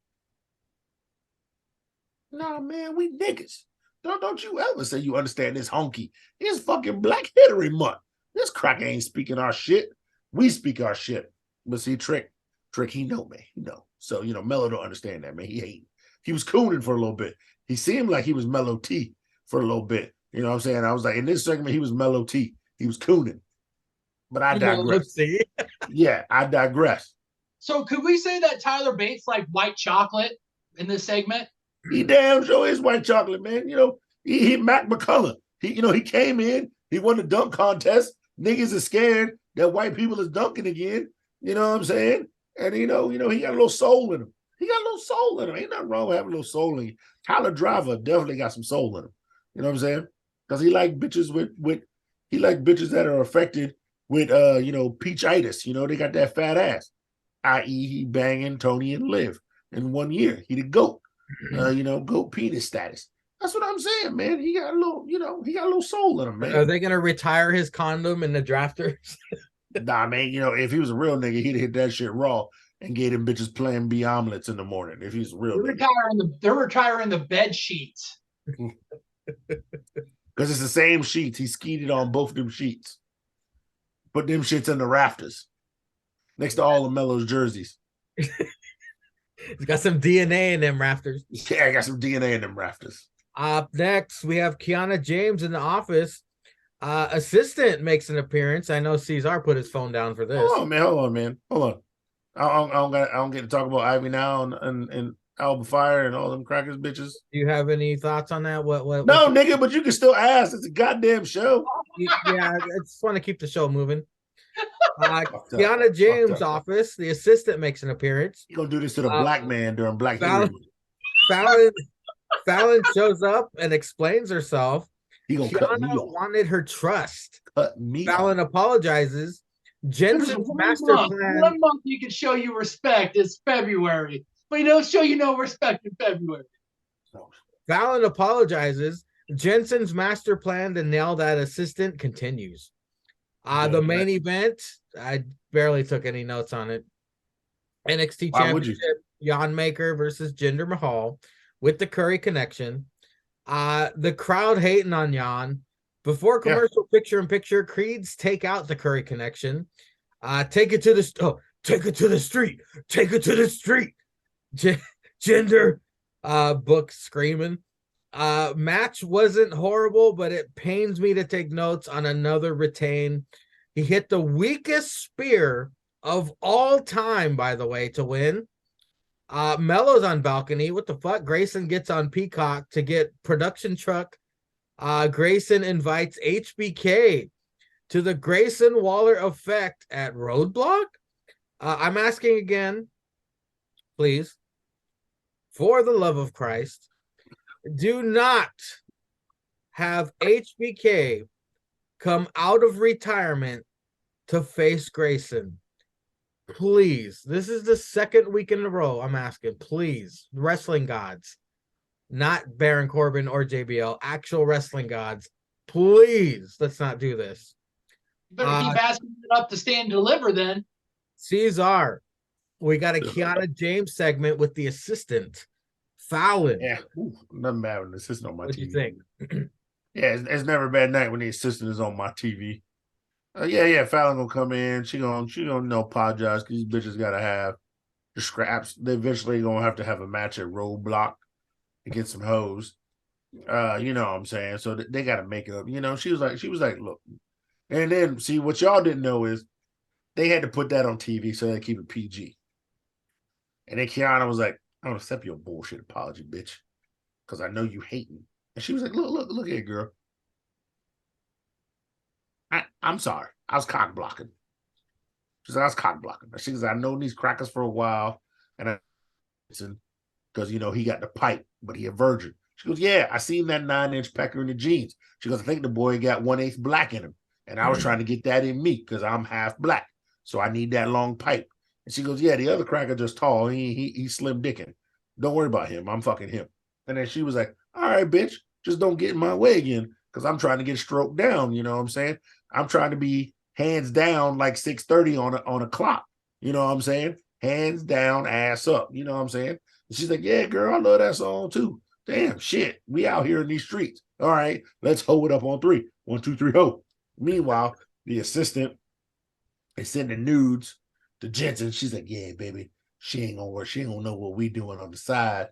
nah, man, we niggas. Don't you ever say you understand this honky. It's fucking Black History Month. This cracker ain't speaking our shit. We speak our shit. But see, Trick, he know, man. He know. So, Mello don't understand that, man. He was cooning for a little bit. He seemed like he was Mellow T for a little bit. You know what I'm saying? I was like, in this segment, he was Mellow T. He was cooning. But I digress. Yeah, I digress. So could we say that Tyler Bates like white chocolate in this segment? He damn sure is white chocolate, man. He Mac McCullough. He came in, he won the dunk contest. Niggas are scared that white people is dunking again. You know what I'm saying? And he got a little soul in him. Ain't nothing wrong with having a little soul in you. Tyler Driver definitely got some soul in him. You know what I'm saying? Because he like bitches he like bitches that are affected with peachitis. They got that fat ass. I.e., he banging Tony and Liv in 1 year. He the GOAT. GOAT penis status. That's what I'm saying, man. He got a little soul in him, man. Are they gonna retire his condom in the drafters? Nah, man. If he was a real nigga, he'd hit that shit raw and gave them bitches Plan B omelets in the morning. If he's a real nigga. They're retiring the bed sheets. Because it's the same sheets. He skeeted on both of them sheets. Put them shits in the rafters. Next to all of Mello's jerseys. He's got some DNA in them rafters. Yeah, I got some DNA in them rafters. Up next, we have Kiana James in the office. Assistant makes an appearance. I know Cesar put his phone down for this. Hold on, man. Hold on. I don't get to talk about Ivy now and Alba Fire and all them crackers bitches. Do you have any thoughts on that? What No, nigga, but you can still ask. It's a goddamn show. Yeah, I just want to keep the show moving. Kiana James' office, the assistant makes an appearance. You gonna do this to the black man during Black Fallon shows up and explains herself. Kiana wanted her trust. Fallon apologizes. Jensen's master plan. 1 month you can show you respect is February, but he don't show you no respect in February. Fallon apologizes. Jensen's master plan to nail that assistant continues. The main event, I barely took any notes on it. NXT Championship, Jan Maker versus Jinder Mahal with the Curry connection. The crowd hating on Jan. Before commercial picture-in-picture, Creeds take out the Curry connection. Take it to take it to the street, take it to the street. Gender book screaming. Match wasn't horrible, but it pains me to take notes on another retain. He hit the weakest spear of all time, by the way, to win. Mello's on balcony. What the fuck? Grayson gets on Peacock to get production truck. Grayson invites HBK to the Grayson Waller effect at Roadblock. I'm asking again, please, for the love of Christ, do not have HBK come out of retirement to face Grayson. Please. This is the second week in a row I'm asking. Please. Wrestling gods. Not Baron Corbin or JBL. Actual wrestling gods. Please. Let's not do this. Better keep asking it up to stand and deliver then. Caesar. We got a Kiana James segment with the assistant. Fallon. Yeah. Ooh, nothing bad with the assistant on my What'd TV. you think? Yeah, it's never a bad night when the assistant is on my TV. Yeah, Fallon gonna come in. She gonna apologize because these bitches gotta have the scraps. They eventually gonna have to have a match at Roadblock to get some hoes. You know what I'm saying? So they gotta make up. You know, she was like, look. And then see what y'all didn't know is they had to put that on TV so they keep it PG. And then Kiana was like, I don't accept your bullshit apology, bitch. Because I know you hating. And she was like, look here, girl. I'm sorry. I was cock blocking. She said, I was cock blocking. She says, I've known these crackers for a while. And because, you know, he got the pipe, but he a virgin. She goes, yeah, I seen that 9-inch pecker in the jeans. She goes, I think the boy got 1/8 black in him. And I was trying to get that in me because I'm half black. So I need that long pipe. And she goes, yeah, the other cracker just tall. He's slim dicking. Don't worry about him. I'm fucking him. And then she was like, all right, bitch, just don't get in my way again because I'm trying to get stroked down. You know what I'm saying? I'm trying to be hands down like 6:30 on a clock. You know what I'm saying? Hands down, ass up. You know what I'm saying? And she's like, yeah, girl, I love that song too. Damn, shit. We out here in these streets. All right, let's hoe it up on 3. 1, 2, 3, ho. Meanwhile, the assistant is sending nudes to Jensen. She's like, yeah, baby, she ain't gonna work. She ain't gonna know what we doing on the side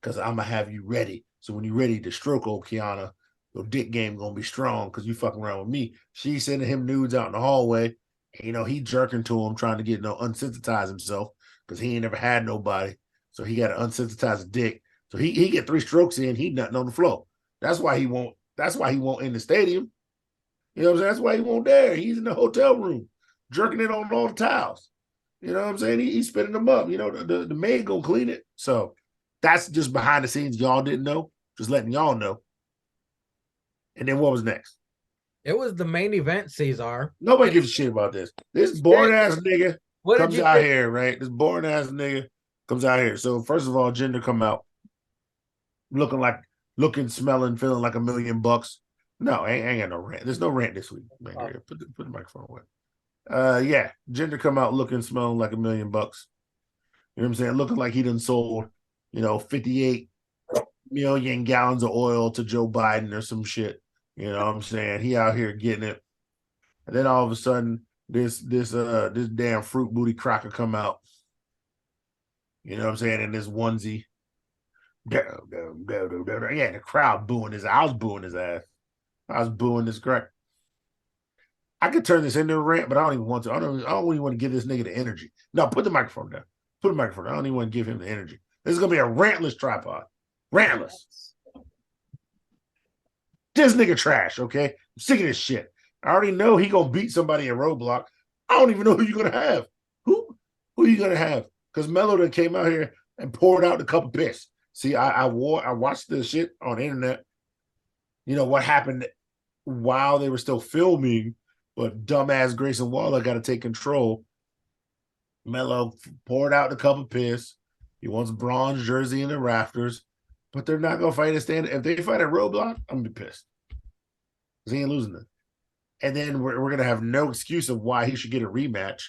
because I'm gonna have you ready. So when you're ready to stroke old Kiana, your dick game gonna be strong because you fucking around with me. She's sending him nudes out in the hallway. And, you know, he jerking to him, trying to get unsensitize himself because he ain't never had nobody. So he got to unsensitize his dick. So he get 3 strokes in, he nothing on the floor. That's why he won't in the stadium. You know what I'm saying? That's why he won't there. He's in the hotel room, jerking it on all the towels. You know what I'm saying? He's spinning them up. You know, the maid gonna clean it. So that's just behind the scenes y'all didn't know. Just letting y'all know. And then what was next? It was the main event, Caesar. Nobody gives a shit about this. This boring ass nigga comes out here, right? This boring ass nigga comes out here. So first of all, Jinder come out looking, smelling, feeling like $1 million. No, ain't got no rant. There's no rant this week. Man, put the microphone away. Yeah, Jinder come out looking, smelling like $1 million. You know what I'm saying? Looking like he done sold, 58 million gallons of oil to Joe Biden or some shit. You know what I'm saying? He out here getting it. And then all of a sudden, this damn fruit booty cracker come out. You know what I'm saying? In this onesie. Yeah, the crowd booing his ass. I was booing his ass. I was booing this crack. I could turn this into a rant, but I don't even want to. I don't even want to give this nigga the energy. No, put the microphone down. Put the microphone down. I don't even want to give him the energy. This is going to be a rantless tripod. Rantless. This nigga trash, okay? I'm sick of this shit. I already know he going to beat somebody at Roadblock. I don't even know who you're going to have. Who are you going to have? Because Melo done came out here and poured out a cup of piss. See, I watched this shit on the internet. You know what happened while they were still filming, but dumbass Grayson Waller got to take control. Melo poured out the cup of piss. He wants Braun's jersey in the rafters, but they're not gonna fight a stand. If they fight a Roadblock, I'm gonna be pissed because he ain't losing it. And then we're gonna have no excuse of why he should get a rematch.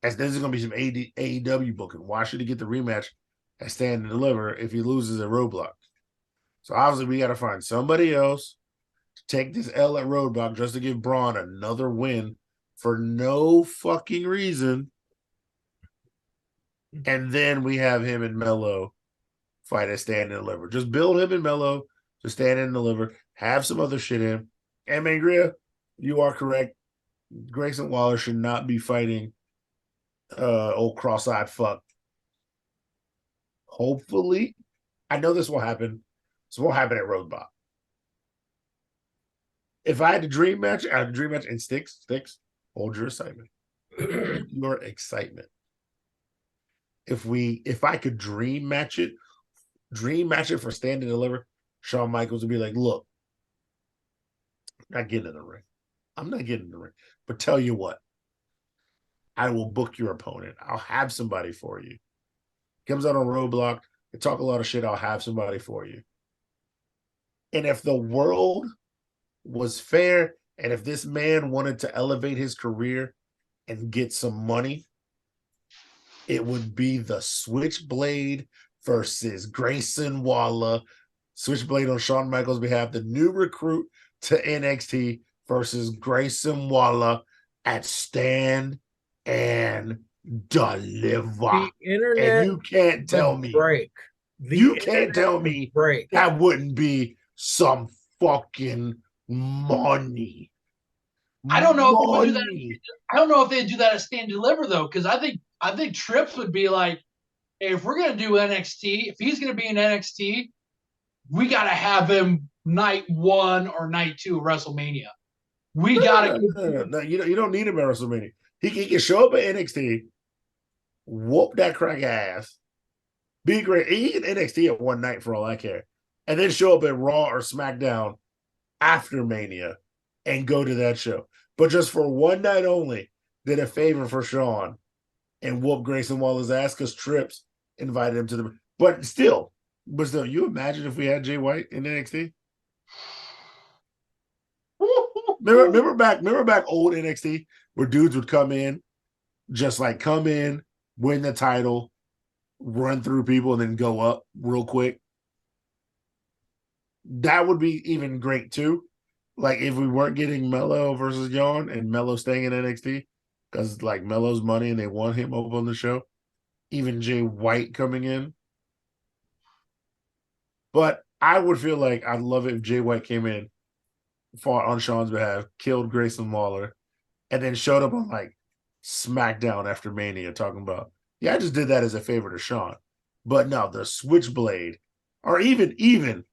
As this is gonna be some AEW booking. Why should he get the rematch at Stand and Deliver if he loses a Roadblock? So obviously we got to find somebody else to take this L at Roadblock just to give Braun another win for no fucking reason. and then we have him and Melo fight at Stand and Deliver. Just build him and Melo to Stand and Deliver. Have some other shit in. And Mangria, you are correct. Grayson Waller should not be fighting old cross-eyed fuck. Hopefully, I know this will happen. This won't happen at Roadblock. If I had a dream match, I had a dream match and sticks, hold your excitement. Hold your excitement. If I could dream match it for Stand and Deliver, Shawn Michaels would be like, look, I'm not getting in the ring. I'm not getting in the ring. But tell you what, I will book your opponent. I'll have somebody for you. Comes out on Roadblock, they talk a lot of shit, I'll have somebody for you. And if the world was fair, and if this man wanted to elevate his career and get some money, it would be the Switchblade versus Grayson Waller. Switchblade on Shawn Michaels' behalf, the new recruit to NXT versus Grayson Waller at Stand and Deliver. The internet and you can't tell me break. You can't tell me break. That wouldn't be some fucking money. I don't know if they would do that. Money. I don't know if they'd do that at Stand Deliver though, because I think Trips would be like, hey, if we're gonna do NXT, if he's gonna be in NXT, we gotta have him night 1 or night 2 of WrestleMania. We gotta. No, you don't need him at WrestleMania. He can show up at NXT, whoop that crack ass, be great. He can NXT at one night for all I care, and then show up at Raw or SmackDown after Mania and go to that show. But just for one night only, did a favor for Shawn and whoop Grayson Waller's ass because Trips invited him to the. But still, you imagine if we had Jay White in NXT? Remember back old NXT where dudes would come in, win the title, run through people, and then go up real quick. That would be even great too. Like if we weren't getting Melo versus Yawn and Melo staying in NXT because like Melo's money and they want him over on the show. Even Jay White coming in. But I would feel like I'd love it if Jay White came in, fought on Shawn's behalf, killed Grayson Waller, and then showed up on like SmackDown after Mania talking about, yeah, I just did that as a favor to Shawn. But no, the Switchblade, or even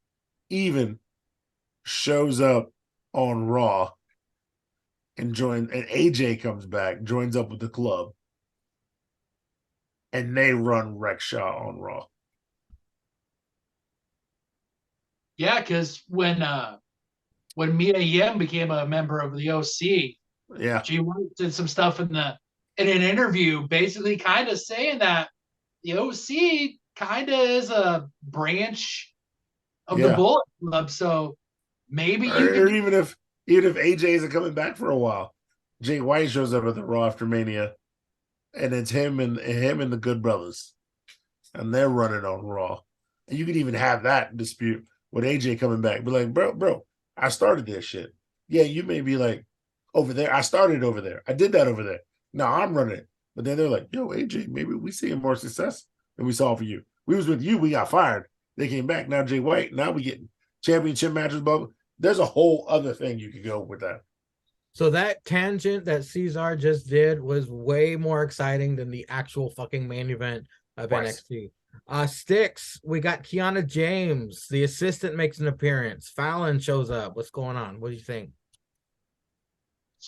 shows up on Raw and AJ comes back, joins up with the club, and they run Rexhaw on Raw. Yeah, because when Mia Yim became a member of the OC, yeah, Jay White did some stuff in an interview, basically kind of saying that the OC kind of is a branch of the Bullet Club. So maybe even if AJ isn't coming back for a while, Jay White shows up at the Raw after Mania, and it's him and the Good Brothers, and they're running on Raw. And you could even have that dispute with AJ coming back, be like, bro, I started this shit. Yeah, you may be like over there. I started over there. I did that over there. Now I'm running it. But then they're like, yo, AJ, maybe we see more success than we saw for you. We was with you. We got fired. They came back. Now Jay White. Now we getting championship matches. But there's a whole other thing you could go with that. So that tangent that Cesar just did was way more exciting than the actual fucking main event of NXT. Sticks, we got Kiana James. The assistant makes an appearance. Fallon shows up. What's going on? What do you think?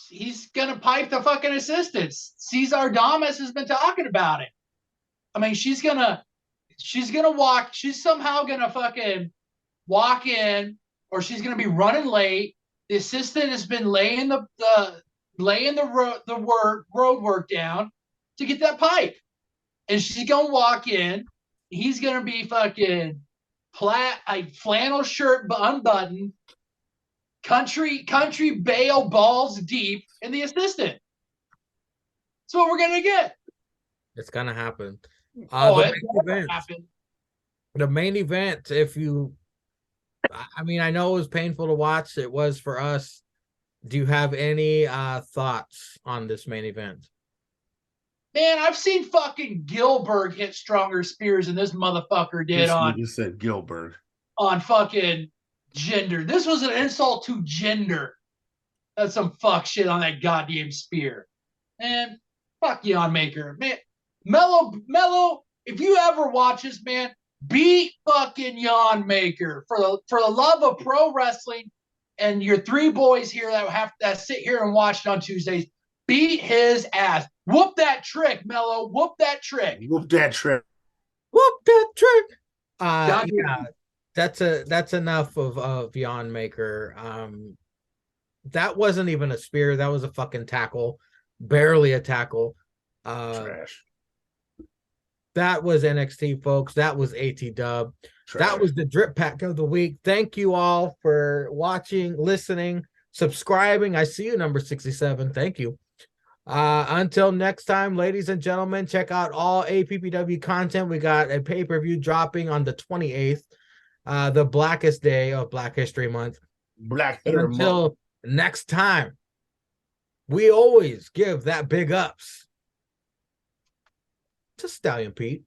He's gonna pipe the fucking assistants. Cesar Damas has been talking about it. I mean, she's gonna walk. She's somehow gonna fucking walk in, or she's gonna be running late. The assistant has been laying the road work down to get that pipe, and she's gonna walk in. He's gonna be fucking flannel shirt unbuttoned, country bail balls deep in the assistant. That's what we're gonna get. It's gonna happen. The main event, I know it was painful to watch. It was for us. Do you have any thoughts on this main event? Man, I've seen fucking Gilbert hit stronger spears than this motherfucker did This on nigga said Gilbert. fucking gender. This was an insult to gender. That's some fuck shit on that goddamn spear. Man, fuck Jan Maker. Man, Mello, if you ever watch this, man, beat fucking Jan Maker for the love of pro wrestling and your three boys here that sit here and watch it on Tuesdays. Beat his ass. Whoop that trick, Mello. Whoop that trick. Whoop that trick. Whoop that trick. God Yeah, that's enough of Jan Maker. That wasn't even a spear. That was a fucking tackle, barely a tackle. Trash. That was NXT, folks. That was AT Dub. That was the drip pack of the week. Thank you all for watching, listening, subscribing. I see you, number 67. Thank you. Until next time, ladies and gentlemen, check out all APPW content. We got a pay-per-view dropping on the 28th, the blackest day of Black History Month. Until next time, we always give that big ups to Stallion Pete.